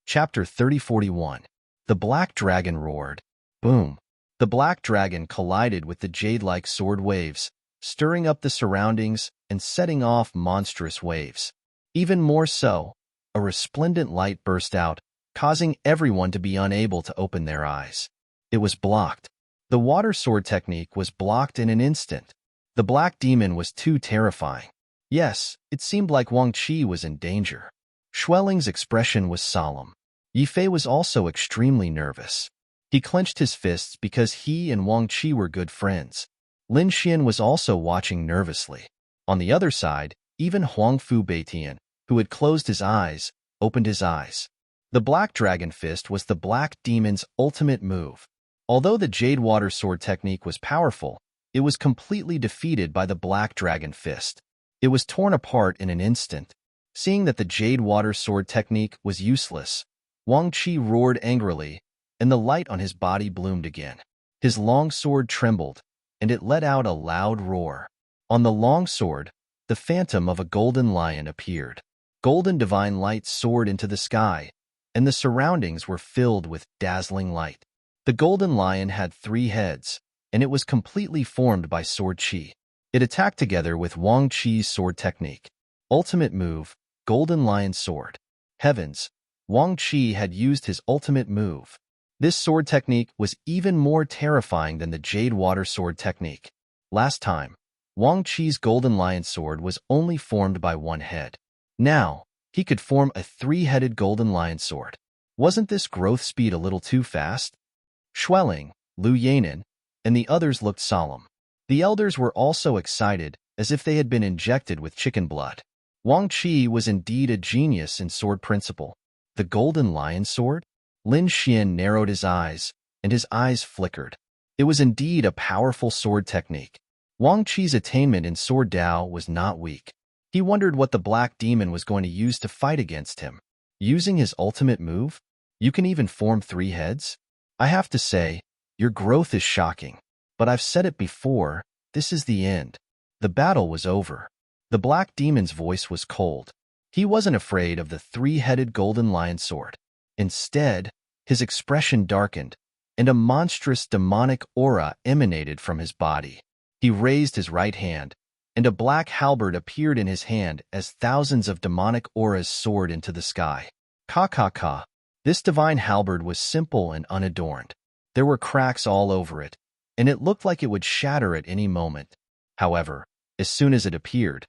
Chapter 3041. The Black Dragon roared. Boom. The black dragon collided with the jade-like sword waves, stirring up the surroundings and setting off monstrous waves. Even more so, a resplendent light burst out, causing everyone to be unable to open their eyes. It was blocked. The water sword technique was blocked in an instant. The Black Demon was too terrifying. Yes, it seemed like Wang Qi was in danger. Schwelling's expression was solemn. Yi Fei was also extremely nervous. He clenched his fists because he and Wang Qi were good friends. Lin Xian was also watching nervously. On the other side, even Huangfu Beitian, who had closed his eyes, opened his eyes. The Black Dragon Fist was the Black Demon's ultimate move. Although the Jade Water Sword technique was powerful, it was completely defeated by the Black Dragon Fist. It was torn apart in an instant. Seeing that the Jade Water Sword technique was useless, Wang Qi roared angrily, and the light on his body bloomed again. His long sword trembled, and it let out a loud roar. On the long sword, the phantom of a golden lion appeared. Golden divine light soared into the sky, and the surroundings were filled with dazzling light. The golden lion had 3 heads, and it was completely formed by sword chi. It attacked together with Wang Chi's sword technique. Ultimate move, Golden Lion Sword. Heavens, Wang Chi had used his ultimate move. This sword technique was even more terrifying than the Jade Water Sword technique. Last time, Wang Chi's Golden Lion Sword was only formed by 1 head. Now, he could form a 3-headed Golden Lion Sword. Wasn't this growth speed a little too fast? Schwelling, Lu Yanin, and the others looked solemn. The elders were also excited, as if they had been injected with chicken blood. Wang Chi was indeed a genius in sword principle. The Golden Lion Sword? Lin Xian narrowed his eyes, and his eyes flickered. It was indeed a powerful sword technique. Wang Chi's attainment in Sword Dao was not weak. He wondered what the Black Demon was going to use to fight against him. Using his ultimate move? You can even form 3 heads? I have to say, your growth is shocking. But I've said it before, this is the end. The battle was over. The Black Demon's voice was cold. He wasn't afraid of the 3-headed Golden Lion Sword. Instead, his expression darkened, and a monstrous demonic aura emanated from his body. He raised his right hand, and a black halberd appeared in his hand as thousands of demonic auras soared into the sky. Ka. This divine halberd was simple and unadorned. There were cracks all over it, and it looked like it would shatter at any moment. However, as soon as it appeared,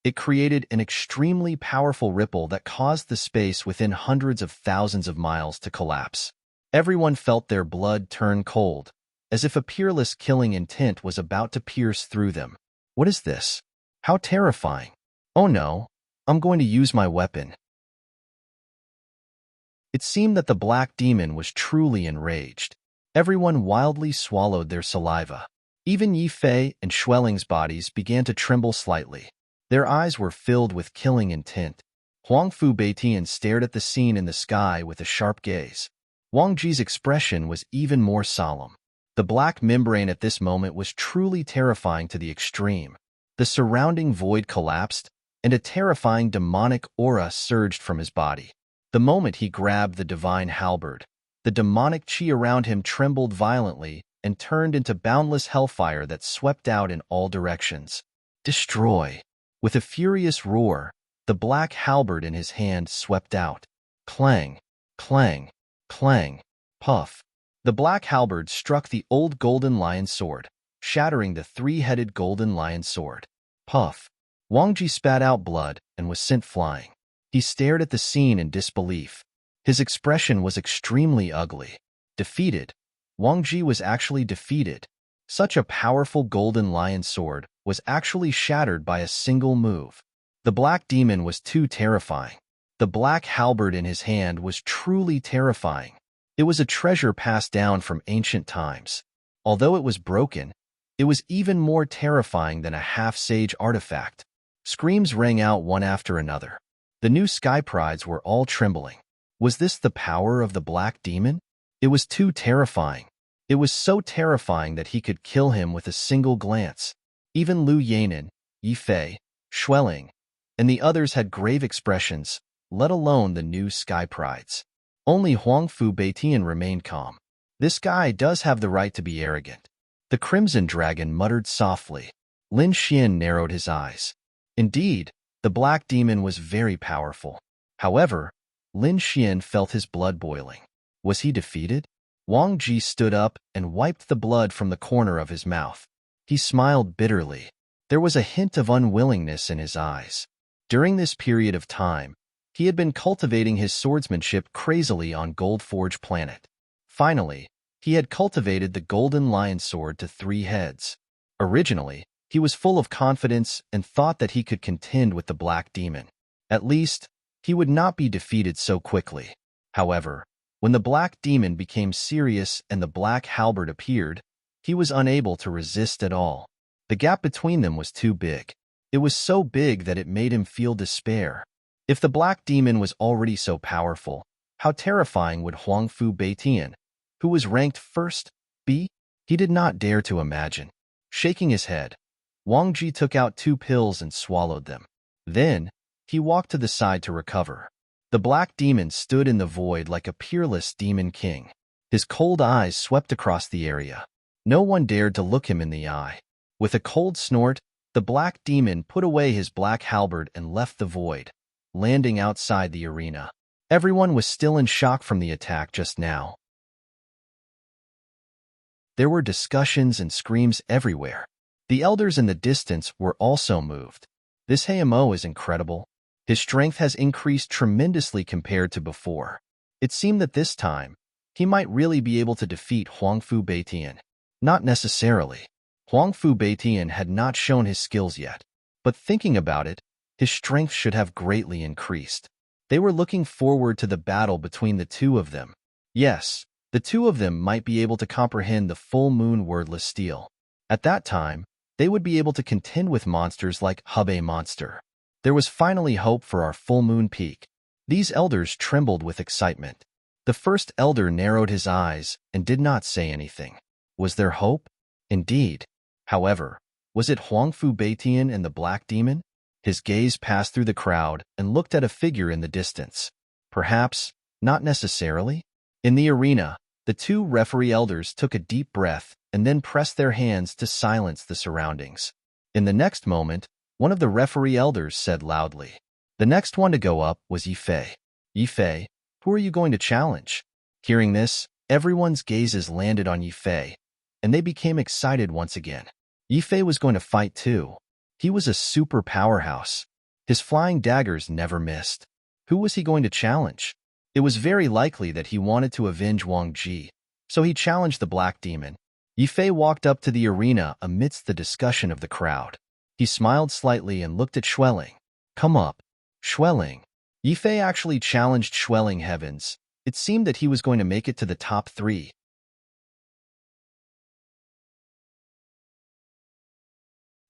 it created an extremely powerful ripple that caused the space within hundreds of thousands of miles to collapse. Everyone felt their blood turn cold, as if a peerless killing intent was about to pierce through them. What is this? How terrifying. Oh no, I'm going to use my weapon. It seemed that the Black Demon was truly enraged. Everyone wildly swallowed their saliva. Even Yi Fei and Schwelling's bodies began to tremble slightly. Their eyes were filled with killing intent. Huang Fu Beitian stared at the scene in the sky with a sharp gaze. Wang Ji's expression was even more solemn. The black membrane at this moment was truly terrifying to the extreme. The surrounding void collapsed, and a terrifying demonic aura surged from his body. The moment he grabbed the divine halberd, the demonic chi around him trembled violently and turned into boundless hellfire that swept out in all directions. Destroy! With a furious roar, the black halberd in his hand swept out. Clang! Clang! Clang! Puff! The black halberd struck the old Golden Lion Sword, shattering the 3-headed Golden Lion Sword. Puff! Wang Ji spat out blood and was sent flying. He stared at the scene in disbelief. His expression was extremely ugly. Defeated. Wang Ji was actually defeated. Such a powerful Golden Lion Sword was actually shattered by a single move. The Black Demon was too terrifying. The black halberd in his hand was truly terrifying. It was a treasure passed down from ancient times. Although it was broken, it was even more terrifying than a half-sage artifact. Screams rang out one after another. The new sky prides were all trembling. Was this the power of the Black Demon? It was too terrifying. It was so terrifying that he could kill him with a single glance. Even Lu Yanin, Yi Fei, Schwelling, and the others had grave expressions, let alone the new sky prides. Only Huang Fu Beitian remained calm. This guy does have the right to be arrogant. The Crimson Dragon muttered softly. Lin Xian narrowed his eyes. Indeed, the Black Demon was very powerful. However, Lin Xian felt his blood boiling. Was he defeated? Wang Ji stood up and wiped the blood from the corner of his mouth. He smiled bitterly. There was a hint of unwillingness in his eyes. During this period of time, he had been cultivating his swordsmanship crazily on Goldforge Planet. Finally, he had cultivated the Golden Lion Sword to 3 heads. Originally, he was full of confidence and thought that he could contend with the Black Demon. At least, he would not be defeated so quickly. However, when the Black Demon became serious and the black halberd appeared, he was unable to resist at all. The gap between them was too big. It was so big that it made him feel despair. If the Black Demon was already so powerful, how terrifying would Huang Fu Beitian, who was ranked first, be? He did not dare to imagine. Shaking his head, Wang Ji took out 2 pills and swallowed them. Then, he walked to the side to recover. The black demon stood in the void like a peerless demon king. His cold eyes swept across the area. No one dared to look him in the eye. With a cold snort, the black demon put away his black halberd and left the void, landing outside the arena. Everyone was still in shock from the attack just now. There were discussions and screams everywhere. The elders in the distance were also moved. This Hayamo is incredible. His strength has increased tremendously compared to before. It seemed that this time, he might really be able to defeat Huangfu Beitian. Not necessarily. Huangfu Beitian had not shown his skills yet, but thinking about it, his strength should have greatly increased. They were looking forward to the battle between the two of them. Yes, the two of them might be able to comprehend the full moon wordless steel. At that time, they would be able to contend with monsters like Hubei Monster. There was finally hope for our full moon peak. These elders trembled with excitement. The first elder narrowed his eyes and did not say anything. Was there hope? Indeed. However, was it Huangfu Beitian and the Black Demon? His gaze passed through the crowd and looked at a figure in the distance. Perhaps, not necessarily. In the arena, the two referee elders took a deep breath and then pressed their hands to silence the surroundings. In the next moment, one of the referee elders said loudly. The next one to go up was Yifei. Yifei, who are you going to challenge? Hearing this, everyone's gazes landed on Yifei, and they became excited once again. Yifei was going to fight too. He was a super powerhouse. His flying daggers never missed. Who was he going to challenge? It was very likely that he wanted to avenge Wang Ji, so he challenged the Black Demon. Yifei walked up to the arena amidst the discussion of the crowd. He smiled slightly and looked at Schwelling. Come up. Schwelling. Yifei actually challenged Schwelling Heavens. It seemed that he was going to make it to the top 3.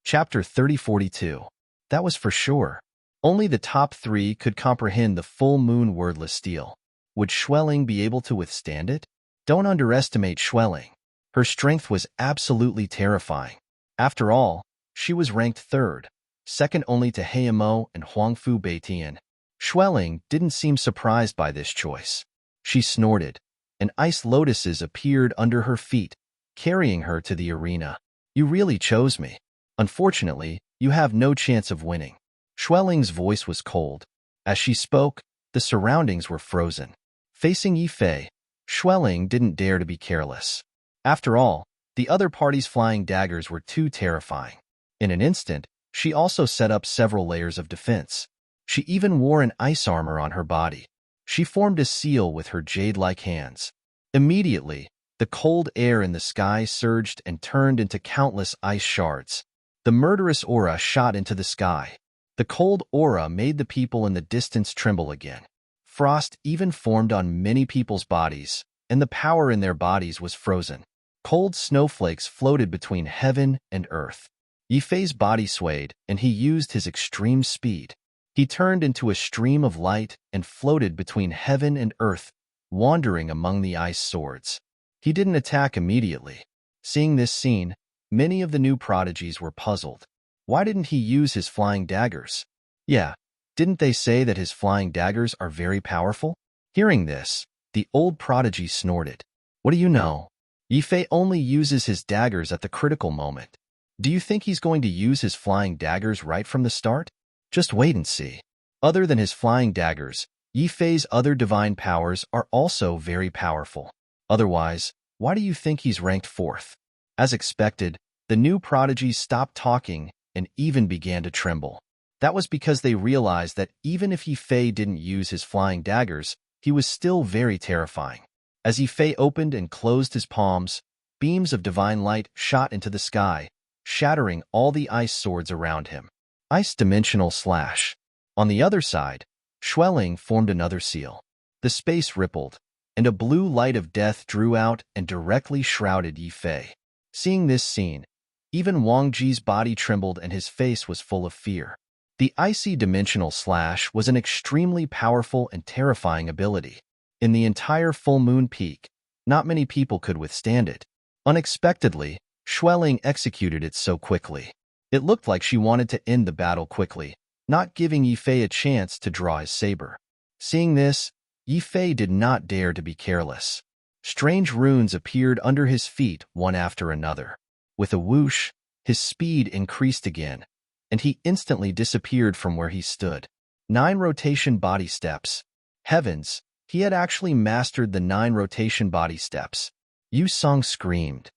Chapter 3042. That was for sure. Only the top 3 could comprehend the full moon wordless steel. Would Schwelling be able to withstand it? Don't underestimate Schwelling. Her strength was absolutely terrifying. After all, she was ranked 3rd, second only to Hayamo and Huangfu Beitian. Schwelling didn't seem surprised by this choice. She snorted, and ice lotuses appeared under her feet, carrying her to the arena. You really chose me. Unfortunately, you have no chance of winning. Schwelling's voice was cold. As she spoke, the surroundings were frozen. Facing Yifei, Schwelling didn't dare to be careless. After all, the other party's flying daggers were too terrifying. In an instant, she also set up several layers of defense. She even wore an ice armor on her body. She formed a seal with her jade-like hands. Immediately, the cold air in the sky surged and turned into countless ice shards. The murderous aura shot into the sky. The cold aura made the people in the distance tremble again. Frost even formed on many people's bodies, and the power in their bodies was frozen. Cold snowflakes floated between heaven and earth. Yifei's body swayed, and he used his extreme speed. He turned into a stream of light and floated between heaven and earth, wandering among the ice swords. He didn't attack immediately. Seeing this scene, many of the new prodigies were puzzled. Why didn't he use his flying daggers? Yeah, didn't they say that his flying daggers are very powerful? Hearing this, the old prodigy snorted. What do you know? Yifei only uses his daggers at the critical moment. Do you think he's going to use his flying daggers right from the start? Just wait and see. Other than his flying daggers, Yifei's other divine powers are also very powerful. Otherwise, why do you think he's ranked 4th? As expected, the new prodigies stopped talking and even began to tremble. That was because they realized that even if Yifei didn't use his flying daggers, he was still very terrifying. As Yifei opened and closed his palms, beams of divine light shot into the sky, shattering all the ice swords around him. Ice dimensional slash. On the other side, Schwelling formed another seal. The space rippled, and a blue light of death drew out and directly shrouded Yifei. Seeing this scene, even Wang Ji's body trembled and his face was full of fear. The icy dimensional slash was an extremely powerful and terrifying ability. In the entire full moon peak, not many people could withstand it. Unexpectedly, Schwelling executed it so quickly. It looked like she wanted to end the battle quickly, not giving Yifei a chance to draw his saber. Seeing this, Yi Fei did not dare to be careless. Strange runes appeared under his feet one after another. With a whoosh, his speed increased again, and he instantly disappeared from where he stood. 9 rotation body steps. Heavens, he had actually mastered the 9 rotation body steps. Yu Song screamed.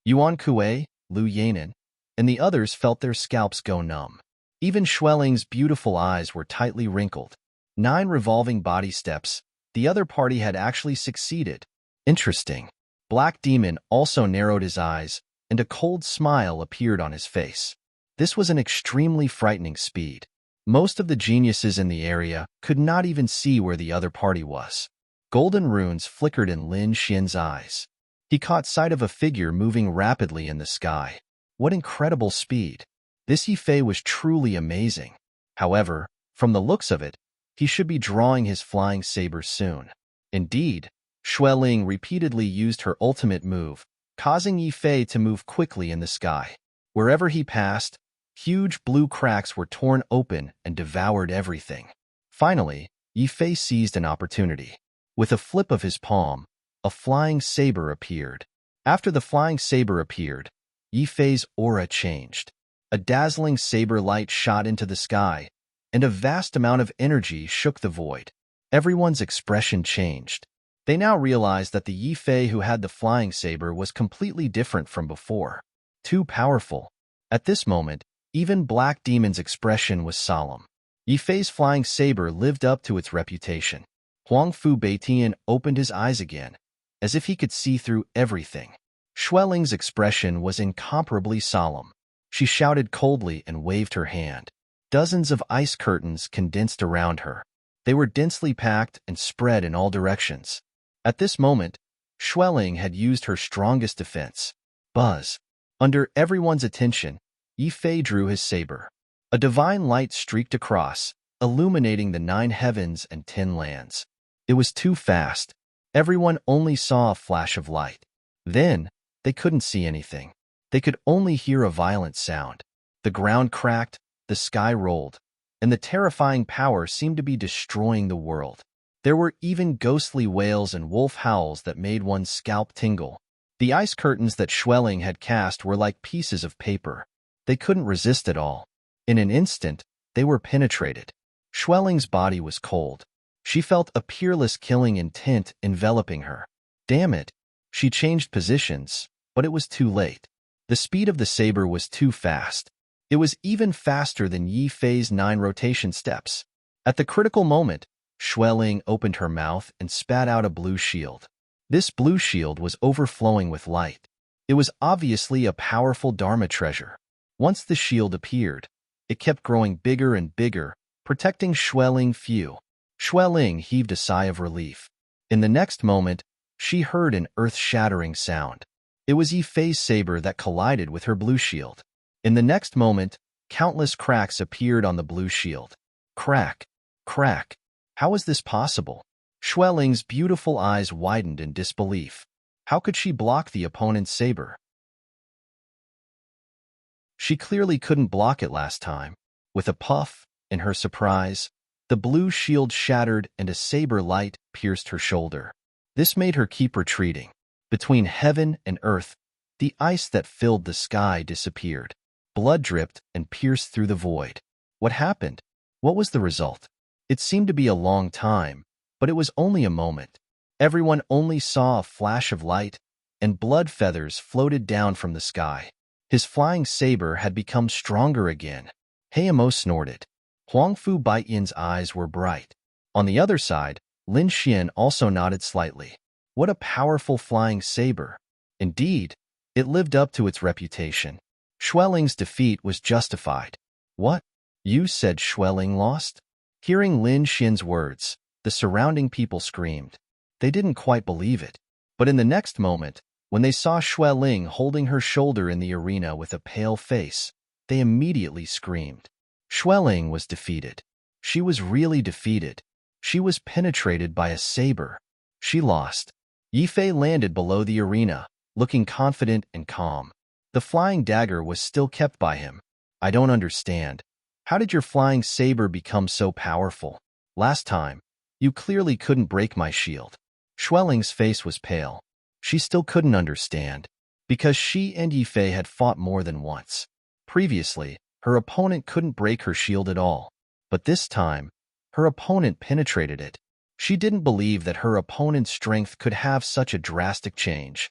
Yuan Kuei, Lu Yanan, and the others felt their scalps go numb. Even Xueling's beautiful eyes were tightly wrinkled. 9 revolving body steps. The other party had actually succeeded. Interesting. Black Demon also narrowed his eyes, and a cold smile appeared on his face. This was an extremely frightening speed. Most of the geniuses in the area could not even see where the other party was. Golden runes flickered in Lin Xian's eyes. He caught sight of a figure moving rapidly in the sky. What incredible speed! This Yi Fei was truly amazing. However, from the looks of it, he should be drawing his flying saber soon. Indeed, Xueling repeatedly used her ultimate move, causing Yi Fei to move quickly in the sky. Wherever he passed, huge blue cracks were torn open and devoured everything. Finally, Yi Fei seized an opportunity. With a flip of his palm, a flying saber appeared. After the flying saber appeared, Yi Fei's aura changed. A dazzling saber light shot into the sky, and a vast amount of energy shook the void. Everyone's expression changed. They now realized that the Yi Fei who had the flying saber was completely different from before. Too powerful. At this moment, even Black Demon's expression was solemn. Yi Fei's flying saber lived up to its reputation. Huang Fu Beitian opened his eyes again, as if he could see through everything. Xueling's expression was incomparably solemn. She shouted coldly and waved her hand. Dozens of ice curtains condensed around her. They were densely packed and spread in all directions. At this moment, Xueling had used her strongest defense. Buzz. Under everyone's attention, Yi Fei drew his saber. A divine light streaked across, illuminating the 9 heavens and 10 lands. It was too fast. Everyone only saw a flash of light. Then, they couldn't see anything. They could only hear a violent sound. The ground cracked, the sky rolled, and the terrifying power seemed to be destroying the world. There were even ghostly wails and wolf howls that made one's scalp tingle. The ice curtains that Xueling had cast were like pieces of paper. They couldn't resist at all. In an instant, they were penetrated. Xueling's body was cold. She felt a peerless killing intent enveloping her. Damn it! She changed positions, but it was too late. The speed of the saber was too fast. It was even faster than Yi Fei's 9 rotation steps. At the critical moment, Xueling opened her mouth and spat out a blue shield. This blue shield was overflowing with light. It was obviously a powerful Dharma treasure. Once the shield appeared, it kept growing bigger and bigger, protecting Xueling few. Xueling heaved a sigh of relief. In the next moment, she heard an earth-shattering sound. It was Yi Fei's saber that collided with her blue shield. In the next moment, countless cracks appeared on the blue shield. Crack, crack. How was this possible? Xueling's beautiful eyes widened in disbelief. How could she block the opponent's saber? She clearly couldn't block it last time. With a puff, in her surprise, the blue shield shattered and a saber light pierced her shoulder. This made her keep retreating. Between heaven and earth, the ice that filled the sky disappeared. Blood dripped and pierced through the void. What happened? What was the result? It seemed to be a long time, but it was only a moment. Everyone only saw a flash of light, and blood feathers floated down from the sky. His flying saber had become stronger again. Hayamo snorted. Huang Fu Baiyan's eyes were bright. On the other side, Lin Xian also nodded slightly. What a powerful flying saber. Indeed, it lived up to its reputation. Xueling's defeat was justified. What? You said Xueling lost? Hearing Lin Xian's words, the surrounding people screamed. They didn't quite believe it. But in the next moment, when they saw Xueling holding her shoulder in the arena with a pale face, they immediately screamed. Xueling was defeated. She was really defeated. She was penetrated by a saber. She lost. Yi Fei landed below the arena, looking confident and calm. The flying dagger was still kept by him. I don't understand. How did your flying saber become so powerful? Last time, you clearly couldn't break my shield. Schwelling's face was pale. She still couldn't understand, because she and Yifei had fought more than once. Previously, her opponent couldn't break her shield at all, but this time, her opponent penetrated it. She didn't believe that her opponent's strength could have such a drastic change.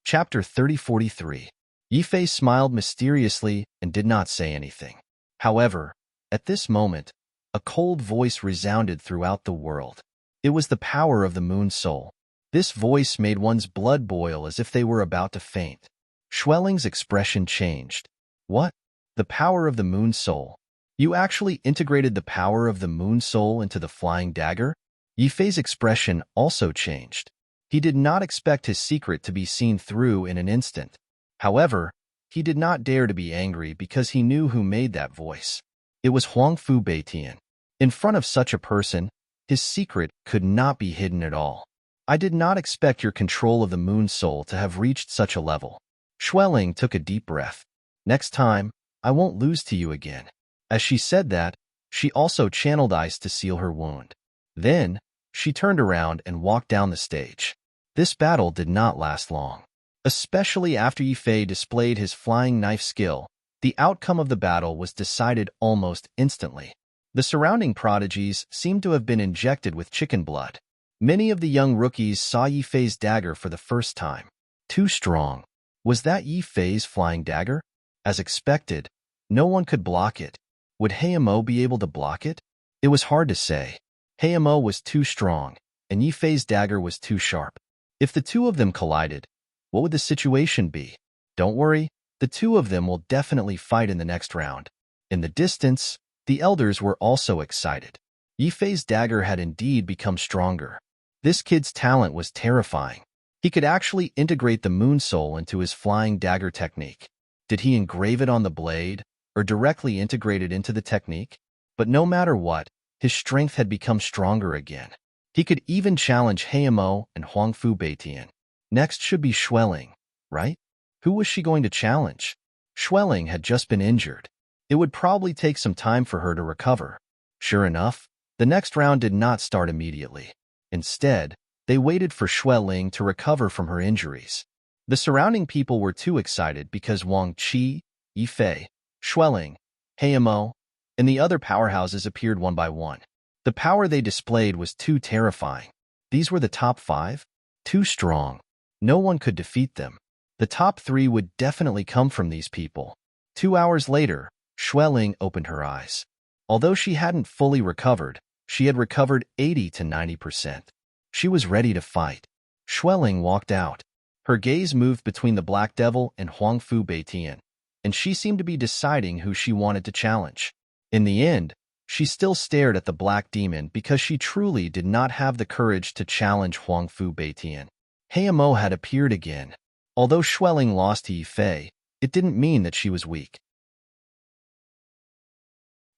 Chapter 3043. Yifei smiled mysteriously and did not say anything. However, at this moment, a cold voice resounded throughout the world. It was the power of the moon soul. This voice made one's blood boil as if they were about to faint. Schwelling's expression changed. What? The power of the moon soul? You actually integrated the power of the moon soul into the flying dagger? Yifei's expression also changed. He did not expect his secret to be seen through in an instant. However, he did not dare to be angry because he knew who made that voice. It was Huangfu Beitian. In front of such a person, his secret could not be hidden at all. I did not expect your control of the moon soul to have reached such a level. Schwelling took a deep breath. Next time, I won't lose to you again. As she said that, she also channeled ice to seal her wound. Then, she turned around and walked down the stage. This battle did not last long. Especially after Yifei displayed his flying knife skill, the outcome of the battle was decided almost instantly. The surrounding prodigies seemed to have been injected with chicken blood. Many of the young rookies saw Yifei's dagger for the first time. Too strong. Was that Yifei's flying dagger? As expected, no one could block it. Would Heimo be able to block it? It was hard to say. Heimo was too strong, and Yifei's dagger was too sharp. If the two of them collided, what would the situation be? Don't worry, the two of them will definitely fight in the next round. In the distance, the elders were also excited. Yifei's dagger had indeed become stronger. This kid's talent was terrifying. He could actually integrate the moon soul into his flying dagger technique. Did he engrave it on the blade, or directly integrate it into the technique? But no matter what, his strength had become stronger again. He could even challenge Heimo and Huangfu Beitian. Next should be Schwelling, right? Who was she going to challenge? Schwelling had just been injured. It would probably take some time for her to recover. Sure enough, the next round did not start immediately. Instead, they waited for Schwelling to recover from her injuries. The surrounding people were too excited because Wang Qi, Yifei, Schwelling, Heimo, and the other powerhouses appeared one by one. The power they displayed was too terrifying. These were the top 5? Too strong. No one could defeat them. The top 3 would definitely come from these people. 2 hours later, Schwelling opened her eyes. Although she hadn't fully recovered, she had recovered 80 to 90%. She was ready to fight. Schwelling walked out. Her gaze moved between the Black Devil and Huangfu Beitian, and she seemed to be deciding who she wanted to challenge. In the end, she still stared at the Black Demon because she truly did not have the courage to challenge Huangfu Beitian. Heimo had appeared again. Although Schwelling lost to Yifei, it didn't mean that she was weak.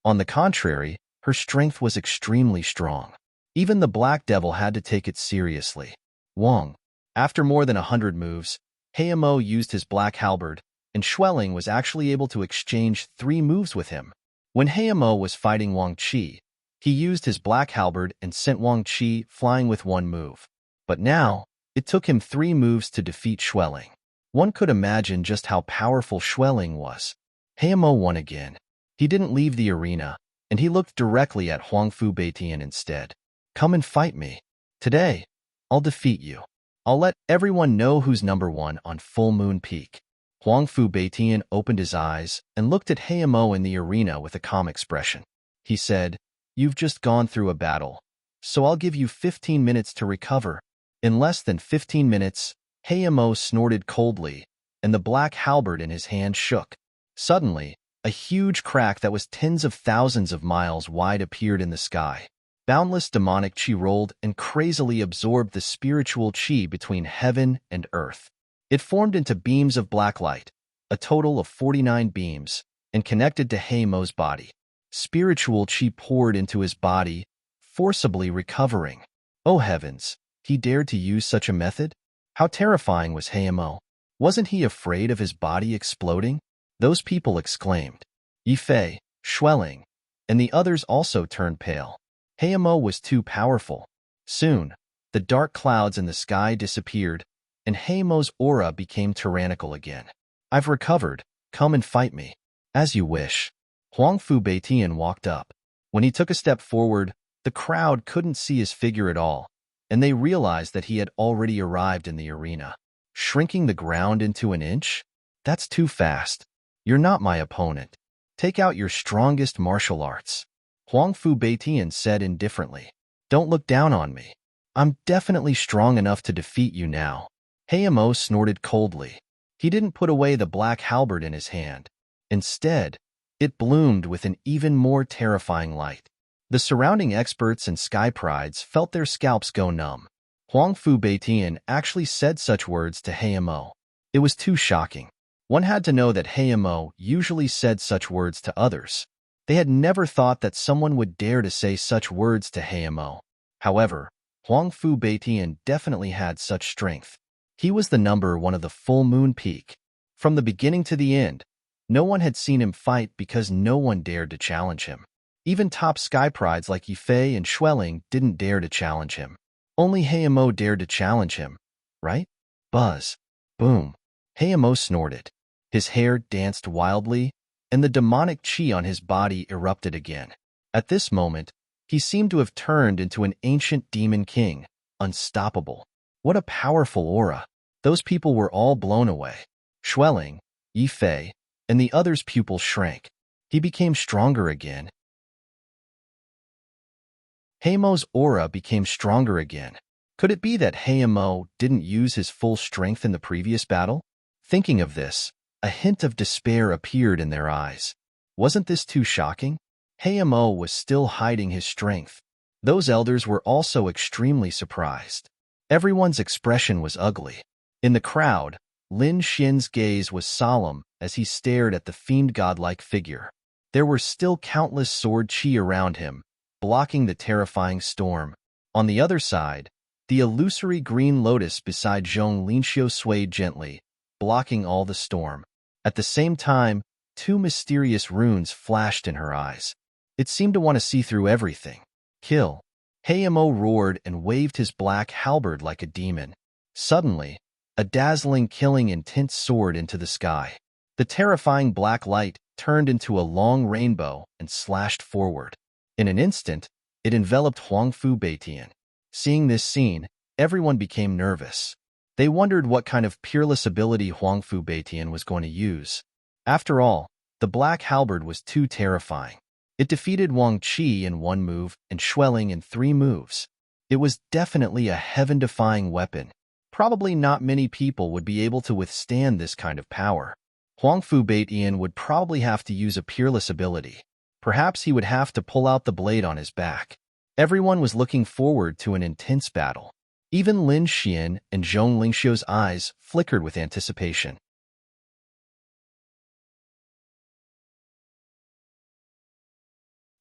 On the contrary, her strength was extremely strong. Even the Black Devil had to take it seriously. Wang. After more than 100 moves, Heimo used his black halberd, and Schwelling was actually able to exchange 3 moves with him. When Heimo was fighting Wang Qi, he used his black halberd and sent Wang Qi flying with 1 move. But now, it took him 3 moves to defeat Schwelling. One could imagine just how powerful Schwelling was. Heimo won again. He didn't leave the arena, and he looked directly at Huangfu Beitian instead. Come and fight me. Today, I'll defeat you. I'll let everyone know who's number 1 on Full Moon Peak. Huangfu Beitian opened his eyes and looked at Heimo in the arena with a calm expression. He said, "You've just gone through a battle, so I'll give you 15 minutes to recover." In less than 15 minutes, Heimo snorted coldly, and the black halberd in his hand shook. Suddenly, a huge crack that was tens of thousands of miles wide appeared in the sky. Boundless demonic chi rolled and crazily absorbed the spiritual chi between heaven and earth. It formed into beams of black light, a total of 49 beams, and connected to Heimo's body. Spiritual chi poured into his body, forcibly recovering. Oh heavens, he dared to use such a method? How terrifying was Heimo? Wasn't he afraid of his body exploding? Those people exclaimed. Yifei, Schwelling, and the others also turned pale. Heimo was too powerful. Soon, the dark clouds in the sky disappeared, and Heimo's aura became tyrannical again. I've recovered. Come and fight me. As you wish. Huangfu Beitian walked up. When he took a step forward, the crowd couldn't see his figure at all, and they realized that he had already arrived in the arena. Shrinking the ground into an inch? That's too fast. You're not my opponent. Take out your strongest martial arts. Huangfu Beitian said indifferently. Don't look down on me. I'm definitely strong enough to defeat you now. Heimo snorted coldly. He didn't put away the black halberd in his hand. Instead, it bloomed with an even more terrifying light. The surrounding experts and sky prides felt their scalps go numb. Huangfu Beitian actually said such words to Heimo. It was too shocking. One had to know that Heimo usually said such words to others. They had never thought that someone would dare to say such words to Heimo. However, Huangfu Beitian definitely had such strength. He was the number one of the full moon peak. From the beginning to the end, no one had seen him fight because no one dared to challenge him. Even top sky prides like Yifei and Schwelling didn't dare to challenge him. Only Heimo dared to challenge him, right? Buzz. Boom. Heimo snorted. His hair danced wildly, and the demonic chi on his body erupted again. At this moment, he seemed to have turned into an ancient demon king, unstoppable. What a powerful aura. Those people were all blown away. Schwelling, Yifei, and the other's pupils shrank. He became stronger again. Heimo's aura became stronger again. Could it be that Heimo didn't use his full strength in the previous battle? Thinking of this, a hint of despair appeared in their eyes. Wasn't this too shocking? Heimo was still hiding his strength. Those elders were also extremely surprised. Everyone's expression was ugly. In the crowd, Lin Xin's gaze was solemn as he stared at the fiend godlike figure. There were still countless sword chi around him, blocking the terrifying storm. On the other side, the illusory green lotus beside Zhong Linxiu swayed gently, blocking all the storm. At the same time, two mysterious runes flashed in her eyes. It seemed to want to see through everything. Kill. Heimo roared and waved his black halberd like a demon. Suddenly, a dazzling killing intent soared into the sky. The terrifying black light turned into a long rainbow and slashed forward. In an instant, it enveloped Huangfu Beitian. Seeing this scene, everyone became nervous. They wondered what kind of peerless ability Huangfu Beitian was going to use. After all, the black halberd was too terrifying. It defeated Wang Qi in one move and Schwelling in 3 moves. It was definitely a heaven-defying weapon. Probably not many people would be able to withstand this kind of power. Huangfu Beitian would probably have to use a peerless ability. Perhaps he would have to pull out the blade on his back. Everyone was looking forward to an intense battle. Even Lin Xian and Zhong Lingxiu's eyes flickered with anticipation.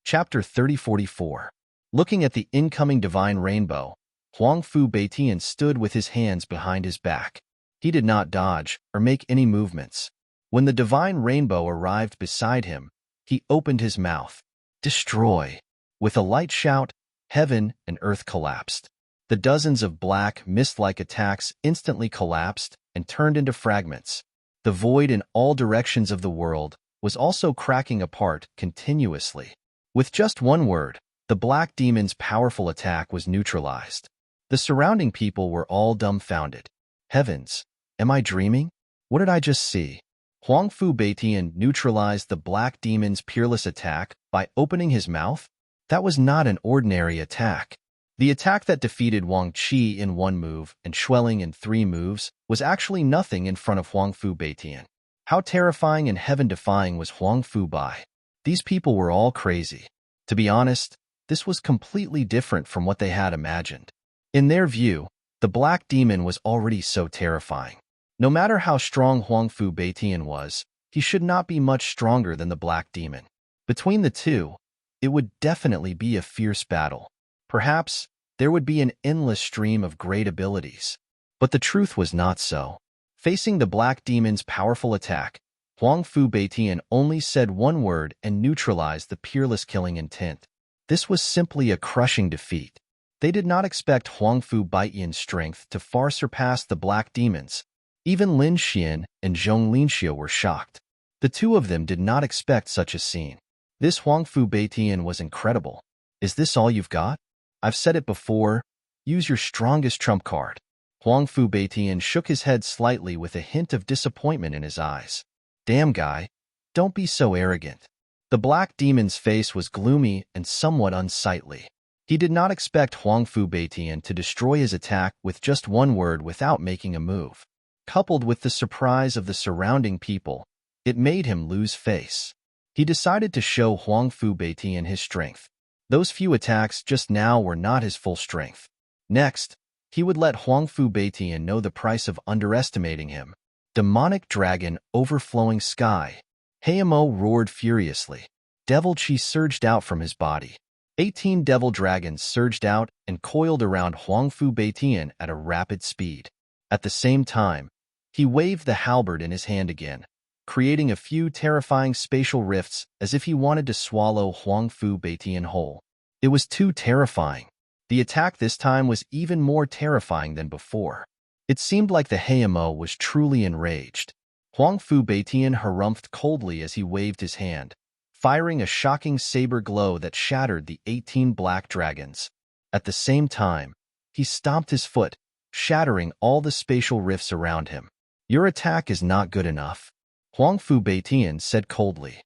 Chapter 3044. Looking at the incoming divine rainbow, Huangfu Beitian stood with his hands behind his back. He did not dodge or make any movements. When the divine rainbow arrived beside him, he opened his mouth. Destroy! With a light shout, heaven and earth collapsed. The dozens of black, mist-like attacks instantly collapsed and turned into fragments. The void in all directions of the world was also cracking apart continuously. With just one word, the black demon's powerful attack was neutralized. The surrounding people were all dumbfounded. Heavens, am I dreaming? What did I just see? Huangfu Beitian neutralized the black demon's peerless attack by opening his mouth? That was not an ordinary attack. The attack that defeated Wang Qi in 1 move and Schwelling in 3 moves was actually nothing in front of Huangfu Beitian. How terrifying and heaven-defying was Huangfu Bai? These people were all crazy. To be honest, this was completely different from what they had imagined. In their view, the black demon was already so terrifying. No matter how strong Huangfu Beitian was, he should not be much stronger than the black demon. Between the two, it would definitely be a fierce battle. Perhaps there would be an endless stream of great abilities. But the truth was not so. Facing the black demon's powerful attack, Huang Fu Beitian only said one word and neutralized the peerless killing intent. This was simply a crushing defeat. They did not expect Huang Fu Beitian's strength to far surpass the black demons. Even Lin Xian and Zhong Linxiu were shocked. The two of them did not expect such a scene. This Huang Fu Beitian was incredible. Is this all you've got? I've said it before. Use your strongest trump card. Huang Fu Beitian shook his head slightly with a hint of disappointment in his eyes. Damn guy, don't be so arrogant. The black demon's face was gloomy and somewhat unsightly. He did not expect Huang Fu Beitian to destroy his attack with just one word without making a move. Coupled with the surprise of the surrounding people, it made him lose face. He decided to show Huang Fu Beitian his strength. Those few attacks just now were not his full strength. Next, he would let Huang Fu Beitian know the price of underestimating him. Demonic dragon overflowing sky. Heimo roared furiously. Devil chi surged out from his body. 18 devil dragons surged out and coiled around Huang Fu Beitian at a rapid speed. At the same time, he waved the halberd in his hand again, creating a few terrifying spatial rifts as if he wanted to swallow Huang Fu Beitian whole. It was too terrifying. The attack this time was even more terrifying than before. It seemed like the Heimo was truly enraged. Huang Fu Beitian harumphed coldly as he waved his hand, firing a shocking saber glow that shattered the 18 black dragons. At the same time, he stomped his foot, shattering all the spatial rifts around him. Your attack is not good enough, Huang Fu Beitian said coldly.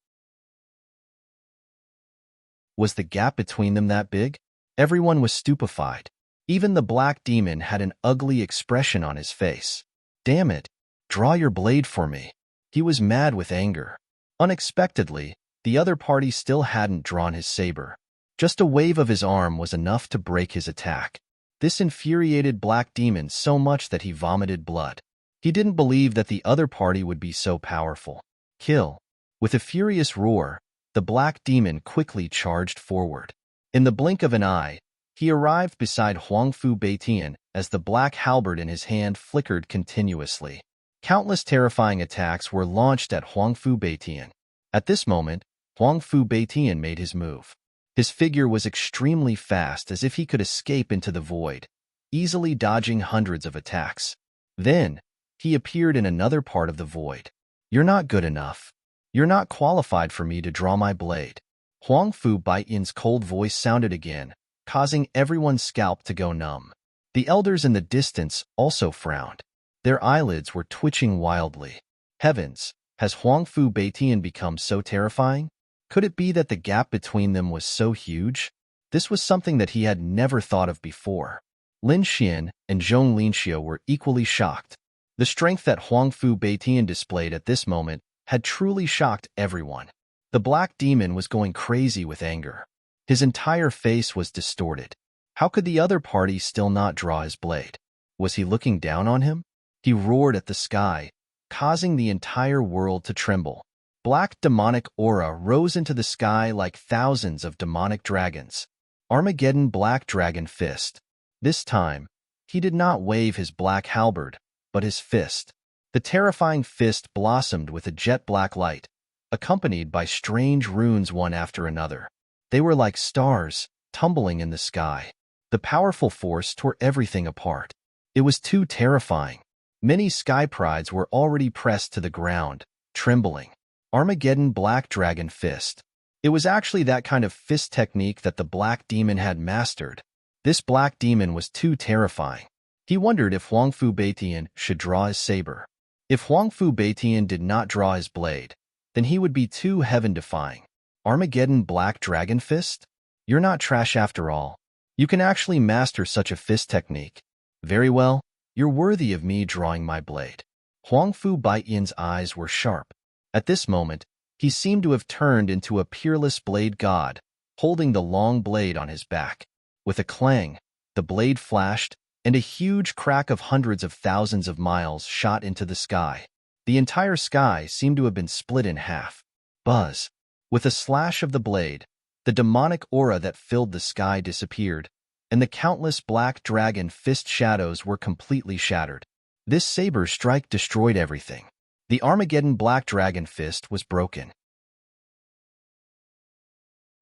Was the gap between them that big? Everyone was stupefied. Even the black demon had an ugly expression on his face. Damn it, draw your blade for me. He was mad with anger. Unexpectedly, the other party still hadn't drawn his saber. Just a wave of his arm was enough to break his attack. This infuriated black demon so much that he vomited blood. He didn't believe that the other party would be so powerful. Kill. With a furious roar, the black demon quickly charged forward. In the blink of an eye, he arrived beside Huang Fu Beitian as the black halberd in his hand flickered continuously. Countless terrifying attacks were launched at Huang Fu Beitian. At this moment, Huang Fu Beitian made his move. His figure was extremely fast, as if he could escape into the void, easily dodging hundreds of attacks. Then, he appeared in another part of the void. You're not good enough. You're not qualified for me to draw my blade. Huang Fu Beitian's cold voice sounded again, causing everyone's scalp to go numb. The elders in the distance also frowned. Their eyelids were twitching wildly. Heavens, has Huang Fu Beitian become so terrifying? Could it be that the gap between them was so huge? This was something that he had never thought of before. Lin Xian and Zhong Linxiu were equally shocked. The strength that Huang Fu Beitian displayed at this moment had truly shocked everyone. The black demon was going crazy with anger. His entire face was distorted. How could the other party still not draw his blade? Was he looking down on him? He roared at the sky, causing the entire world to tremble. Black demonic aura rose into the sky like thousands of demonic dragons. Armageddon Black Dragon Fist. This time, he did not wave his black halberd, but his fist. The terrifying fist blossomed with a jet-black light, accompanied by strange runes one after another. They were like stars, tumbling in the sky. The powerful force tore everything apart. It was too terrifying. Many sky prides were already pressed to the ground, trembling. Armageddon Black Dragon Fist. It was actually that kind of fist technique that the black demon had mastered. This black demon was too terrifying. He wondered if Huang Fu Beitian should draw his saber. If Huang Fu Beitian did not draw his blade, then he would be too heaven-defying. Armageddon Black Dragon Fist? You're not trash after all. You can actually master such a fist technique. Very well, you're worthy of me drawing my blade. Huang Fu Beitian's eyes were sharp. At this moment, he seemed to have turned into a peerless blade god, holding the long blade on his back. With a clang, the blade flashed, and a huge crack of hundreds of thousands of miles shot into the sky. The entire sky seemed to have been split in half. Buzz. With a slash of the blade, the demonic aura that filled the sky disappeared, and the countless black dragon fist shadows were completely shattered. This saber strike destroyed everything. The Armageddon Black Dragon Fist was broken.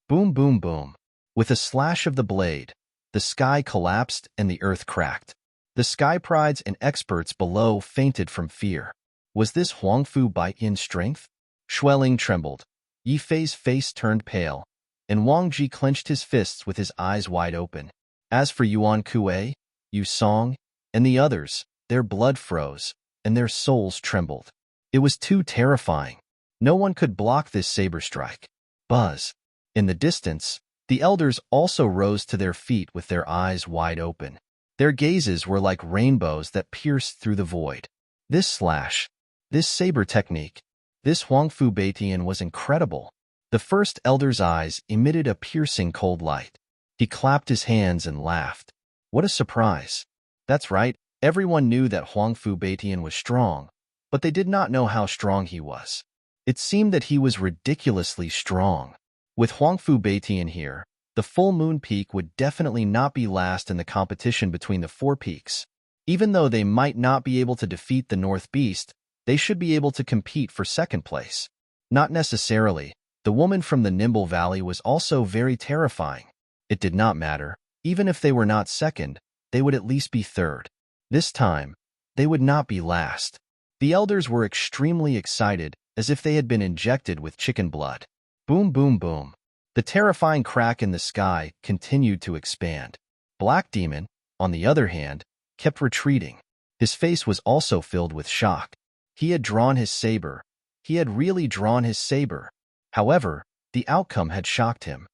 Boom, boom, boom. With a slash of the blade, the sky collapsed and the earth cracked. The sky prides and experts below fainted from fear. Was this Huangfu Baiyan strength? Xueling trembled. Yifei's face turned pale, and Wang Ji clenched his fists with his eyes wide open. As for Yuan Kuei, Yu Song, and the others, their blood froze, and their souls trembled. It was too terrifying. No one could block this saber strike. Buzz. In the distance, the elders also rose to their feet with their eyes wide open. Their gazes were like rainbows that pierced through the void. This slash, this saber technique, this Huangfu Baiyan was incredible. The first elder's eyes emitted a piercing cold light. He clapped his hands and laughed. What a surprise. That's right, everyone knew that Huangfu Baiyan was strong, but they did not know how strong he was. It seemed that he was ridiculously strong. With Huangfu Baiyan here, the full moon peak would definitely not be last in the competition between the four peaks. Even though they might not be able to defeat the North Beast, they should be able to compete for second place. Not necessarily. The woman from the Nimble Valley was also very terrifying. It did not matter. Even if they were not second, they would at least be third. This time, they would not be last. The elders were extremely excited, as if they had been injected with chicken blood. Boom, boom, boom. The terrifying crack in the sky continued to expand. Black Demon, on the other hand, kept retreating. His face was also filled with shock. He had drawn his saber. He had really drawn his saber. However, the outcome had shocked him.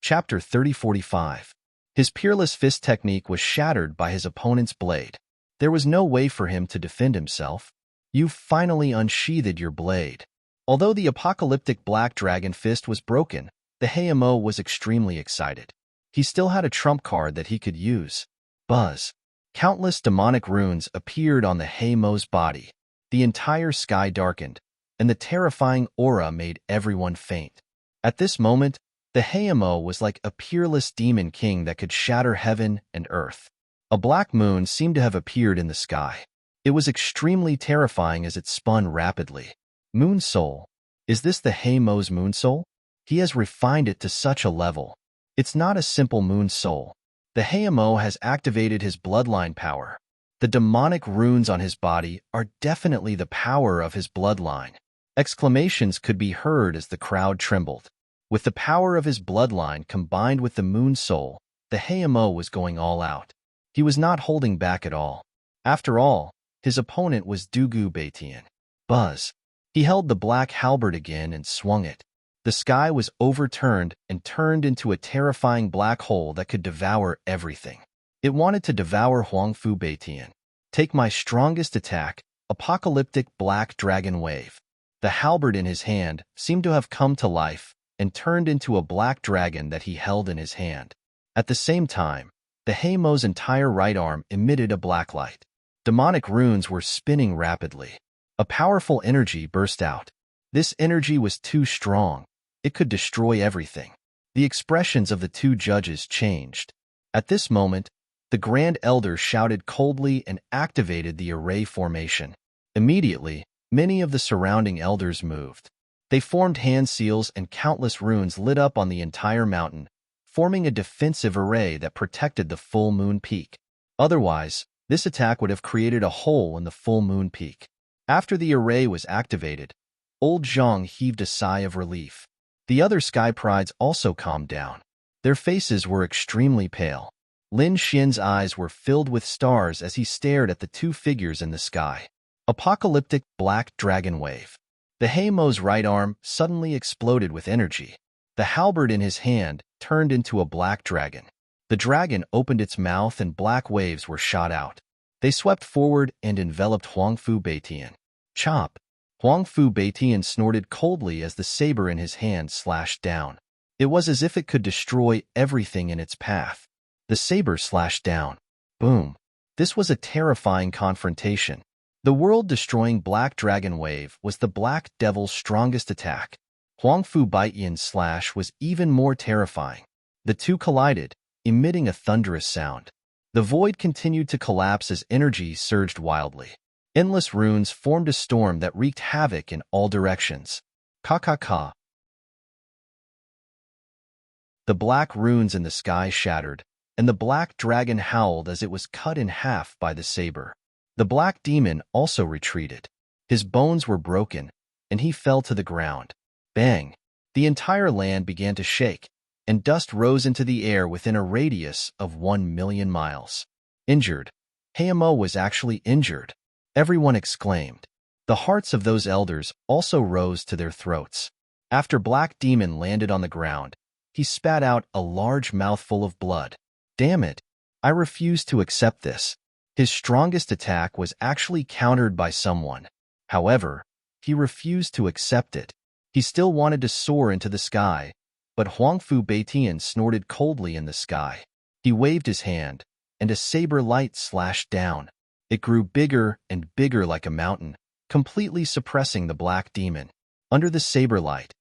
Chapter 30:45. His peerless fist technique was shattered by his opponent's blade. There was no way for him to defend himself. You finally unsheathed your blade. Although the apocalyptic Black Dragon Fist was broken, the Heimo was extremely excited. He still had a trump card that he could use. Buzz. Countless demonic runes appeared on the Heimo's body. The entire sky darkened, and the terrifying aura made everyone faint. At this moment, the Heimo was like a peerless demon king that could shatter heaven and earth. A black moon seemed to have appeared in the sky. It was extremely terrifying as it spun rapidly. Moon Soul. Is this the Heimo's Moon Soul? He has refined it to such a level. It's not a simple Moon Soul. The Heimo has activated his bloodline power. The demonic runes on his body are definitely the power of his bloodline. Exclamations could be heard as the crowd trembled. With the power of his bloodline combined with the Moon Soul, the Heimo was going all out. He was not holding back at all. After all, his opponent was Dugu Baiyan. Buzz. He held the black halberd again and swung it. The sky was overturned and turned into a terrifying black hole that could devour everything. It wanted to devour Huangfu Baiyan. Take my strongest attack, apocalyptic black dragon wave. The halberd in his hand seemed to have come to life and turned into a black dragon that he held in his hand. At the same time, the Heimo's entire right arm emitted a black light. Demonic runes were spinning rapidly. A powerful energy burst out. This energy was too strong. It could destroy everything. The expressions of the two judges changed. At this moment, the Grand Elder shouted coldly and activated the array formation. Immediately, many of the surrounding elders moved. They formed hand seals and countless runes lit up on the entire mountain, forming a defensive array that protected the full moon peak. Otherwise, this attack would have created a hole in the full moon peak. After the array was activated, Old Zhang heaved a sigh of relief. The other sky prides also calmed down. Their faces were extremely pale. Lin Xin's eyes were filled with stars as he stared at the two figures in the sky. Apocalyptic Black Dragon Wave. The Heimo's right arm suddenly exploded with energy. The halberd in his hand turned into a black dragon. The dragon opened its mouth and black waves were shot out. They swept forward and enveloped Huangfu Baiyan. Chop! Huangfu Baiyan snorted coldly as the saber in his hand slashed down. It was as if it could destroy everything in its path. The saber slashed down. Boom! This was a terrifying confrontation. The world-destroying Black Dragon Wave was the Black Devil's strongest attack. Huangfu Baiyan's slash was even more terrifying. The two collided, emitting a thunderous sound. The void continued to collapse as energy surged wildly. Endless runes formed a storm that wreaked havoc in all directions. Ka. The black runes in the sky shattered, and the black dragon howled as it was cut in half by the saber. The black demon also retreated. His bones were broken, and he fell to the ground. Bang! The entire land began to shake, and dust rose into the air within a radius of 1,000,000 miles. Injured. Hayamo was actually injured. Everyone exclaimed. The hearts of those elders also rose to their throats. After Black Demon landed on the ground, he spat out a large mouthful of blood. Damn it! I refuse to accept this. His strongest attack was actually countered by someone. However, he refused to accept it. He still wanted to soar into the sky, but Huangfu Beitian snorted coldly in the sky. He waved his hand, and a saber light slashed down. It grew bigger and bigger like a mountain, completely suppressing the black demon. Under the saber light,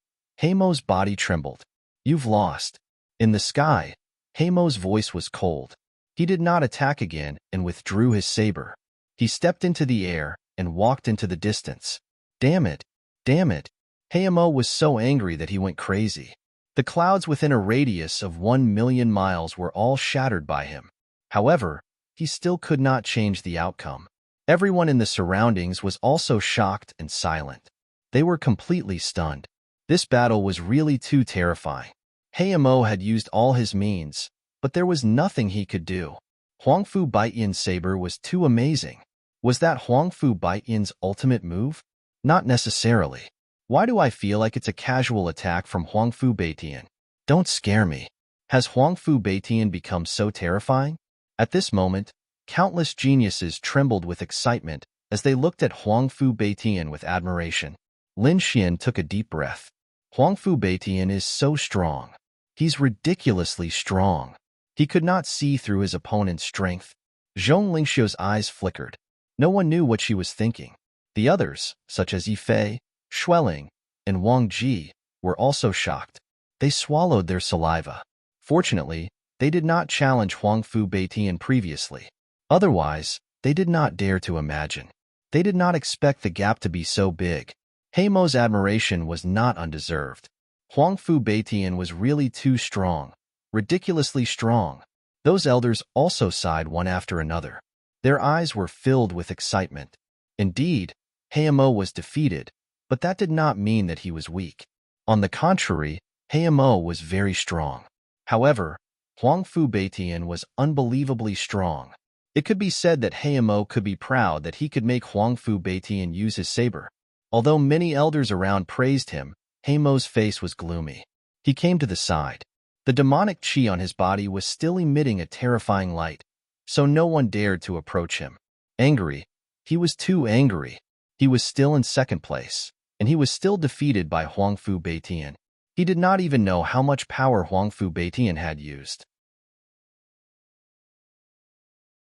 Hamo's body trembled. You've lost. In the sky, Hamo's voice was cold. He did not attack again and withdrew his saber. He stepped into the air and walked into the distance. Damn it! Damn it! Hayamo was so angry that he went crazy. The clouds within a radius of 1,000,000 miles were all shattered by him. However, he still could not change the outcome. Everyone in the surroundings was also shocked and silent. They were completely stunned. This battle was really too terrifying. Hayamo had used all his means, but there was nothing he could do. Huangfu Baitian's saber was too amazing. Was that Huangfu Baitian's ultimate move? Not necessarily. Why do I feel like it's a casual attack from Huangfu Beitian? Don't scare me. Has Huangfu Beitian become so terrifying? At this moment, countless geniuses trembled with excitement as they looked at Huangfu Beitian with admiration. Lin Xian took a deep breath. Huangfu Beitian is so strong. He's ridiculously strong. He could not see through his opponent's strength. Zhong Lingxiu's eyes flickered. No one knew what she was thinking. The others, such as Yifei, Xueling, and Wang Ji, were also shocked. They swallowed their saliva. Fortunately, they did not challenge Huangfu Beitian previously. Otherwise, they did not dare to imagine. They did not expect the gap to be so big. Hamo's admiration was not undeserved. Huangfu Beitian was really too strong, ridiculously strong. Those elders also sighed one after another. Their eyes were filled with excitement. Indeed, Hayamo was defeated, but that did not mean that he was weak. On the contrary, Hayamo was very strong. However, Huangfu Beitian was unbelievably strong. It could be said that Hayamo could be proud that he could make Huangfu Beitian use his saber. Although many elders around praised him, Hayamo's face was gloomy. He came to the side. The demonic chi on his body was still emitting a terrifying light, so no one dared to approach him. Angry. He was too angry. He was still in second place, and he was still defeated by Huangfu Beitian. He did not even know how much power Huangfu Beitian had used.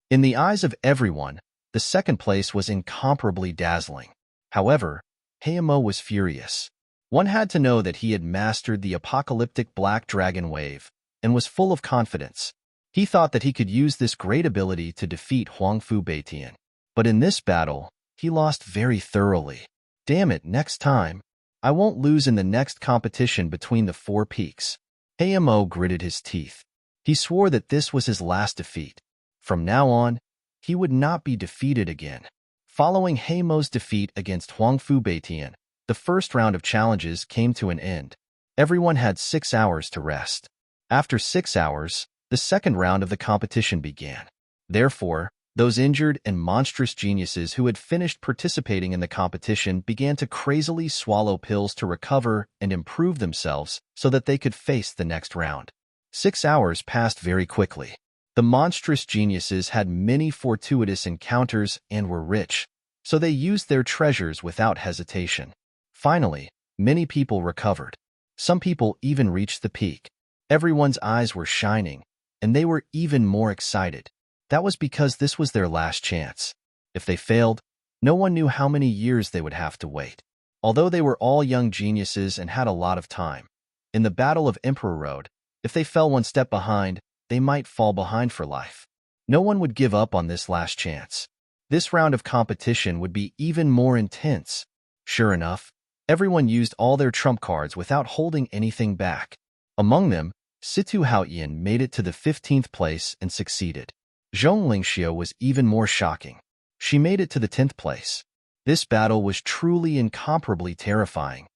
In the eyes of everyone, the second place was incomparably dazzling. However, Hayamo was furious. One had to know that he had mastered the apocalyptic black dragon wave and was full of confidence. He thought that he could use this great ability to defeat Huangfu Beitian. But in this battle, he lost very thoroughly. Damn it, next time, I won't lose in the next competition between the four peaks. Hayamo gritted his teeth. He swore that this was his last defeat. From now on, he would not be defeated again. Following Hayamo's defeat against Huangfu Beitian, the first round of challenges came to an end. Everyone had 6 hours to rest. After 6 hours, the second round of the competition began. Therefore, those injured and monstrous geniuses who had finished participating in the competition began to crazily swallow pills to recover and improve themselves so that they could face the next round. 6 hours passed very quickly. The monstrous geniuses had many fortuitous encounters and were rich, so they used their treasures without hesitation. Finally, many people recovered. Some people even reached the peak. Everyone's eyes were shining, and they were even more excited. That was because this was their last chance. If they failed, no one knew how many years they would have to wait. Although they were all young geniuses and had a lot of time, in the Battle of Emperor Road, if they fell one step behind, they might fall behind for life. No one would give up on this last chance. This round of competition would be even more intense. Sure enough, everyone used all their trump cards without holding anything back. Among them, Situ Haoyan made it to the 15th place and succeeded. Zhong Lingxiu was even more shocking. She made it to the 10th place. This battle was truly incomparably terrifying.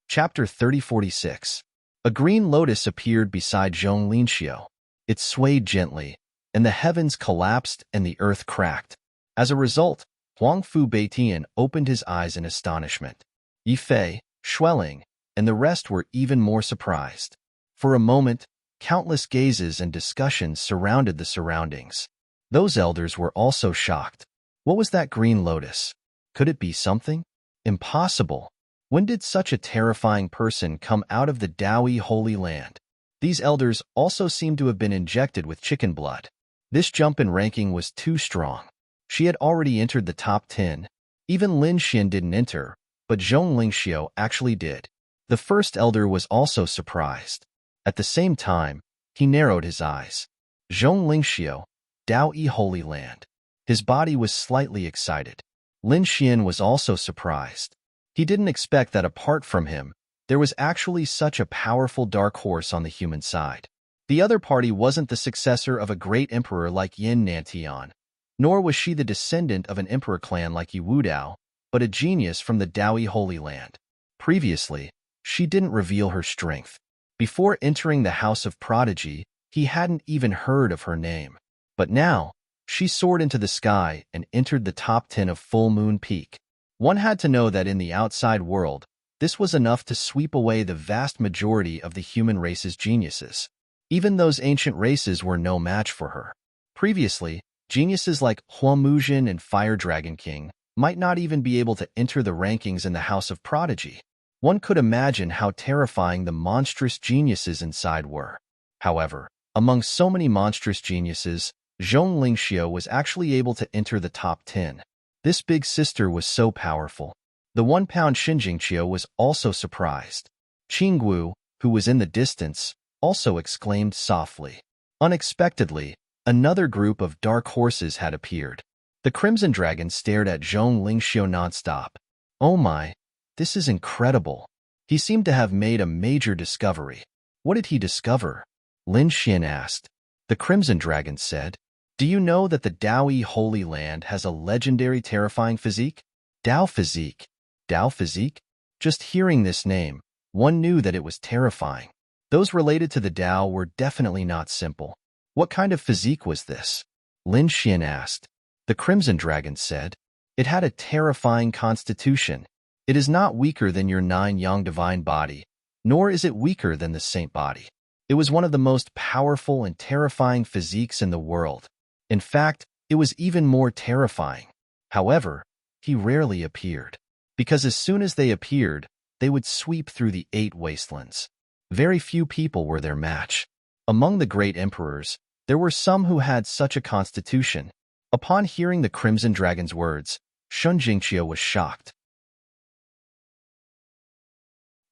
Chapter 3046. A green lotus appeared beside Zhong Lingxiu. It swayed gently, and the heavens collapsed and the earth cracked. As a result, Huang Fu Beitian opened his eyes in astonishment. Yi Fei, Xueling, and the rest were even more surprised. For a moment, countless gazes and discussions surrounded the surroundings. Those elders were also shocked. What was that green lotus? Could it be something? Impossible. When did such a terrifying person come out of the Daoi Holy Land? These elders also seemed to have been injected with chicken blood. This jump in ranking was too strong. She had already entered the top 10. Even Lin Xian didn't enter, but Zhong Lingxiu actually did. The first elder was also surprised. At the same time, he narrowed his eyes. Zhong Lingxiu, Daoi Holy Land. His body was slightly excited. Lin Xian was also surprised. He didn't expect that apart from him, there was actually such a powerful dark horse on the human side. The other party wasn't the successor of a great emperor like Yin Nantian, nor was she the descendant of an emperor clan like Yi Wudao, but a genius from the Daoi Holy Land. Previously, she didn't reveal her strength. Before entering the House of Prodigy, he hadn't even heard of her name. But now, she soared into the sky and entered the top 10 of Full Moon Peak. One had to know that in the outside world, this was enough to sweep away the vast majority of the human race's geniuses. Even those ancient races were no match for her. Previously, geniuses like Hua Muzhin and Fire Dragon King might not even be able to enter the rankings in the House of Prodigy. One could imagine how terrifying the monstrous geniuses inside were. However, among so many monstrous geniuses, Zhong Lingxiu was actually able to enter the top 10. This big sister was so powerful. The 1-pound Xinjingqiu was also surprised. Qinggu, who was in the distance, also exclaimed softly. Unexpectedly, another group of dark horses had appeared. The Crimson Dragon stared at Zhong Lingxiu nonstop. Oh my, this is incredible. He seemed to have made a major discovery. What did he discover? Lin Xian asked. The Crimson Dragon said, "Do you know that the Daoi Holy Land has a legendary terrifying physique? Dao Physique. Dao Physique? Just hearing this name, one knew that it was terrifying. Those related to the Dao were definitely not simple. What kind of physique was this?" Lin Xian asked. The Crimson Dragon said, "It had a terrifying constitution. It is not weaker than your 9-yang divine body, nor is it weaker than the saint body. It was one of the most powerful and terrifying physiques in the world. In fact, it was even more terrifying. However, he rarely appeared, because as soon as they appeared, they would sweep through the 8 wastelands. Very few people were their match. Among the great emperors, there were some who had such a constitution." Upon hearing the Crimson Dragon's words, Shun Jingqiu was shocked.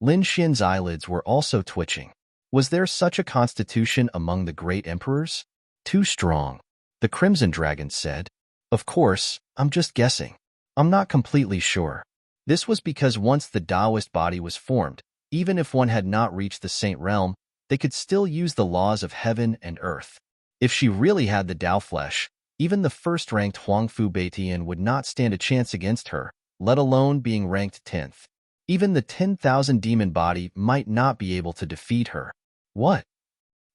Lin Xian's eyelids were also twitching. Was there such a constitution among the great emperors? Too strong. The Crimson Dragon said, "Of course, I'm just guessing. I'm not completely sure." This was because once the Taoist body was formed, even if one had not reached the Saint Realm, they could still use the laws of heaven and earth. If she really had the Tao flesh, even the first-ranked Huang Fu Beitian would not stand a chance against her, let alone being ranked 10th. Even the 10,000 demon body might not be able to defeat her. What?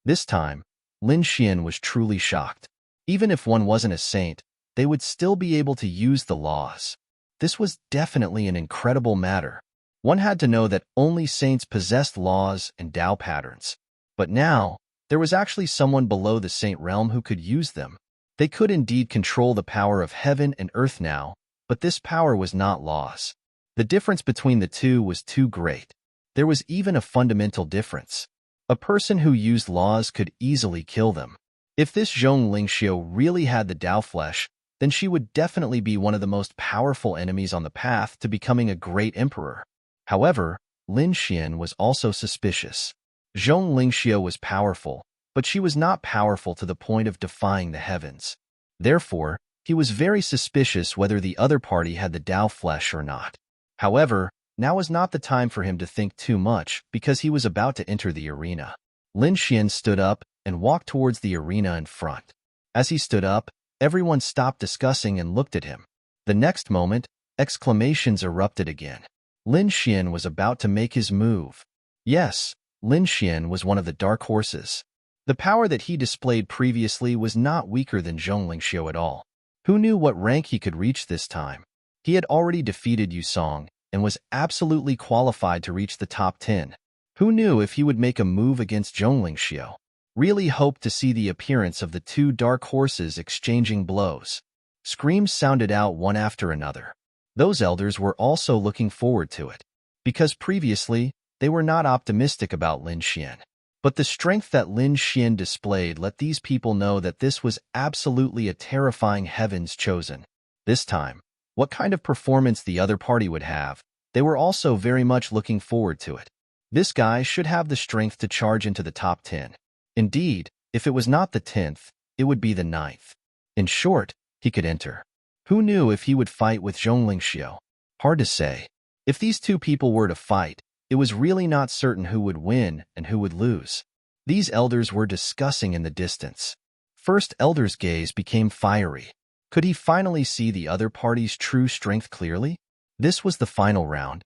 This time, Lin Xian was truly shocked. Even if one wasn't a saint, they would still be able to use the laws. This was definitely an incredible matter. One had to know that only saints possessed laws and Tao patterns. But now, there was actually someone below the saint realm who could use them. They could indeed control the power of heaven and earth now, but this power was not laws. The difference between the two was too great. There was even a fundamental difference. A person who used laws could easily kill them. If this Zhong Lingxiu really had the Tao flesh, then she would definitely be one of the most powerful enemies on the path to becoming a great emperor. However, Lin Xian was also suspicious. Zhong Lingxiu was powerful, but she was not powerful to the point of defying the heavens. Therefore, he was very suspicious whether the other party had the Dao flesh or not. However, now was not the time for him to think too much because he was about to enter the arena. Lin Xian stood up and walked towards the arena in front. As he stood up, everyone stopped discussing and looked at him. The next moment, exclamations erupted again. Lin Xian was about to make his move. Yes, Lin Xian was one of the dark horses. The power that he displayed previously was not weaker than Zhong Lingxiu at all. Who knew what rank he could reach this time? He had already defeated Yu Song and was absolutely qualified to reach the top 10. Who knew if he would make a move against Zhong Lingxiu? Really hoped to see the appearance of the two dark horses exchanging blows. Screams sounded out one after another. Those elders were also looking forward to it, because previously, they were not optimistic about Lin Xian. But the strength that Lin Xian displayed let these people know that this was absolutely a terrifying heavens chosen. This time, what kind of performance the other party would have, they were also very much looking forward to it. This guy should have the strength to charge into the top 10. Indeed, if it was not the 10th, it would be the 9th. In short, he could enter. Who knew if he would fight with Zhong Lingxiu? Hard to say. If these two people were to fight, it was really not certain who would win and who would lose. These elders were discussing in the distance. First elder's gaze became fiery. Could he finally see the other party's true strength clearly? This was the final round.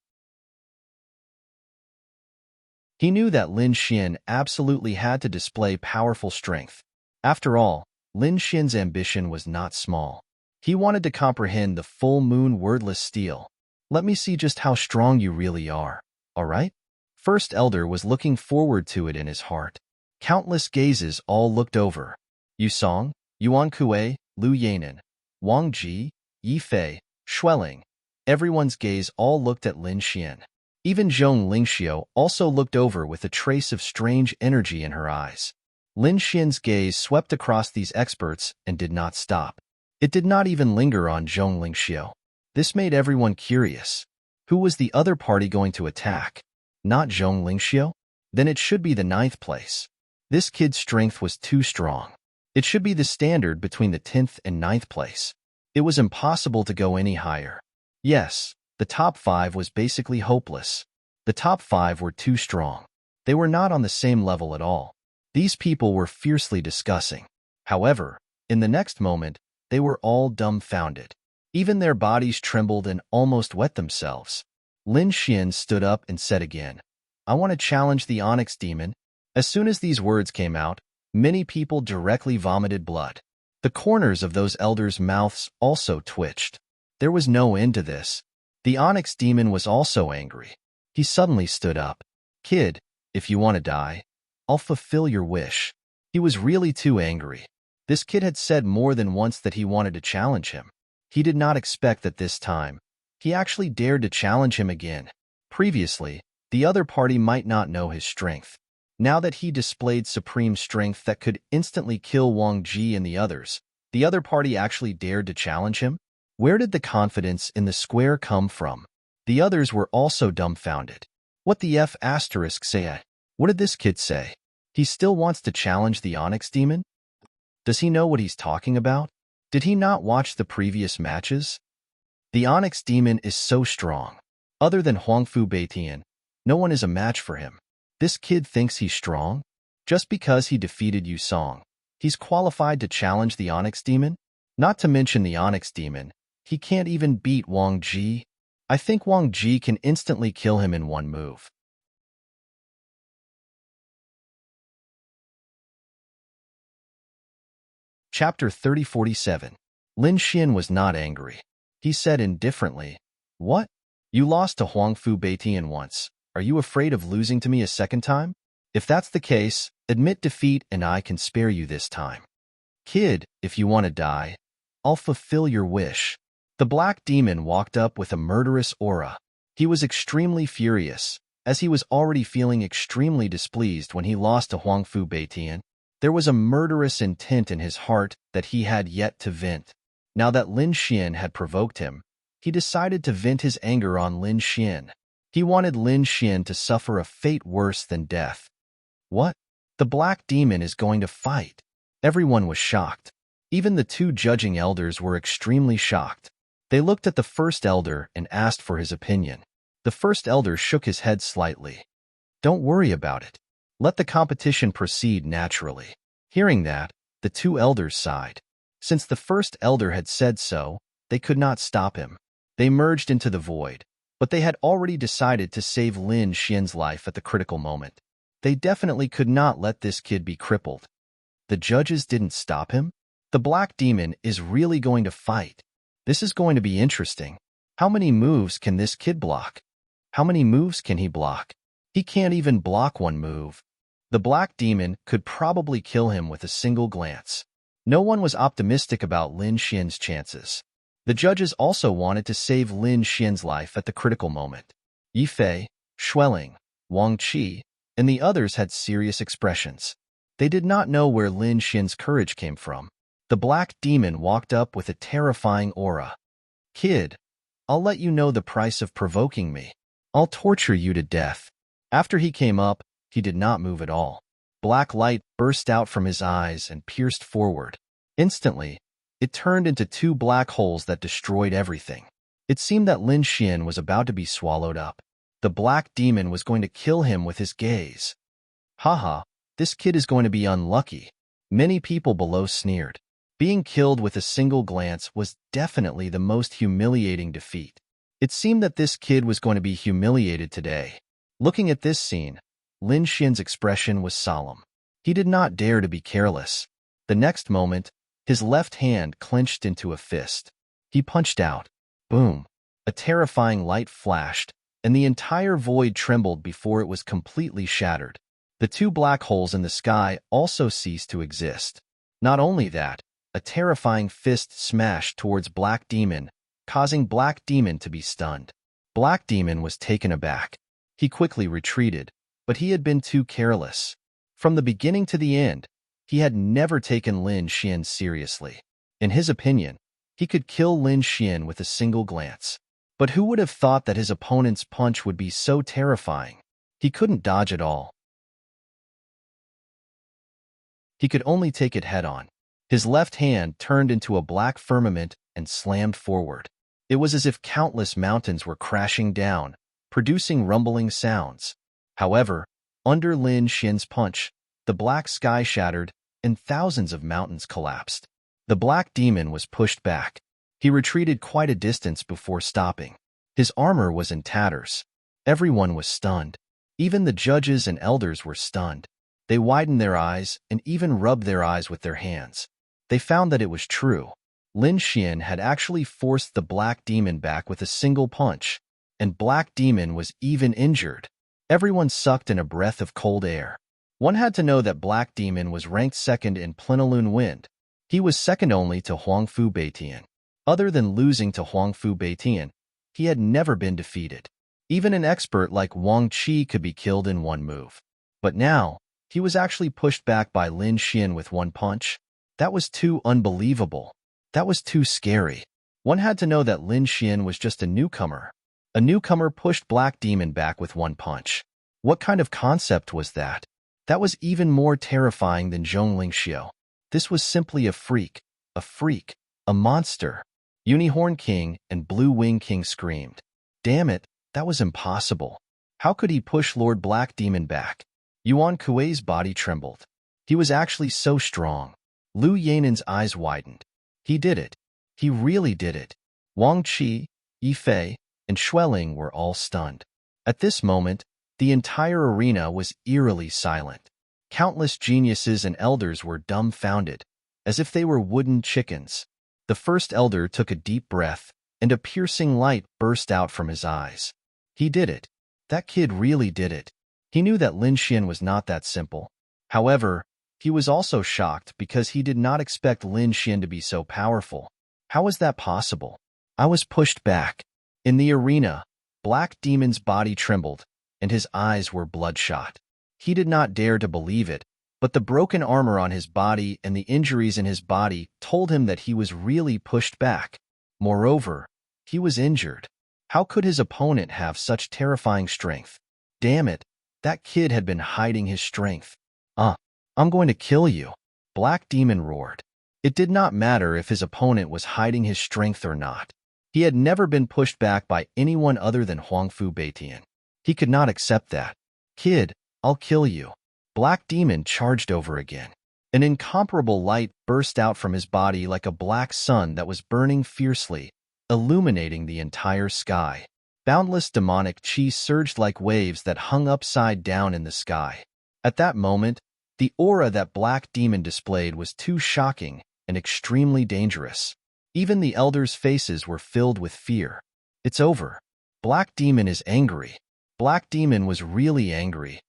He knew that Lin Xian absolutely had to display powerful strength. After all, Lin Xian's ambition was not small. He wanted to comprehend the full moon wordless steel. Let me see just how strong you really are, all right? First elder was looking forward to it in his heart. Countless gazes all looked over. Yu Song, Yuan Kuei, Lu Yanan, Wang Ji, Yi Fei, Xueling. Everyone's gaze all looked at Lin Xian. Even Zhong Lingxiu also looked over with a trace of strange energy in her eyes. Lin Xian's gaze swept across these experts and did not stop. It did not even linger on Zhong Lingxiu. This made everyone curious. Who was the other party going to attack? Not Zhong Lingxiu? Then it should be the 9th place. This kid's strength was too strong. It should be the standard between the 10th and 9th place. It was impossible to go any higher. Yes, the top 5 was basically hopeless. The top 5 were too strong. They were not on the same level at all. These people were fiercely discussing. However, in the next moment, they were all dumbfounded. Even their bodies trembled and almost wet themselves. Lin Xian stood up and said again, "I want to challenge the Onyx Demon." As soon as these words came out, many people directly vomited blood. The corners of those elders' mouths also twitched. There was no end to this. The Onyx Demon was also angry. He suddenly stood up. "Kid, if you want to die, I'll fulfill your wish." He was really too angry. This kid had said more than once that he wanted to challenge him. He did not expect that this time, he actually dared to challenge him again. Previously, the other party might not know his strength. Now that he displayed supreme strength that could instantly kill Wang Ji and the other party actually dared to challenge him? Where did the confidence in the square come from? The others were also dumbfounded. What the F*** say? What did this kid say? He still wants to challenge the Onyx Demon? Does he know what he's talking about? Did he not watch the previous matches? The Onyx Demon is so strong. Other than Huangfu Beitian, no one is a match for him. This kid thinks he's strong? Just because he defeated Yu Song, he's qualified to challenge the Onyx Demon? Not to mention the Onyx Demon, he can't even beat Wang Ji. I think Wang Ji can instantly kill him in one move. Chapter 3047. Lin Xian was not angry. He said indifferently, "What? You lost to Huangfu Beitian once. Are you afraid of losing to me a second time? If that's the case, admit defeat and I can spare you this time. Kid, if you want to die, I'll fulfill your wish." The Black Demon walked up with a murderous aura. He was extremely furious, as he was already feeling extremely displeased when he lost to Huangfu Beitian. There was a murderous intent in his heart that he had yet to vent. Now that Lin Xian had provoked him, he decided to vent his anger on Lin Xian. He wanted Lin Xian to suffer a fate worse than death. What? The black demon is going to fight? Everyone was shocked. Even the two judging elders were extremely shocked. They looked at the first elder and asked for his opinion. The first elder shook his head slightly. Don't worry about it. Let the competition proceed naturally. Hearing that, the two elders sighed. Since the first elder had said so, they could not stop him. They merged into the void, but they had already decided to save Lin Xian's life at the critical moment. They definitely could not let this kid be crippled. The judges didn't stop him? The black demon is really going to fight. This is going to be interesting. How many moves can this kid block? How many moves can he block? He can't even block one move. The black demon could probably kill him with a single glance. No one was optimistic about Lin Xian's chances. The judges also wanted to save Lin Xian's life at the critical moment. Yi Fei, Xueling, Wang Qi, and the others had serious expressions. They did not know where Lin Xian's courage came from. The black demon walked up with a terrifying aura. Kid, I'll let you know the price of provoking me. I'll torture you to death. After he came up, he did not move at all. Black light burst out from his eyes and pierced forward. Instantly, it turned into two black holes that destroyed everything. It seemed that Lin Xian was about to be swallowed up. The black demon was going to kill him with his gaze. Haha, this kid is going to be unlucky. Many people below sneered. Being killed with a single glance was definitely the most humiliating defeat. It seemed that this kid was going to be humiliated today. Looking at this scene, Lin Xian's expression was solemn. He did not dare to be careless. The next moment, his left hand clenched into a fist. He punched out. Boom! A terrifying light flashed, and the entire void trembled before it was completely shattered. The two black holes in the sky also ceased to exist. Not only that, a terrifying fist smashed towards Black Demon, causing Black Demon to be stunned. Black Demon was taken aback. He quickly retreated, but he had been too careless. From the beginning to the end, he had never taken Lin Xian seriously. In his opinion, he could kill Lin Xian with a single glance. But who would have thought that his opponent's punch would be so terrifying? He couldn't dodge at all. He could only take it head-on. His left hand turned into a black firmament and slammed forward. It was as if countless mountains were crashing down, producing rumbling sounds. However, under Lin Xian's punch, the black sky shattered and thousands of mountains collapsed. The black demon was pushed back. He retreated quite a distance before stopping. His armor was in tatters. Everyone was stunned. Even the judges and elders were stunned. They widened their eyes and even rubbed their eyes with their hands. They found that it was true. Lin Xian had actually forced the black demon back with a single punch, and Black Demon was even injured. Everyone sucked in a breath of cold air. One had to know that Black Demon was ranked second in Plenilune Wind. He was second only to Huangfu Beitian. Other than losing to Huangfu Beitian, he had never been defeated. Even an expert like Wang Qi could be killed in one move. But now, he was actually pushed back by Lin Xian with one punch. That was too unbelievable. That was too scary. One had to know that Lin Xian was just a newcomer. A newcomer pushed Black Demon back with one punch. What kind of concept was that? That was even more terrifying than Zhongling Xiu. This was simply a freak, a monster. Unicorn King and Blue Wing King screamed. Damn it, that was impossible. How could he push Lord Black Demon back? Yuan Kuei's body trembled. He was actually so strong. Lu Yanan's eyes widened. He did it. He really did it. Wang Qi, Yi Fei, and Xueling were all stunned. At this moment, the entire arena was eerily silent. Countless geniuses and elders were dumbfounded, as if they were wooden chickens. The first elder took a deep breath, and a piercing light burst out from his eyes. He did it. That kid really did it. He knew that Lin Xian was not that simple. However, he was also shocked because he did not expect Lin Xian to be so powerful. How was that possible? I was pushed back. In the arena, Black Demon's body trembled, and his eyes were bloodshot. He did not dare to believe it, but the broken armor on his body and the injuries in his body told him that he was really pushed back. Moreover, he was injured. How could his opponent have such terrifying strength? Damn it, that kid had been hiding his strength. I'm going to kill you, Black Demon roared. It did not matter if his opponent was hiding his strength or not. He had never been pushed back by anyone other than Huangfu Beitian. He could not accept that. Kid, I'll kill you. Black Demon charged over again. An incomparable light burst out from his body like a black sun that was burning fiercely, illuminating the entire sky. Boundless demonic chi surged like waves that hung upside down in the sky. At that moment, the aura that Black Demon displayed was too shocking and extremely dangerous. Even the elders' faces were filled with fear. It's over. Black Demon is angry. Black Demon was really angry.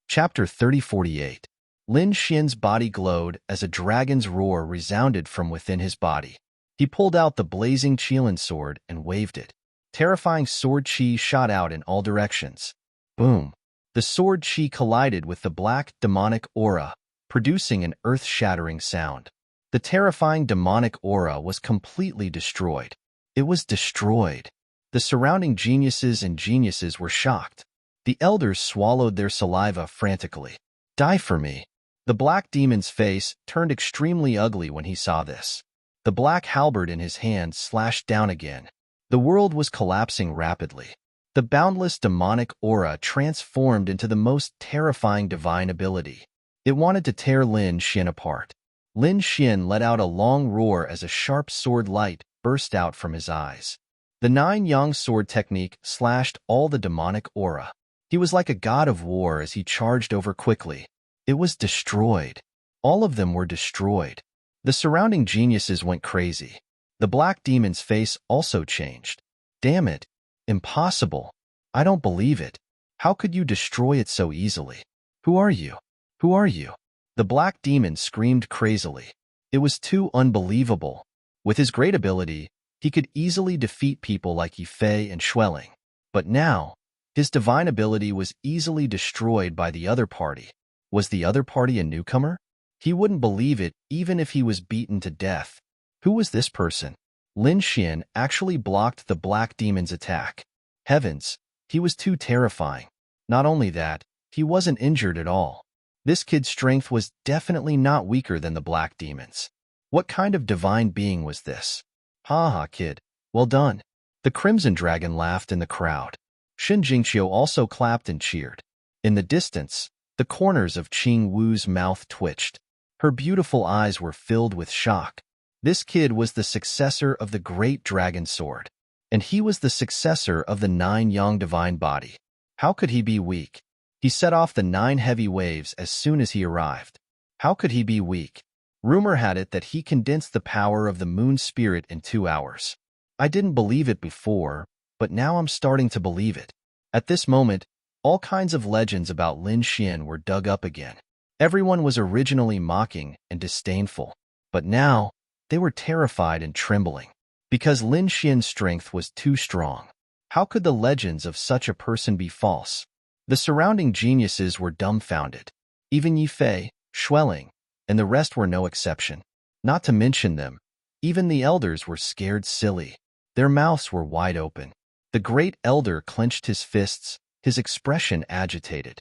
Chapter 3048. Lin Xian's body glowed as a dragon's roar resounded from within his body. He pulled out the blazing Qilin sword and waved it. Terrifying sword chi shot out in all directions. Boom! The sword chi collided with the black demonic aura, producing an earth-shattering sound. The terrifying demonic aura was completely destroyed. It was destroyed. The surrounding geniuses and geniuses were shocked. The elders swallowed their saliva frantically. Die for me. The Black Demon's face turned extremely ugly when he saw this. The black halberd in his hand slashed down again. The world was collapsing rapidly. The boundless demonic aura transformed into the most terrifying divine ability. It wanted to tear Lin Xian apart. Lin Xian let out a long roar as a sharp sword light burst out from his eyes. The nine-yang sword technique slashed all the demonic aura. He was like a god of war as he charged over quickly. It was destroyed. All of them were destroyed. The surrounding geniuses went crazy. The Black Demon's face also changed. Damn it. Impossible. I don't believe it. How could you destroy it so easily? Who are you? Who are you? The Black Demon screamed crazily. It was too unbelievable. With his great ability, he could easily defeat people like Yifei and Schwelling. But now, his divine ability was easily destroyed by the other party. Was the other party a newcomer? He wouldn't believe it even if he was beaten to death. Who was this person? Lin Xian actually blocked the Black Demon's attack. Heavens, he was too terrifying. Not only that, he wasn't injured at all. This kid's strength was definitely not weaker than the Black Demon's. What kind of divine being was this? Ha ha, kid. Well done. The Crimson Dragon laughed in the crowd. Shin Jingqiu also clapped and cheered. In the distance, the corners of Qing Wu's mouth twitched. Her beautiful eyes were filled with shock. This kid was the successor of the Great Dragon Sword, and he was the successor of the Nine-Yang Divine Body. How could he be weak? He set off the 9 heavy waves as soon as he arrived. How could he be weak? Rumor had it that he condensed the power of the Moon Spirit in 2 hours. I didn't believe it before, but now I'm starting to believe it. At this moment, all kinds of legends about Lin Xian were dug up again. Everyone was originally mocking and disdainful, but now they were terrified and trembling, because Lin Xian's strength was too strong. How could the legends of such a person be false? The surrounding geniuses were dumbfounded. Even Yifei, Schwelling, and the rest were no exception. Not to mention them, even the elders were scared silly. Their mouths were wide open. The great elder clenched his fists, his expression agitated.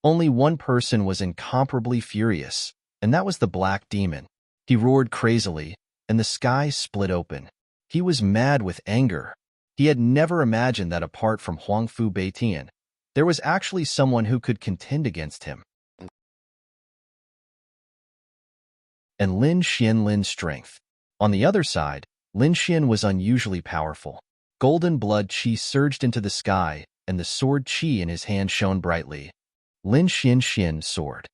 Only one person was incomparably furious, and that was the Black Demon. He roared crazily, and the sky split open. He was mad with anger. He had never imagined that apart from Huangfu Beitian, there was actually someone who could contend against him. And Lin Xianlin's strength. On the other side, Lin Xian was unusually powerful. Golden blood qi surged into the sky, and the sword qi in his hand shone brightly. Lin Xian's sword.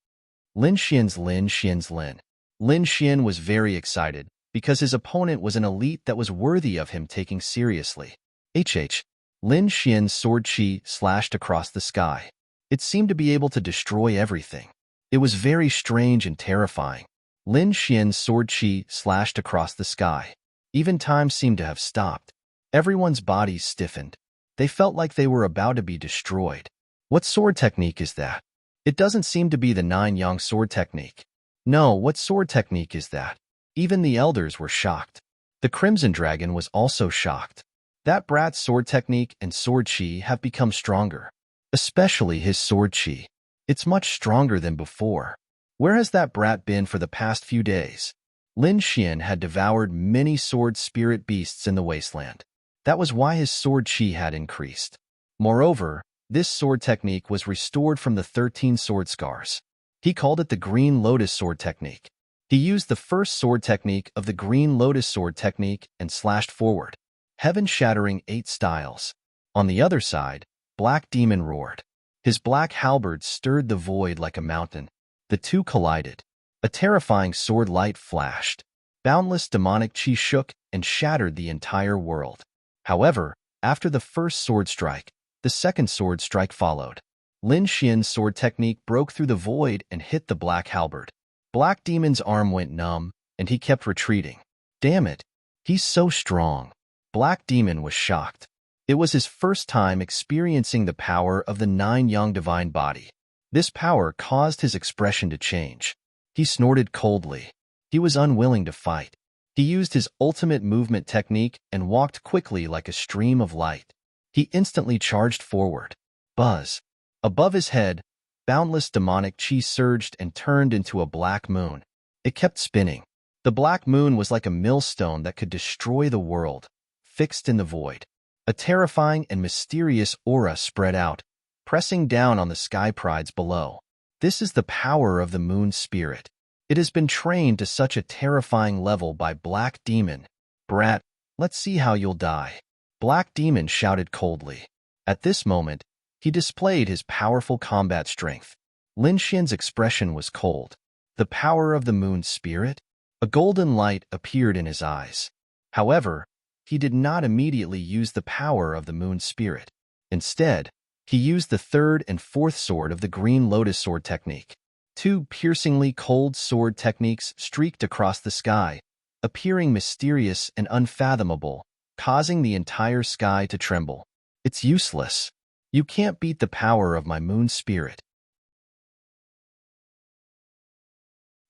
Lin Xian's Lin. Lin Xian was very excited, because his opponent was an elite that was worthy of him taking seriously. Lin Xian's sword qi slashed across the sky. It seemed to be able to destroy everything. It was very strange and terrifying. Lin Xian's sword qi slashed across the sky. Even time seemed to have stopped. Everyone's bodies stiffened. They felt like they were about to be destroyed. What sword technique is that? It doesn't seem to be the 9 yang sword technique. No, what sword technique is that? Even the elders were shocked. The Crimson Dragon was also shocked. That brat's sword technique and sword chi have become stronger. Especially his sword chi. It's much stronger than before. Where has that brat been for the past few days? Lin Xian had devoured many sword spirit beasts in the wasteland. That was why his sword chi had increased. Moreover, this sword technique was restored from the 13 sword scars. He called it the Green Lotus sword technique. He used the first sword technique of the Green Lotus sword technique and slashed forward, heaven-shattering 8 styles. On the other side, Black Demon roared. His black halberd stirred the void like a mountain. The two collided. A terrifying sword light flashed. Boundless demonic chi shook and shattered the entire world. However, after the first sword strike, the second sword strike followed. Lin Xian's sword technique broke through the void and hit the black halberd. Black Demon's arm went numb, and he kept retreating. Damn it, he's so strong. Black Demon was shocked. It was his first time experiencing the power of the 9 yang divine body. This power caused his expression to change. He snorted coldly. He was unwilling to fight. He used his ultimate movement technique and walked quickly like a stream of light. He instantly charged forward. Buzz. Above his head, boundless demonic chi surged and turned into a black moon. It kept spinning. The black moon was like a millstone that could destroy the world, fixed in the void. A terrifying and mysterious aura spread out, pressing down on the sky prides below. This is the power of the moon spirit. It has been trained to such a terrifying level by Black Demon. Brat, let's see how you'll die. Black Demon shouted coldly. At this moment, he displayed his powerful combat strength. Lin Xian's expression was cold. The power of the moon spirit? A golden light appeared in his eyes. However, he did not immediately use the power of the moon spirit. Instead, he used the third and fourth sword of the Green Lotus sword technique. 2 piercingly cold sword techniques streaked across the sky, appearing mysterious and unfathomable, causing the entire sky to tremble. It's useless. You can't beat the power of my moon spirit.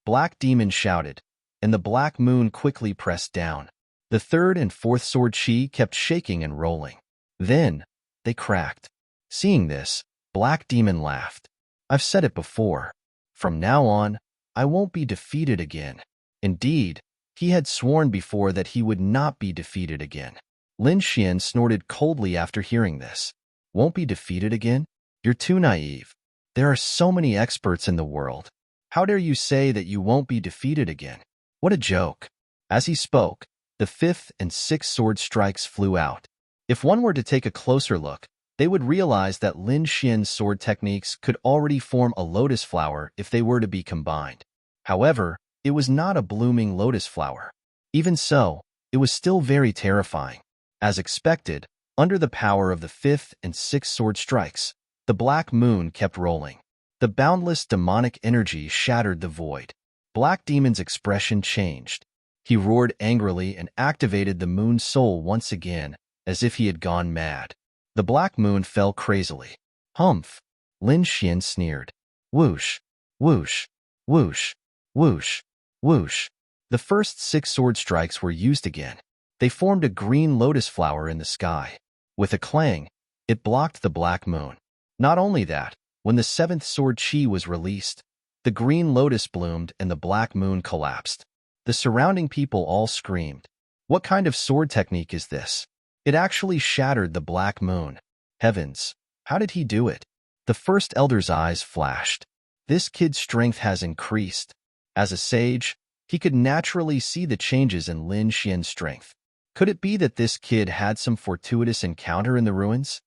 Black Demon shouted, and the black moon quickly pressed down. The third and fourth sword chi kept shaking and rolling. Then, they cracked. Seeing this, Black Demon laughed. I've said it before. From now on, I won't be defeated again. Indeed, he had sworn before that he would not be defeated again. Lin Xian snorted coldly after hearing this. Won't be defeated again? You're too naive. There are so many experts in the world. How dare you say that you won't be defeated again? What a joke. As he spoke, the 5th and 6th sword strikes flew out. If one were to take a closer look, they would realize that Lin Xian's sword techniques could already form a lotus flower if they were to be combined. However, it was not a blooming lotus flower. Even so, it was still very terrifying. As expected, under the power of the 5th and 6th sword strikes, the black moon kept rolling. The boundless demonic energy shattered the void. Black Demon's expression changed. He roared angrily and activated the moon soul once again, as if he had gone mad. The black moon fell crazily. Humph! Lin Xian sneered. Whoosh! Whoosh! Whoosh! Whoosh! Whoosh! The first 6 sword strikes were used again. They formed a green lotus flower in the sky. With a clang, it blocked the black moon. Not only that, when the 7th sword chi was released, the green lotus bloomed and the black moon collapsed. The surrounding people all screamed. What kind of sword technique is this? It actually shattered the black moon. Heavens, how did he do it? The first elder's eyes flashed. This kid's strength has increased. As a sage, he could naturally see the changes in Lin Xian's strength. Could it be that this kid had some fortuitous encounter in the ruins?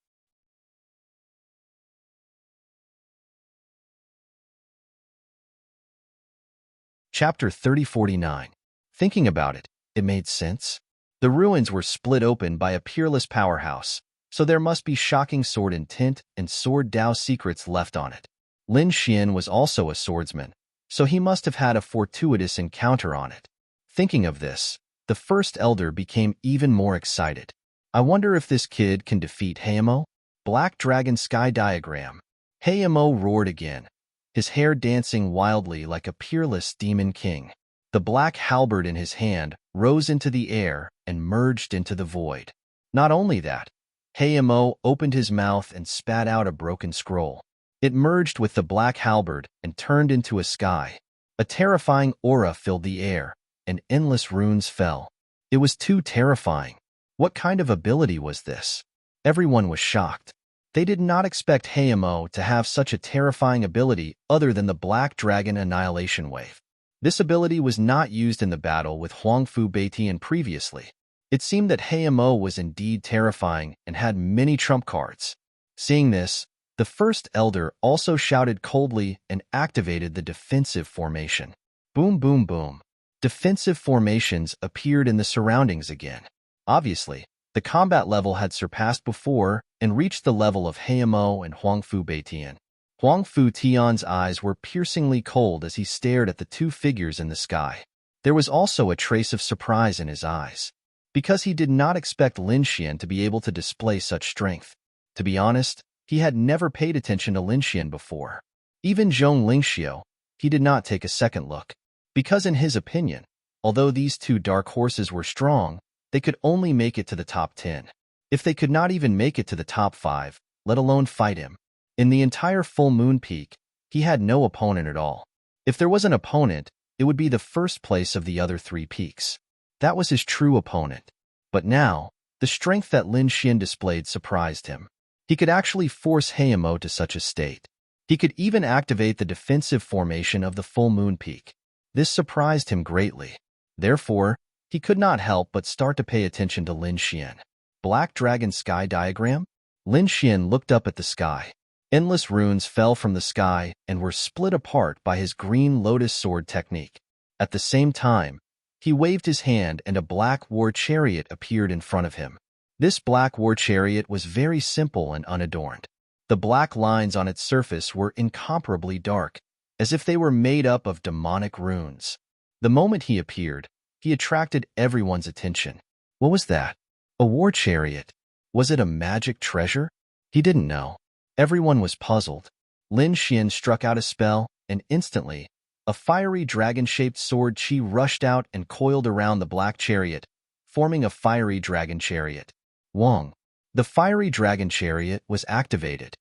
Chapter 3049. Thinking about it, it made sense. The ruins were split open by a peerless powerhouse, so there must be shocking sword intent and sword Dao secrets left on it. Lin Xian was also a swordsman, so he must have had a fortuitous encounter on it. Thinking of this, the first elder became even more excited. I wonder if this kid can defeat Hayamo? Black Dragon Sky Diagram. Hayamo roared again. his hair dancing wildly like a peerless demon king. The black halberd in his hand rose into the air and merged into the void. Not only that, Hayamo opened his mouth and spat out a broken scroll. It merged with the black halberd and turned into a sky. A terrifying aura filled the air, and endless runes fell. It was too terrifying. What kind of ability was this? Everyone was shocked. They did not expect Hayamo to have such a terrifying ability other than the Black Dragon Annihilation Wave. This ability was not used in the battle with Huangfu Beitian previously. It seemed that Hayamo was indeed terrifying and had many trump cards. Seeing this, the First Elder also shouted coldly and activated the defensive formation. Boom, boom, boom. Defensive formations appeared in the surroundings again. Obviously, the combat level had surpassed before and reached the level of Hayamo and Huangfu Beitian. Huangfu Tian's eyes were piercingly cold as he stared at the two figures in the sky. There was also a trace of surprise in his eyes, because he did not expect Lin Xian to be able to display such strength. To be honest, he had never paid attention to Lin Xian before. Even Zhong Lingxiu, he did not take a second look, because in his opinion, although these two dark horses were strong, they could only make it to the top 10. If they could not even make it to the top 5, let alone fight him. In the entire Full Moon Peak, he had no opponent at all. If there was an opponent, it would be the first place of the other 3 peaks. That was his true opponent. But now, the strength that Lin Xian displayed surprised him. He could actually force Hayamo to such a state. He could even activate the defensive formation of the Full Moon Peak. This surprised him greatly. Therefore, he could not help but start to pay attention to Lin Xian. Black Dragon Sky Diagram? Lin Xian looked up at the sky. Endless runes fell from the sky and were split apart by his green lotus sword technique. At the same time, he waved his hand and a black war chariot appeared in front of him. This black war chariot was very simple and unadorned. The black lines on its surface were incomparably dark, as if they were made up of demonic runes. The moment he appeared, he attracted everyone's attention. What was that? A war chariot? Was it a magic treasure? He didn't know. Everyone was puzzled. Lin Xian struck out a spell, and instantly, a fiery dragon-shaped sword chi rushed out and coiled around the black chariot, forming a fiery dragon chariot. Wong. The fiery dragon chariot was activated.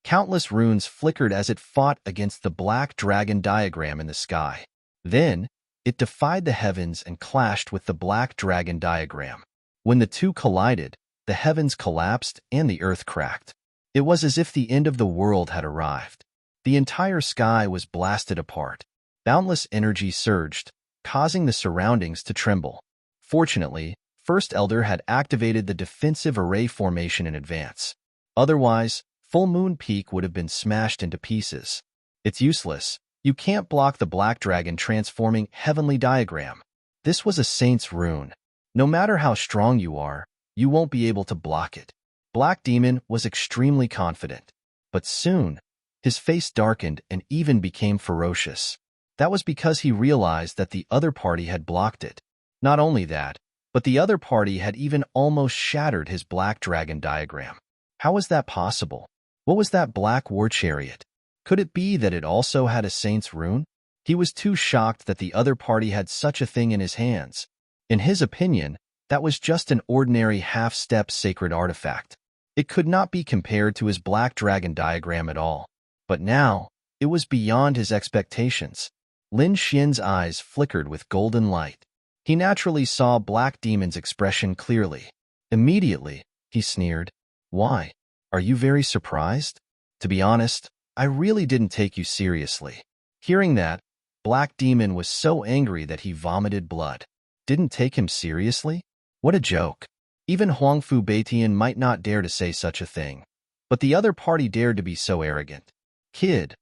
Countless runes flickered as it fought against the black dragon diagram in the sky. Then, it defied the heavens and clashed with the black dragon diagram. When the two collided, the heavens collapsed and the earth cracked. It was as if the end of the world had arrived. The entire sky was blasted apart. Boundless energy surged, causing the surroundings to tremble. Fortunately, First Elder had activated the defensive array formation in advance. Otherwise, Full Moon Peak would have been smashed into pieces. It's useless. You can't block the Black Dragon transforming heavenly diagram. This was a saint's rune. No matter how strong you are, you won't be able to block it. Black Demon was extremely confident. But soon, his face darkened and even became ferocious. That was because he realized that the other party had blocked it. Not only that, but the other party had even almost shattered his Black Dragon diagram. How was that possible? What was that black war chariot? Could it be that it also had a saint's rune? He was too shocked that the other party had such a thing in his hands. In his opinion, that was just an ordinary half-step sacred artifact. It could not be compared to his Black Dragon diagram at all. But now, it was beyond his expectations. Lin Xian's eyes flickered with golden light. He naturally saw Black Demon's expression clearly. Immediately, he sneered. Why? Are you very surprised? To be honest, I really didn't take you seriously. Hearing that, Black Demon was so angry that he vomited blood. Didn't take him seriously? What a joke. Even Huangfu Beitian might not dare to say such a thing. But the other party dared to be so arrogant. Kid,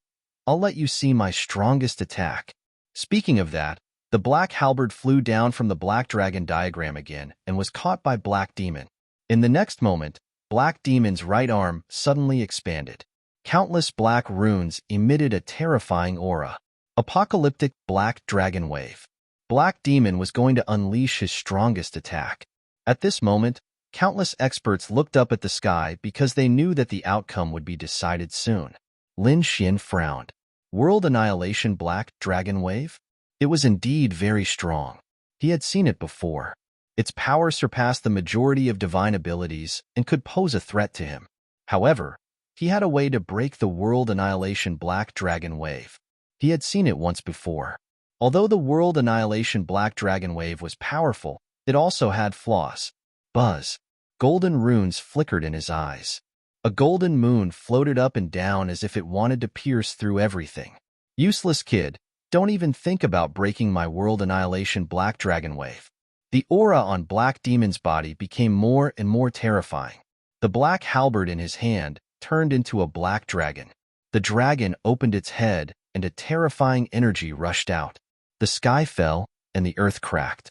I'll let you see my strongest attack. Speaking of that, the black halberd flew down from the Black Dragon diagram again and was caught by Black Demon. In the next moment, Black Demon's right arm suddenly expanded. Countless black runes emitted a terrifying aura. Apocalyptic Black Dragon Wave. Black Demon was going to unleash his strongest attack. At this moment, Countless experts looked up at the sky because they knew that the outcome would be decided soon. Lin Xian frowned. World Annihilation Black Dragon Wave? It was indeed very strong. He had seen it before. Its power surpassed the majority of divine abilities and could pose a threat to him. However, he had a way to break the World Annihilation Black Dragon Wave. He had seen it once before. Although the World Annihilation Black Dragon Wave was powerful, it also had flaws. Buzz. Golden runes flickered in his eyes. A golden moon floated up and down as if it wanted to pierce through everything. Useless kid, don't even think about breaking my World Annihilation Black Dragon Wave. The aura on Black Demon's body became more and more terrifying. The black halberd in his hand turned into a black dragon. The dragon opened its head and a terrifying energy rushed out. The sky fell and the earth cracked.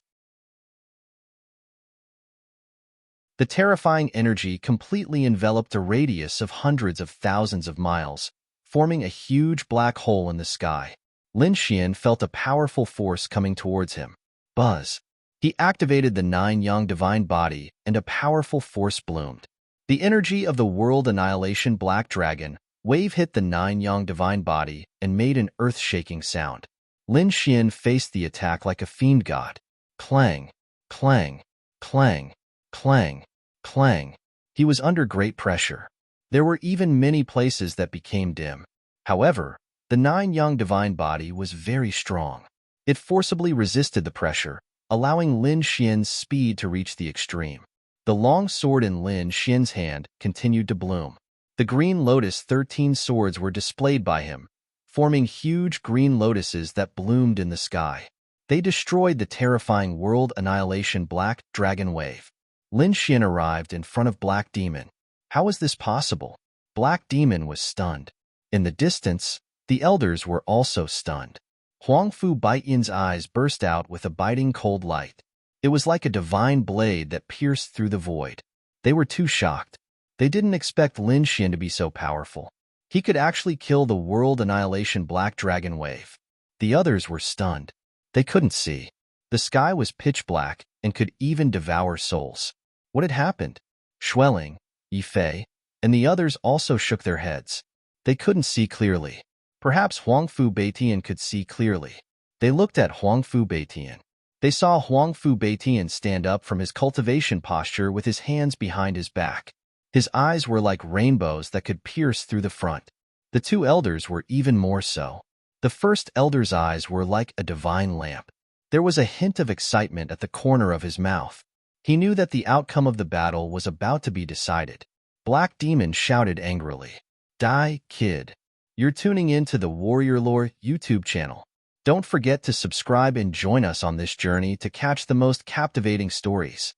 The terrifying energy completely enveloped a radius of hundreds of thousands of miles, forming a huge black hole in the sky. Lin Xian felt a powerful force coming towards him. Buzz. He activated the 9-yang divine body and a powerful force bloomed. The energy of the World Annihilation Black Dragon Wave hit the 9-yang divine body and made an earth-shaking sound. Lin Xian faced the attack like a fiend god. Clang, clang, clang, clang, clang. He was under great pressure. There were even many places that became dim. However, the 9-yang divine body was very strong. It forcibly resisted the pressure, allowing Lin Xian's speed to reach the extreme. The long sword in Lin Xian's hand continued to bloom. The green lotus 13 swords were displayed by him, forming huge green lotuses that bloomed in the sky. They destroyed the terrifying World Annihilation Black Dragon Wave. Lin Xian arrived in front of Black Demon. How was this possible? Black Demon was stunned. In the distance, the elders were also stunned. Huangfu Baiyan's eyes burst out with a biting cold light. It was like a divine blade that pierced through the void. They were too shocked. They didn't expect Lin Xian to be so powerful. He could actually kill the World Annihilation Black Dragon Wave. The others were stunned. They couldn't see. The sky was pitch black and could even devour souls. What had happened? Xueling, Yifei, and the others also shook their heads. They couldn't see clearly. Perhaps Huangfu Beitian could see clearly. They looked at Huangfu Beitian. They saw Huangfu Beitian stand up from his cultivation posture with his hands behind his back. His eyes were like rainbows that could pierce through the front. The two elders were even more so. The first elder's eyes were like a divine lamp. There was a hint of excitement at the corner of his mouth. He knew that the outcome of the battle was about to be decided. Black Demon shouted angrily, "Die, kid. You're tuning in to the Warrior Lore YouTube channel. Don't forget to subscribe and join us on this journey to catch the most captivating stories."